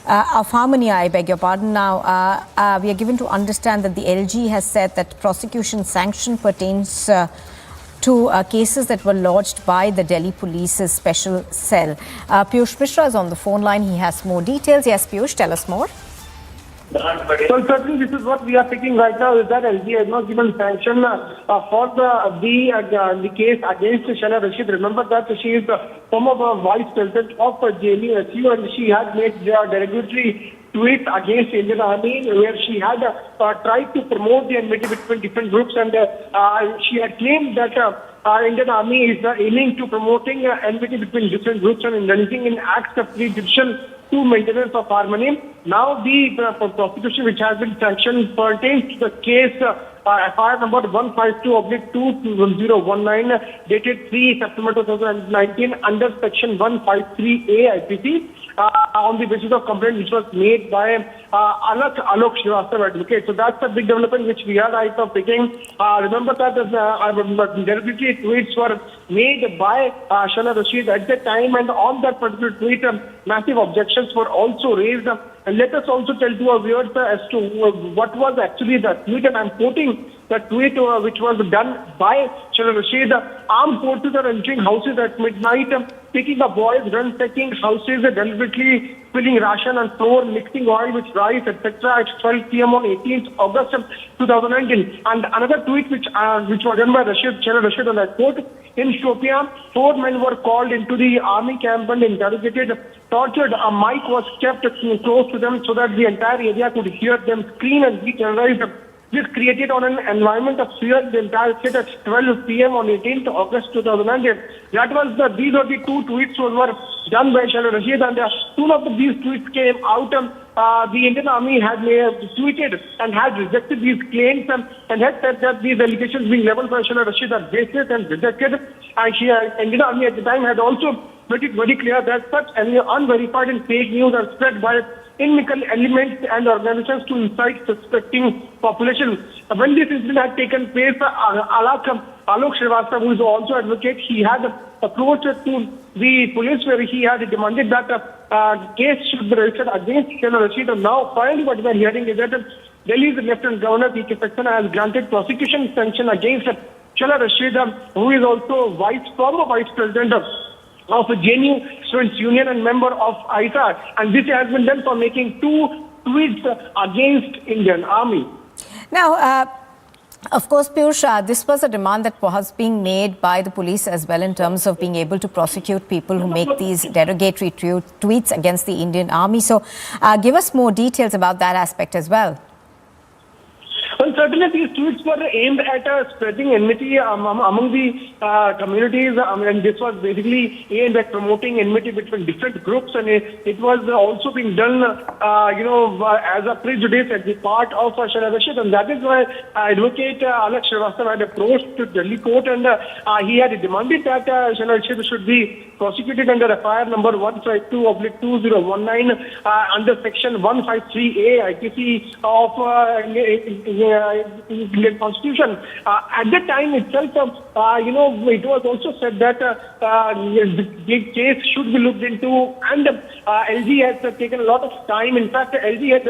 I beg your pardon. Now, we are given to understand that the LG has said that prosecution sanction pertains to cases that were lodged by the Delhi Police's special cell. Piyush Mishra is on the phone line. He has more details. Yes, Piyush, tell us more. So certainly this is what we are thinking right now, is that LG has not given sanction for the case against Shehla Rashid. Remember that she is the former vice president of JNU, and she had made derogatory tweets against the Indian Army, where she had tried to promote the enmity between different groups, and she had claimed that Indian Army is aiming to promoting enmity between different groups and indulging in acts of prejudicial to maintenance of harmony. Now the prosecution which has been sanctioned pertains to the case FIR number 152/2019 dated 3 September 2019 under section 153A IPC on the basis of complaint which was made by Alok Srivastava advocate. So that's a big development which we are right now taking. Remember that derogatory tweets were made by Shehla Rashid at the time, and on that particular tweet massive objections were also raised. And let us also tell to our viewers as to what was actually the tweet, and I'm quoting the tweet which was done by Shehla Rashid. Armed forces are entering houses at midnight, picking up boys, ransacking houses, deliberately filling ration and flour, mixing oil with rice, etc. at 12 p.m. on 18th August 2019. And another tweet which was done by Shehla Rashid, and I quote, in Shopia, 4 men were called into the army camp and interrogated, tortured. A mic was kept close to them so that the entire area could hear them scream and be terrorized. This created on an environment of fear in the entire state at 12 p.m. on 18th August 2009. These are the two tweets that were done by Shehla Rashid, and soon after these tweets came out, the Indian Army had tweeted and had rejected these claims and had said that these allegations being leveled by Shehla Rashid are baseless and rejected. And Indian Army at the time had also made it very clear that such unverified and fake news are spread by inimical elements and organizations to incite suspecting population. When this incident had taken place, Alok Shrivastava, who is also advocate, he had approached to the police where he had demanded that case should be registered against Shehla Rashid. And now finally what we are hearing is that Delhi's Lieutenant Governor P.K. Saxena has granted prosecution sanction against Shehla Rashid, who is also former Vice President of JNU Students Union and member of ISA, and this has been done for making two tweets against Indian Army. Now, of course, Piyush, this was a demand that was being made by the police as well in terms of being able to prosecute people who make these derogatory tweets against the Indian Army. So, give us more details about that aspect as well. Well, certainly these tweets were aimed at spreading enmity among the communities, and this was basically aimed at promoting enmity between different groups, and it was also being done, as a prejudice at the part of Shehla Rashid, and that is why Advocate Alok Shrivastava had approached to Delhi court, and he had demanded that Shehla Rashid should be prosecuted under FIR number 152/2019 under section 153A IPC of Indian Constitution. At that time itself, it was also said that the case should be looked into, and LG has taken a lot of time. In fact, LG had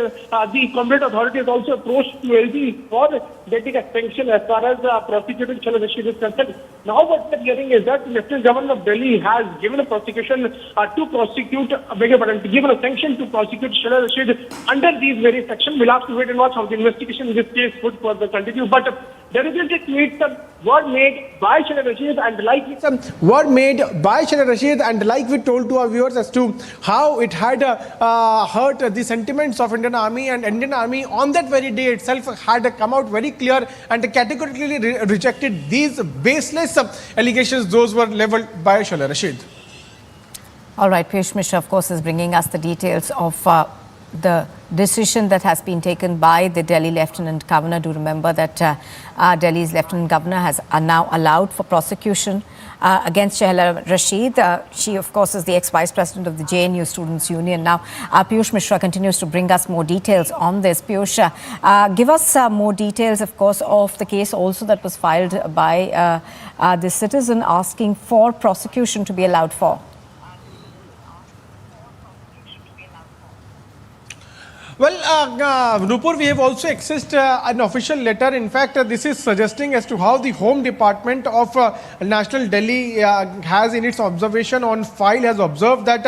the competent authority has also approached to LG for getting a sanction as far as prosecuting Shehla Rashid is concerned. Now what we are hearing is that the Lieutenant Governor of Delhi has given a prosecution to prosecute, given a sanction to prosecute Shehla Rashid under these very sections. We'll have to wait and watch how the investigation in this case would further continue. But there is a tweet were made by Shehla Rashid, and like we told to our viewers as to how it had hurt the sentiments of Indian Army, and Indian Army on that very day itself had come out very clear and categorically rejected these baseless allegations those were leveled by Shehla Rashid. All right, Piyush Mishra, of course, is bringing us the details of the decision that has been taken by the Delhi Lieutenant Governor. Do remember that Delhi's Lieutenant Governor has now allowed for prosecution against Shehla Rashid. She, of course, is the ex-Vice President of the JNU Students Union. Now, Piyush Mishra continues to bring us more details on this. Piyush, give us more details, of course, of the case also that was filed by the citizen asking for prosecution to be allowed for. Well, Nupur, we have also accessed an official letter. In fact, this is suggesting as to how the Home Department of National Delhi has in its observation on file has observed that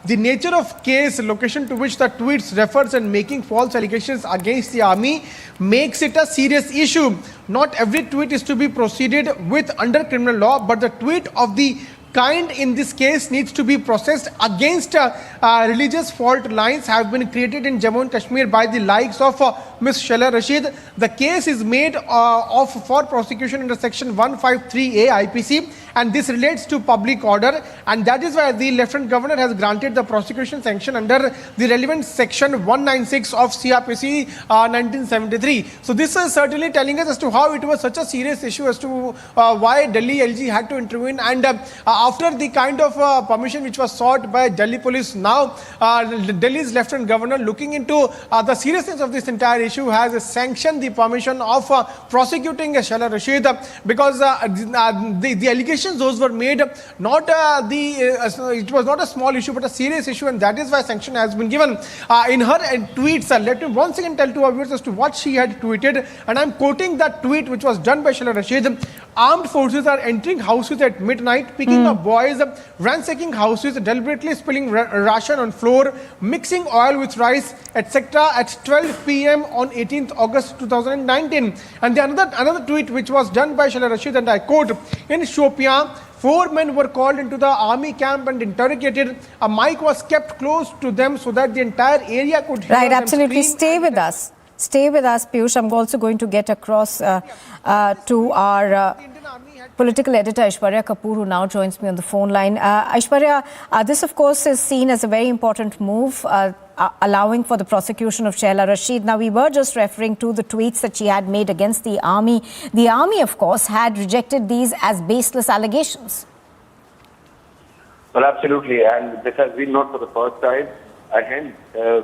the nature of case, location to which the tweets refers and making false allegations against the army makes it a serious issue. Not every tweet is to be proceeded with under criminal law, but the tweet of the kind in this case needs to be processed against religious fault lines have been created in Jammu and Kashmir by the likes of Ms. Shehla Rashid. The case is made for prosecution under section 153A IPC, and this relates to public order, and that is why the Lieutenant Governor has granted the prosecution sanction under the relevant section 196 of CRPC 1973. So this is certainly telling us as to how it was such a serious issue as to why Delhi LG had to intervene, and after the kind of permission which was sought by Delhi police, now Delhi's Lieutenant Governor, looking into the seriousness of this entire issue, has sanctioned the permission of prosecuting Shehla Rashid, because the allegations those were made, it was not a small issue but a serious issue, and that is why sanction has been given. In her tweets, let me once again tell to our viewers as to what she had tweeted, and I am quoting that tweet which was done by Shehla Rashid. Armed forces are entering houses at midnight, picking up boys, ransacking houses, deliberately spilling ration on floor, mixing oil with rice, etc. at 12 p.m. on 18th August 2019. And another tweet which was done by Shehla Rashid, and I quote, in Shopian, 4 men were called into the army camp and interrogated. A mic was kept close to them so that the entire area could hear them. Right, absolutely. Stay with us. Stay with us, Piyush. I'm also going to get across to our political editor, Aishwarya Kapoor, who now joins me on the phone line. Aishwarya, this, of course, is seen as a very important move, allowing for the prosecution of Shehla Rashid. Now, we were just referring to the tweets that she had made against the army. The army, of course, had rejected these as baseless allegations. Well, absolutely. And this has been not for the first time. And hence,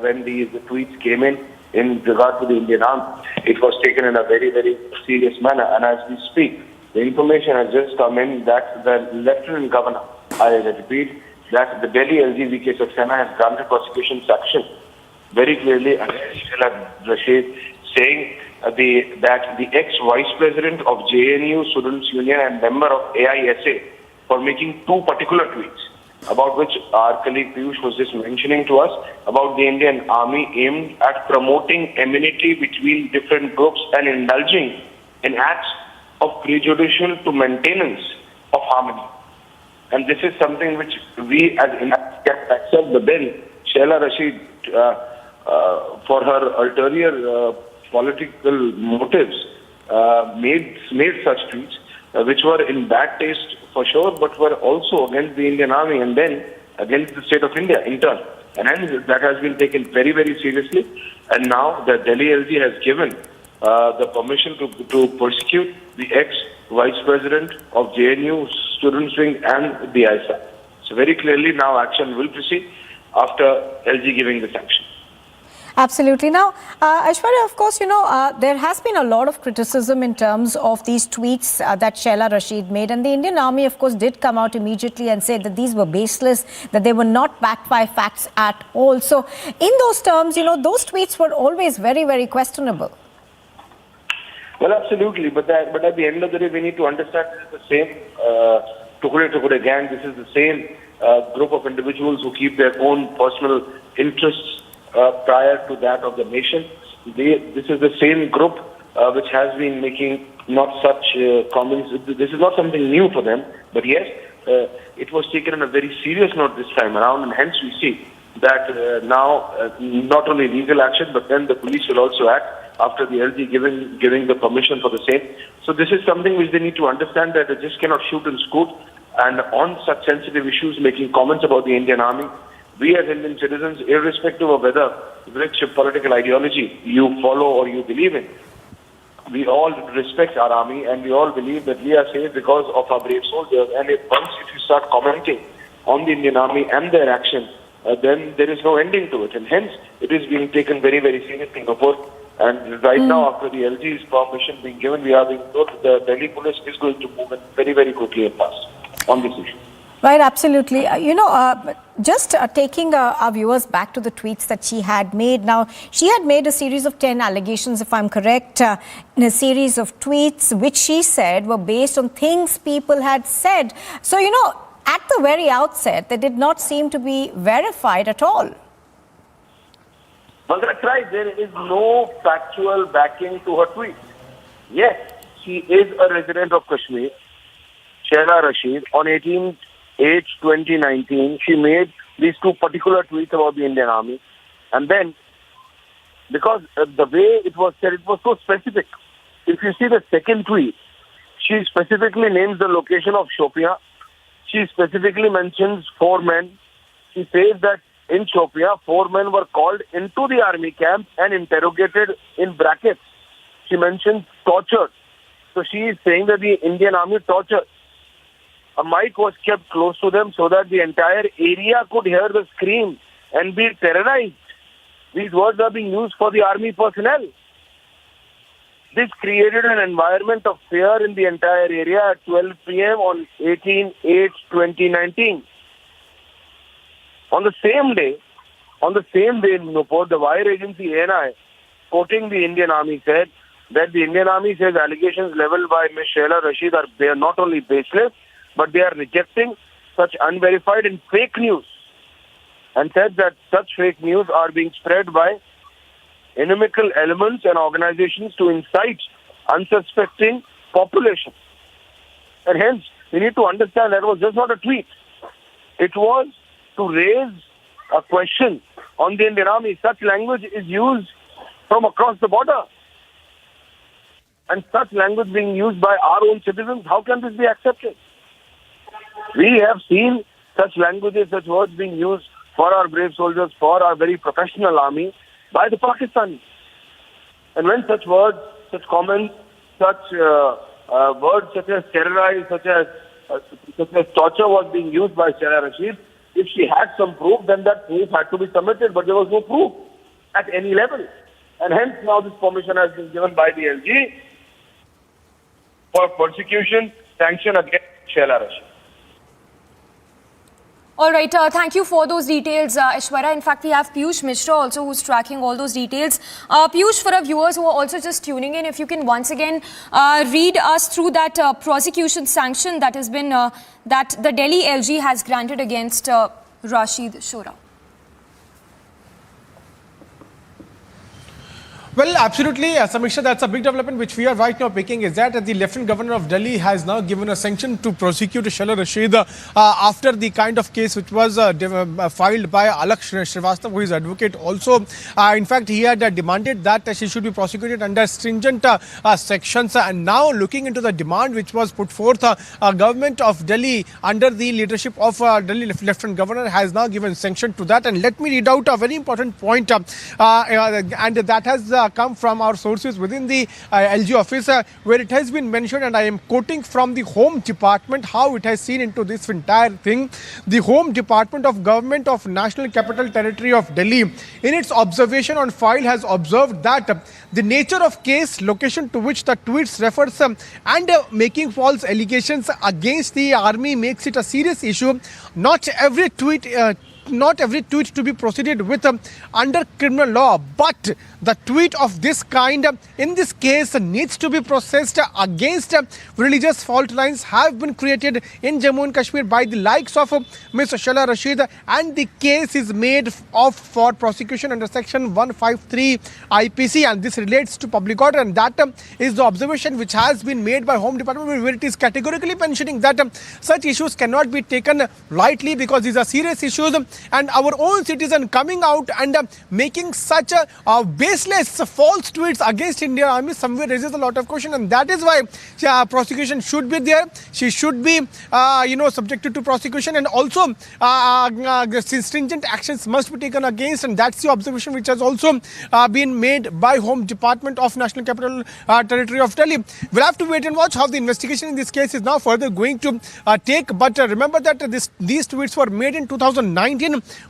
when these tweets came in regard to the Indian army, it was taken in a very, very serious manner. And as we speak, the information has just come in that the Lieutenant Governor, I repeat, that the Delhi LG Saxena has granted prosecution sanction very clearly against Shehla Rashid, saying that the ex-Vice President of JNU Students Union and member of AISA for making two particular tweets, about which our colleague Piyush was just mentioning to us, about the Indian Army aimed at promoting enmity between different groups and indulging in acts of prejudicial to maintenance of harmony. And this is something which we as India can accept. But then Shehla Rashid, for her ulterior political motives, made such tweets, which were in bad taste for sure, but were also against the Indian Army and then against the state of India in turn. And hence that has been taken very, very seriously. And now the Delhi LG has given the permission to persecute the ex-Vice President of JNU Students Wing and the ISA. So very clearly now action will proceed after LG giving the sanction. Absolutely. Now, Aishwarya, of course, there has been a lot of criticism in terms of these tweets that Shehla Rashid made. And the Indian Army, of course, did come out immediately and say that these were baseless, that they were not backed by facts at all. So in those terms, those tweets were always very, very questionable. Well, absolutely. But at the end of the day, we need to understand this is the same Tukure gang. This is the same group of individuals who keep their own personal interests prior to that of the nation. This is the same group which has been making not such comments. This is not something new for them, but yes, it was taken in a very serious note this time around, and hence we see that now not only legal action, but then the police will also act after the LG giving the permission for the same. So this is something which they need to understand, that they just cannot shoot and scoot, and on such sensitive issues making comments about the Indian Army. We as Indian citizens, irrespective of whether which political ideology you follow or you believe in, we all respect our army and we all believe that we are safe because of our brave soldiers. And if you start commenting on the Indian Army and their action, then there is no ending to it. And hence, it is being taken very, very seriously, Kapoor. And right now, after the LG's permission being given, we are being told the Delhi police is going to move in very, very quickly and fast on this issue. Right, absolutely. Just taking our viewers back to the tweets that she had made. Now, she had made a series of 10 allegations, if I'm correct, in a series of tweets, which she said were based on things people had said. So, at the very outset, they did not seem to be verified at all. Well, that's right. There is no factual backing to her tweets. Yes, she is a resident of Kashmir, Shehla Rashid. On 18th 2019, she made these two particular tweets about the Indian Army. And then, because the way it was said, it was so specific. If you see the second tweet, she specifically names the location of Shopia. She specifically mentions 4 men. She says that in Shopia, 4 men were called into the army camp and interrogated in brackets. She mentions tortured. So she is saying that the Indian Army tortured. A mic was kept close to them so that the entire area could hear the scream and be terrorized. These words are being used for the army personnel. This created an environment of fear in the entire area at 12 p.m. on 18/8/2019. On the same day, in Nupur, the wire agency ANI, quoting the Indian Army, said that the Indian Army says allegations leveled by Ms. Shehla Rashid are not only baseless, but they are rejecting such unverified and fake news, and said that such fake news are being spread by inimical elements and organizations to incite unsuspecting population. And hence, we need to understand that was just not a tweet. It was to raise a question on the Indian Army. Such language is used from across the border. And such language being used by our own citizens, how can this be accepted? We have seen such languages, such words being used for our brave soldiers, for our very professional army by the Pakistanis. And when such words, such comments, such words such as terrorize, such as torture was being used by Shehla Rashid, if she had some proof, then that proof had to be submitted, but there was no proof at any level. And hence now this permission has been given by the LG for persecution sanction against Shehla Rashid. All right, thank you for those details, Aishwarya. In fact, we have Piyush Mishra also who's tracking all those details. Piyush, for our viewers who are also just tuning in, if you can once again read us through that prosecution sanction that has been, that the Delhi LG has granted against Rashid Shora. Well, absolutely, Samiksha, that's a big development which we are right now picking is that the Lieutenant Governor of Delhi has now given a sanction to prosecute Shehla Rashid after the kind of case which was filed by Alak Shrivastava, who is advocate also. In fact, he had demanded that she should be prosecuted under stringent sections. And now looking into the demand which was put forth, government of Delhi under the leadership of Delhi Lieutenant Governor has now given sanction to that. And let me read out a very important point and that has come from our sources within the LG office where it has been mentioned, and I am quoting from the Home Department how it has seen into this entire thing. The Home Department of Government of National Capital Territory of Delhi in its observation on file has observed that the nature of case, location to which the tweets refers and making false allegations against the army makes it a serious issue. Not every tweet to be proceeded with under criminal law, but the tweet of this kind in this case needs to be processed against religious fault lines have been created in Jammu and Kashmir by the likes of Ms. Shehla Rashid, and the case is made of for prosecution under section 153 IPC, and this relates to public order, and that is the observation which has been made by Home Department, where it is categorically mentioning that such issues cannot be taken lightly because these are serious issues. And our own citizen coming out and making such baseless false tweets against Indian Army somewhere raises a lot of question, and that is why prosecution should be there. She should be subjected to prosecution, and also stringent actions must be taken against, and that's the observation which has also been made by Home Department of National Capital Territory of Delhi. We'll have to wait and watch how the investigation in this case is now further going to take, but remember that these tweets were made in 2019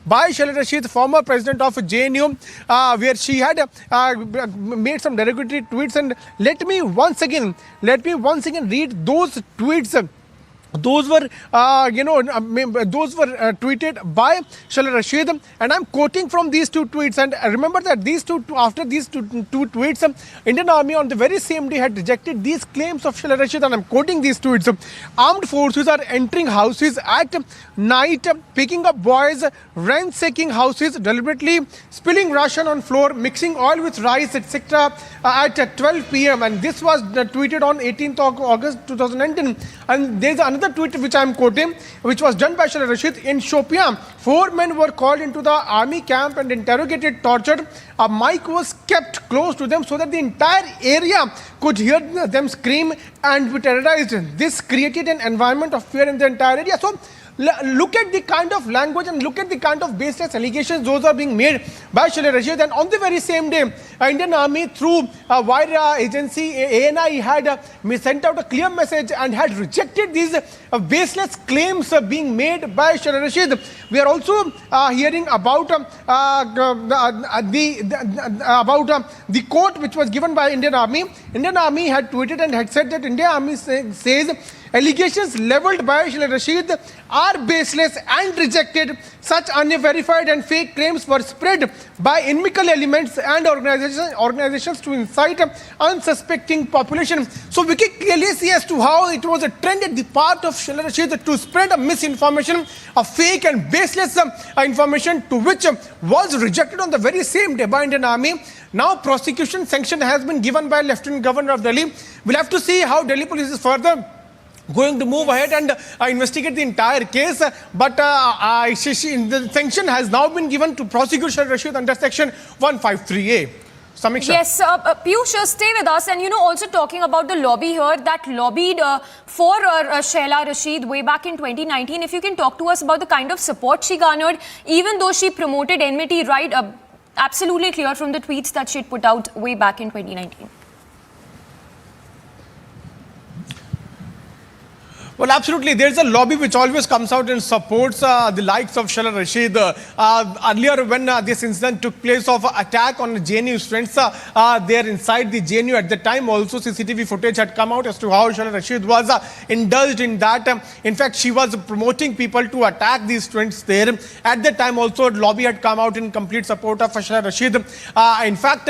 by Shehla Rashid, former president of JNU, where she had made some derogatory tweets. And let me once again read those tweets. Those were, tweeted by Shehla Rashid, and I'm quoting from these two tweets. And remember that after these two tweets, Indian Army on the very same day had rejected these claims of Shehla Rashid, and I'm quoting these tweets. Armed forces are entering houses at night, picking up boys, ransacking houses, deliberately spilling ration on floor, mixing oil with rice, etc. At 12 p.m. And this was tweeted on 18th of August 2019. And there's another tweet which I am quoting, which was done by Shehla Rashid. In Shopian, 4 men were called into the army camp and interrogated, tortured. A mic was kept close to them so that the entire area could hear them scream and be terrorized. This created an environment of fear in the entire area. So look at the kind of language and look at the kind of baseless allegations those are being made by Shehla Rashid. And on the very same day, Indian Army through a wire agency ANI had sent out a clear message and had rejected these baseless claims being made by Shehla Rashid. We are also hearing about the quote which was given by Indian Army. Indian Army had tweeted and had said that Indian Army says allegations leveled by Shehla Rashid are baseless and rejected. Such unverified and fake claims were spread by inimical elements and organizations to incite unsuspecting population. So we can clearly see as to how it was a trend at the part of Shehla Rashid to spread a misinformation, a fake and baseless information, to which was rejected on the very same day by Indian Army. Now prosecution sanction has been given by Lieutenant Governor of Delhi. We'll have to see how Delhi police is further going to move ahead and investigate the entire case, but the sanction has now been given to prosecute Shehla Rashid under section 153A. Samiksha. Yes, Piyush, stay with us. And, also talking about the lobby here that lobbied for Shehla Rashid way back in 2019. If you can talk to us about the kind of support she garnered, even though she promoted enmity, right? Absolutely clear from the tweets that she had put out way back in 2019. Well, absolutely. There's a lobby which always comes out and supports the likes of Shehla Rashid. Earlier, when this incident took place of attack on JNU students there inside the JNU, at the time also CCTV footage had come out as to how Shehla Rashid was indulged in that. In fact, she was promoting people to attack these students there. At the time also, lobby had come out in complete support of Shehla Rashid. In fact,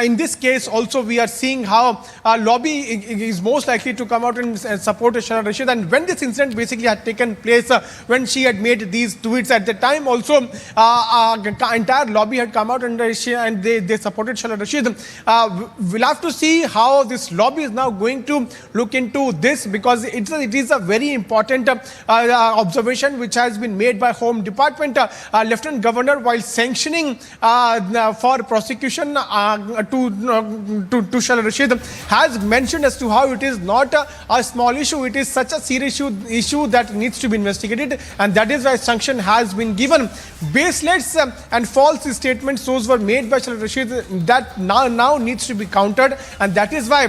in this case also, we are seeing how lobby is most likely to come out and support Shehla Rashid. And when this incident basically had taken place, when she had made these tweets, at the time also entire lobby had come out and they supported Shehla Rashid. We'll have to see how this lobby is now going to look into this, because it is a very important observation which has been made by Home Department. Lieutenant Governor, while sanctioning for prosecution to Shehla Rashid, has mentioned as to how it is not a small issue. It is such a serious issue that needs to be investigated, and that is why sanction has been given. Baseless and false statements, those were made by Shehla Rashid, that now needs to be countered, and that is why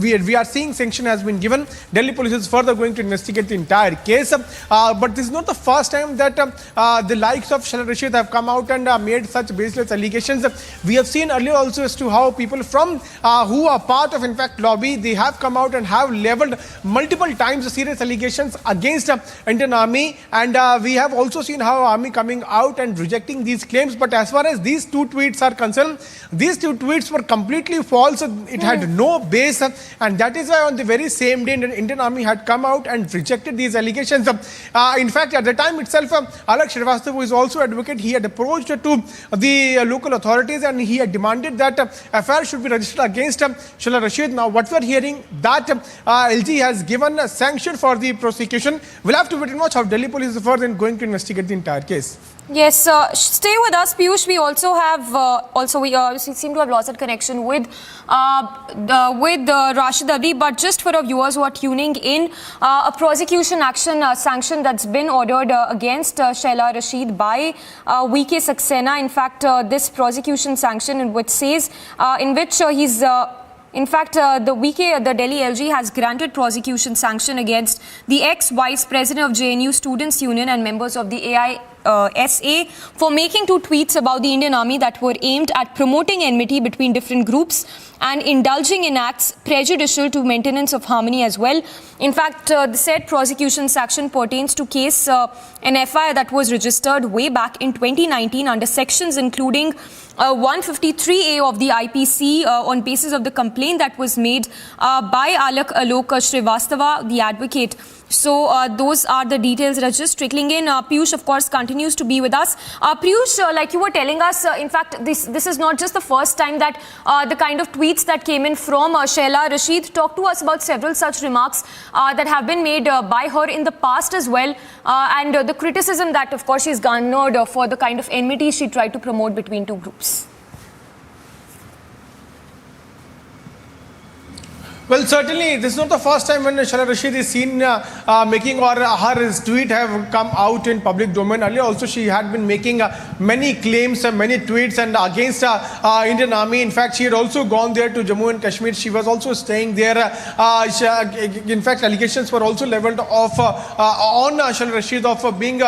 we are seeing sanction has been given. Delhi police is further going to investigate the entire case. But this is not the first time that the likes of Shehla Rashid have come out and made such baseless allegations. We have seen earlier also as to how people from who are part of, in fact, lobby, they have come out and have leveled multiple times serious allegations against Indian Army, and we have also seen how Army coming out and rejecting these claims. But as far as these two tweets are concerned, these two tweets were completely false. It had no base, and that is why on the very same day Indian Army had come out and rejected these allegations. In fact, at the time itself, Alak Shrivastava, who is also advocate, he had approached to the local authorities and he had demanded that FIR should be registered against Shehla Rashid. Now what we are hearing, that LG has given a sanction for the prosecution. We'll have to wait and watch how Delhi police is further going to investigate the entire case. Yes, stay with us, Piyush. We also have, we seem to have lost that connection with Rashid Ali. But just for our viewers who are tuning in, a prosecution action sanction that's been ordered against Shehla Rashid by VK Saxena. In fact, this prosecution sanction in which says, in fact, the Delhi LG has granted prosecution sanction against the ex-vice president of JNU Students' Union and members of the AISA for making two tweets about the Indian Army that were aimed at promoting enmity between different groups and indulging in acts prejudicial to maintenance of harmony as well. In fact, the said prosecution sanction pertains to case an FIR that was registered way back in 2019 under sections including 153A of the IPC on basis of the complaint that was made by Alak Shrivastava, the advocate. So those are the details that are just trickling in. Piyush, of course, continues to be with us. Piyush, like you were telling us, in fact, this is not just the first time that the kind of tweets that came in from Shehla Rashid. Talk to us about several such remarks that have been made by her in the past as well, and the criticism that, of course, she's garnered for the kind of enmity she tried to promote between two groups. Well, certainly, this is not the first time when Shehla Rashid is seen making, or her tweet have come out in public domain. Earlier also, she had been making many claims and many tweets and against Indian Army. In fact, she had also gone there to Jammu and Kashmir. She was also staying there. In fact, allegations were also leveled off on Shehla Rashid of being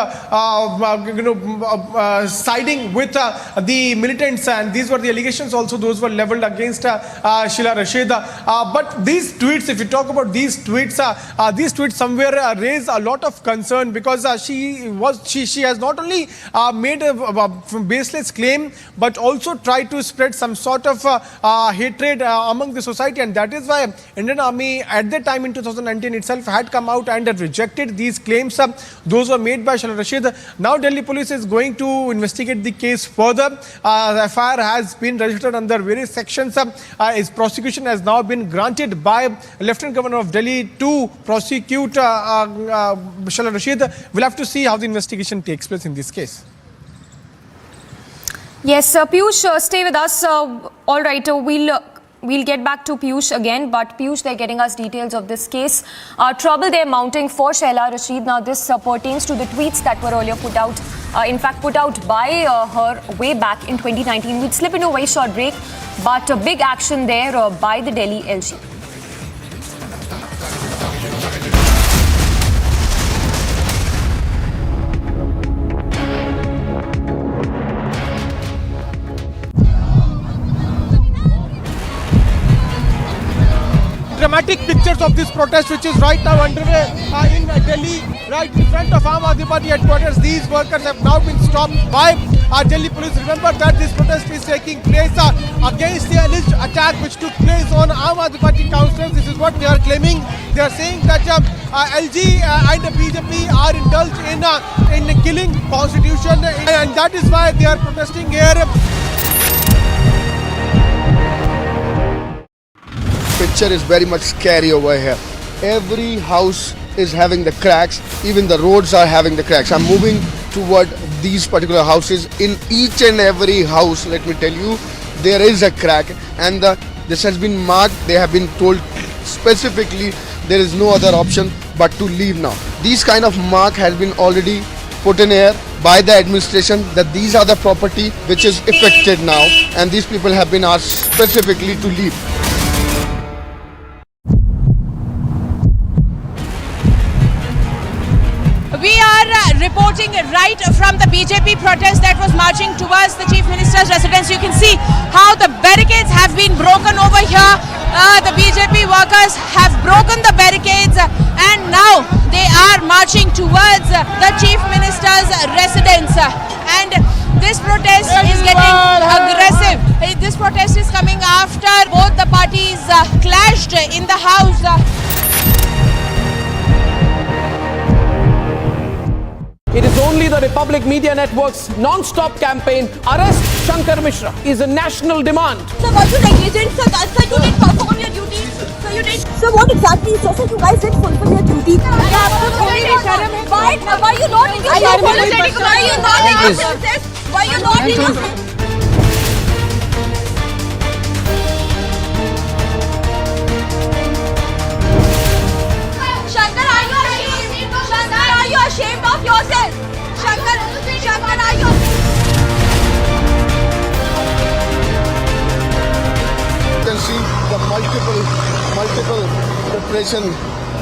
siding with the militants, and these were the allegations also. Those were leveled against Shehla Rashid. But these tweets, if you talk about these tweets somewhere raise a lot of concern, because she has not only made a baseless claim but also tried to spread some sort of hatred among the society, and that is why Indian Army at the time in 2019 itself had come out and rejected these claims. Those were made by Shehla Rashid. Now Delhi police is going to investigate the case further. The FIR has been registered under various sections. Its prosecution has now been granted by Lieutenant Governor of Delhi to prosecute Shehla Rashid. We'll have to see how the investigation takes place in this case. Yes, Piyush, stay with us. All right, we'll get back to Piyush again, but Piyush, they're getting us details of this case. Trouble they're mounting for Shehla Rashid. Now, this pertains to the tweets that were earlier put out, put out by her way back in 2019. We'd slip into a very short break, but a big action there by the Delhi LG. Dramatic pictures of this protest, which is right now underway in Delhi, right in front of Aam Aadmi Party headquarters. These workers have now been stopped by Delhi police. Remember that this protest is taking place against the alleged attack which took place on Aam Aadmi Party councillors. This is what they are claiming. They are saying that LG and the BJP are indulged in killing constitution, and that is why they are protesting here. Picture is very much scary over here. Every house is having the cracks, even the roads are having the cracks. I'm moving toward these particular houses. In each and every house, let me tell you, there is a crack, and this has been marked. They have been told specifically there is no other option but to leave now. These kind of mark has been already put in air by the administration that these are the property which is affected now, and these people have been asked specifically to leave. We are reporting right from the BJP protest that was marching towards the Chief Minister's residence. You can see how the barricades have been broken over here. The BJP workers have broken the barricades and now they are marching towards the Chief Minister's residence. And this protest is getting aggressive. This protest is coming after both the parties clashed in the house. It is only the Republic Media Network's non-stop campaign, Arrest Shankar Mishra, is a national demand. Sir, what you negligent? Sir, you didn't perform your duty. Sir, what exactly? Sir, you guys didn't fulfill your duty. Why are you not in your process? Why are you not in your process? Why are you not in your process? Shankar, are you ashamed? Shankar, are you ashamed of yourself? Shankar, are you? You can see the multiple preparation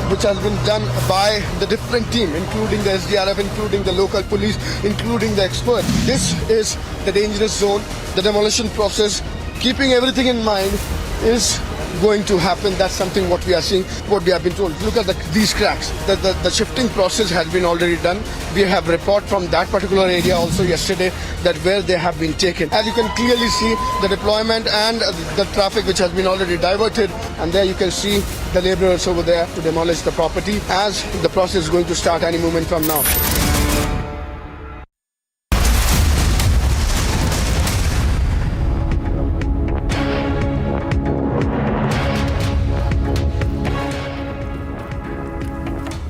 which has been done by the different team, including the SDRF, including the local police, including the experts. This is the dangerous zone. The demolition process, keeping everything in mind, is going to happen. That's something what we are seeing, what we have been told. Look at these cracks. The shifting process has been already done. We have report from that particular area also yesterday that where they have been taken. As you can clearly see, the deployment and the traffic which has been already diverted, and there you can see the laborers over there to demolish the property as the process is going to start any moment from now.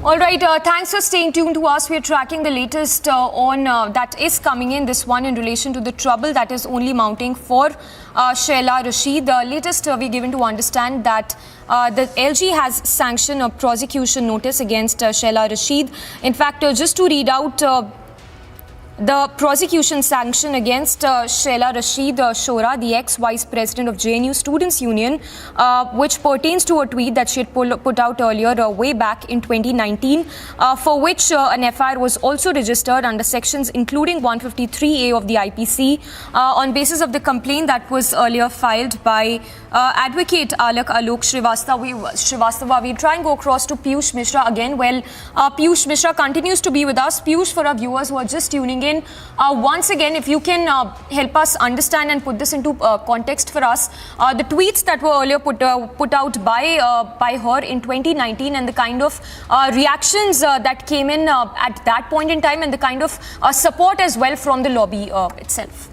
All right, thanks for staying tuned to us. We're tracking the latest on that is coming in. This one in relation to the trouble that is only mounting for Shehla Rashid. The latest we're given to understand that the LG has sanctioned a prosecution notice against Shehla Rashid. In fact, just to read out the prosecution sanction against Shehla Rashid Shora, the ex-vice president of JNU Students' Union, which pertains to a tweet that she had put out earlier way back in 2019, for which an FIR was also registered under sections including 153A of the IPC on basis of the complaint that was earlier filed by Advocate Alok Srivastava. We'll try and go across to Piyush Mishra again. Well, Piyush Mishra continues to be with us. Piyush, for our viewers who are just tuning in, once again, if you can help us understand and put this into context for us, the tweets that were earlier put out by her in 2019 and the kind of reactions that came in at that point in time and the kind of support as well from the lobby itself.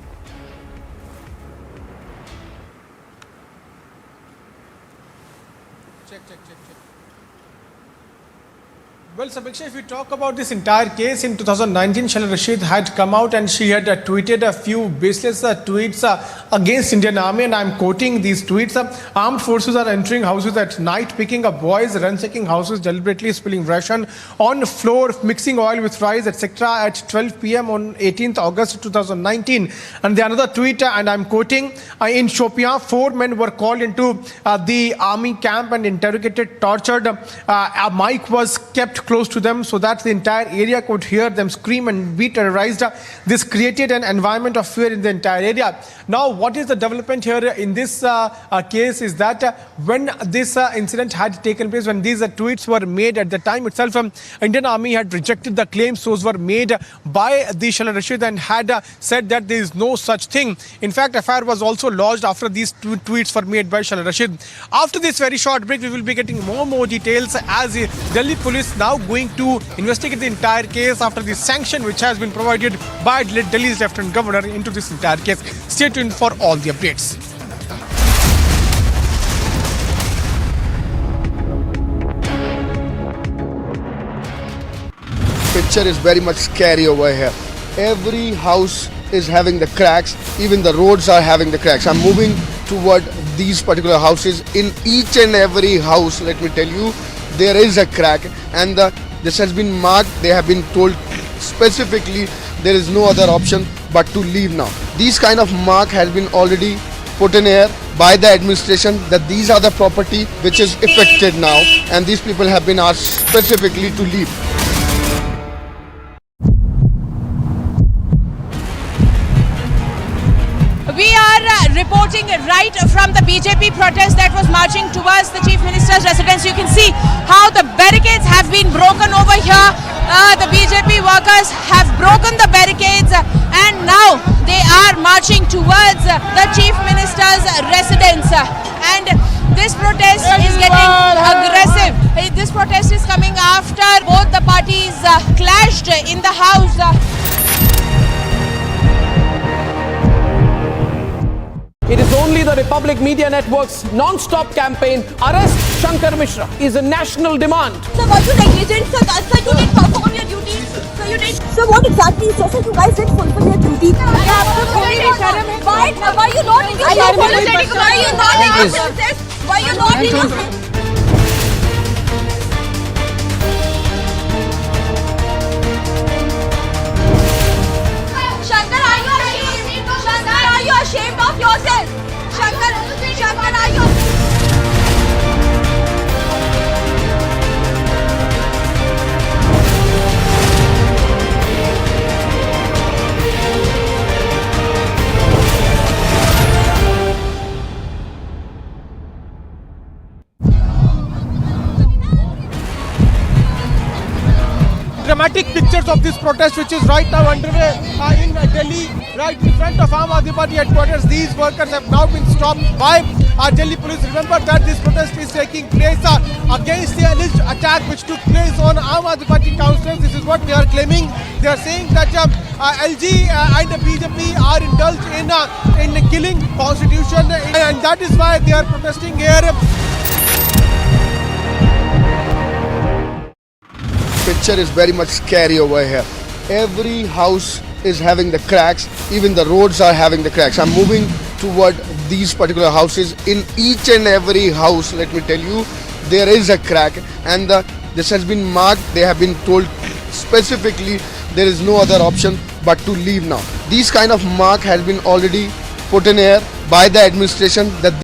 Well, Samiksha, if you talk about this entire case, in 2019, Shehla Rashid had come out and she had tweeted a few baseless tweets against Indian Army, and I'm quoting these tweets. Armed forces are entering houses at night, picking up boys, ransacking houses, deliberately spilling ration on floor, mixing oil with rice, etc. at 12 p.m. on 18th August 2019. And the another tweet, and I'm quoting, in Shopian, 4 men were called into the army camp and interrogated, tortured. A mic was kept close to them so that the entire area could hear them scream and be terrorized. This created an environment of fear in the entire area. Now, what is the development here in this case is that when this incident had taken place, when these tweets were made at the time itself, Indian Army had rejected the claims those were made by the Shehla Rashid and had said that there is no such thing. In fact, FIR was also lodged after these tweets were made by Shehla Rashid. After this very short break, we will be getting more details as Delhi police now going to investigate the entire case after the sanction which has been provided by Delhi's Lieutenant Governor into this entire case. Stay tuned for all the updates. Picture is very much scary over here. Every house is having the cracks, even the roads are having the cracks. I'm moving toward these particular houses. In each and every house, let me tell you, there is a crack, and this has been marked. They have been told specifically there is no other option but to leave now. These kind of mark has been already put in air by the administration that these are the property which is affected now, and these people have been asked specifically to leave. We are reporting right from the BJP protest that was marching towards the Chief Minister's residence. You can see how the barricades have been broken over here. The BJP workers have broken the barricades and now they are marching towards the Chief Minister's residence. And this protest is getting aggressive. This protest is coming after both the parties clashed in the house. It is only the Republic Media Network's non-stop campaign, Arrest Shankar Mishra, is a national demand. Sir, what you negligent? Sir, you didn't perform your duty. Sir, what exactly? Sir, you guys didn't fulfill your duty. Why are you not in your process? Why are you not in your process? Why are you not in your process? Shankar, are you ashamed? Shankar, are you ashamed of yourself? Shankar, are you? Dramatic pictures of this protest which is right now underway in Delhi, right in front of Aam Aadmi Party headquarters. These workers have now been stopped by Delhi police. Remember that this protest is taking place against the alleged attack which took place on Aam Aadmi Party councillors. This is what they are claiming. They are saying that LG and the BJP are indulged in killing constitution, and that is why they are protesting here. Picture is very much scary over here. Every house is having the cracks, even the roads are having the cracks. I'm moving toward these particular houses. In each and every house, let me tell you, there is a crack, and this has been marked. They have been told specifically there is no other option but to leave now. These kind of mark has been already put in air by the administration that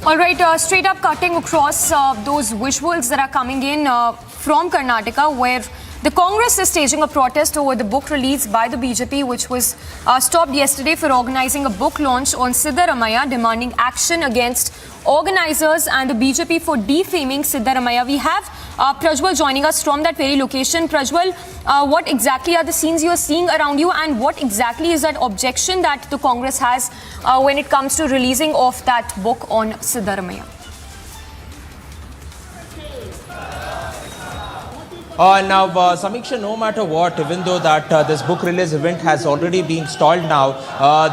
All right, straight up cutting across those visuals that are coming in from Karnataka, where the Congress is staging a protest over the book released by the BJP, which was stopped yesterday for organizing a book launch on Siddaramaiah, demanding action against organizers and the BJP for defaming Siddaramaiah. We have Prajwal joining us from that very location. Prajwal, what exactly are the scenes you are seeing around you, and what exactly is that objection that the Congress has when it comes to releasing of that book on Siddaramaiah? Now, Samiksha, no matter what, even though that this book release event has already been stalled now,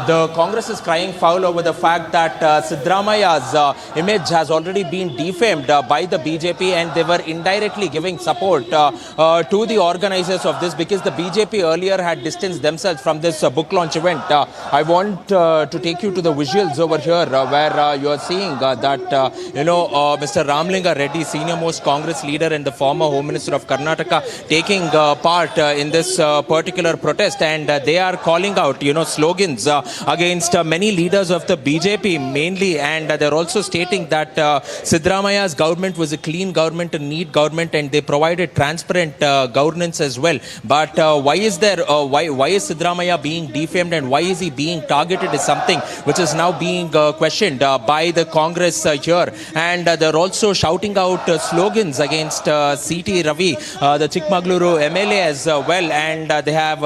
the Congress is crying foul over the fact that Siddaramaya's image has already been defamed by the BJP, and they were indirectly giving support to the organizers of this, because the BJP earlier had distanced themselves from this book launch event. I want to take you to the visuals over here where you are seeing that, Mr. Ramlinga Reddy, senior most Congress leader and the former Home Minister of Karnataka, taking part in this particular protest, and they are calling out, slogans against many leaders of the BJP mainly, and they're also stating that Siddaramaya's government was a clean government, a neat government, and they provided transparent governance as well. But why is Siddaramaya being defamed, and why is he being targeted is something which is now being questioned by the Congress here, and they're also shouting out slogans against C.T. Ravi, the Chikmagaluru MLA as well, and they have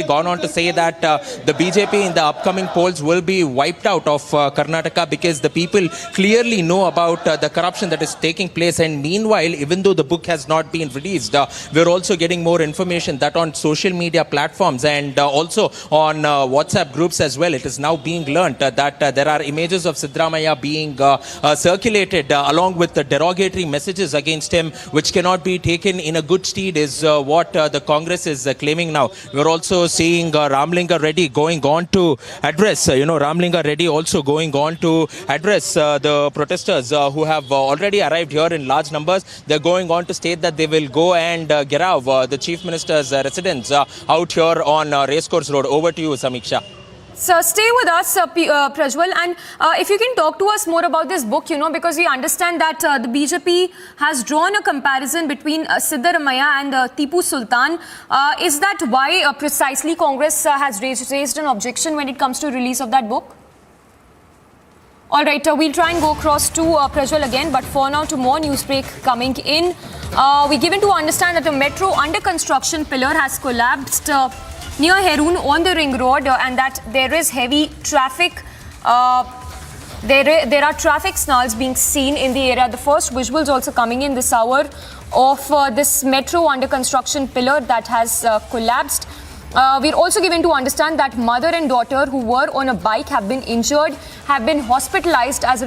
gone on to say that the BJP in the upcoming polls will be wiped out of Karnataka, because the people clearly know about the corruption that is taking place. And meanwhile, even though the book has not been released, we're also getting more information that on social media platforms and also on WhatsApp groups as well, it is now being learnt that there are images of Siddaramaya being circulated along with the derogatory messages against him, which cannot be taken in a good steed, is what the Congress is claiming now. We're also seeing Ramlinga Reddy going on to address, Ramlinga Reddy also going on to address the protesters who have already arrived here in large numbers. They're going on to state that they will go and Gerav, the Chief Minister's residence, out here on Racecourse Road. Over to you, Samiksha. So stay with us, Prajwal, and if you can talk to us more about this book, because we understand that the BJP has drawn a comparison between Siddaramaya and Tipu Sultan. Is that why precisely Congress has raised an objection when it comes to release of that book? All right, we'll try and go across to Prajwal again, but for now, to more news break coming in. We're given to understand that a metro under construction pillar has collapsed near Herun on the ring road, and that there is heavy traffic. There are traffic snarls being seen in the area. The first visuals also coming in this hour of this metro under construction pillar that has collapsed. We're also given to understand that mother and daughter who were on a bike have been injured, have been hospitalized as a result.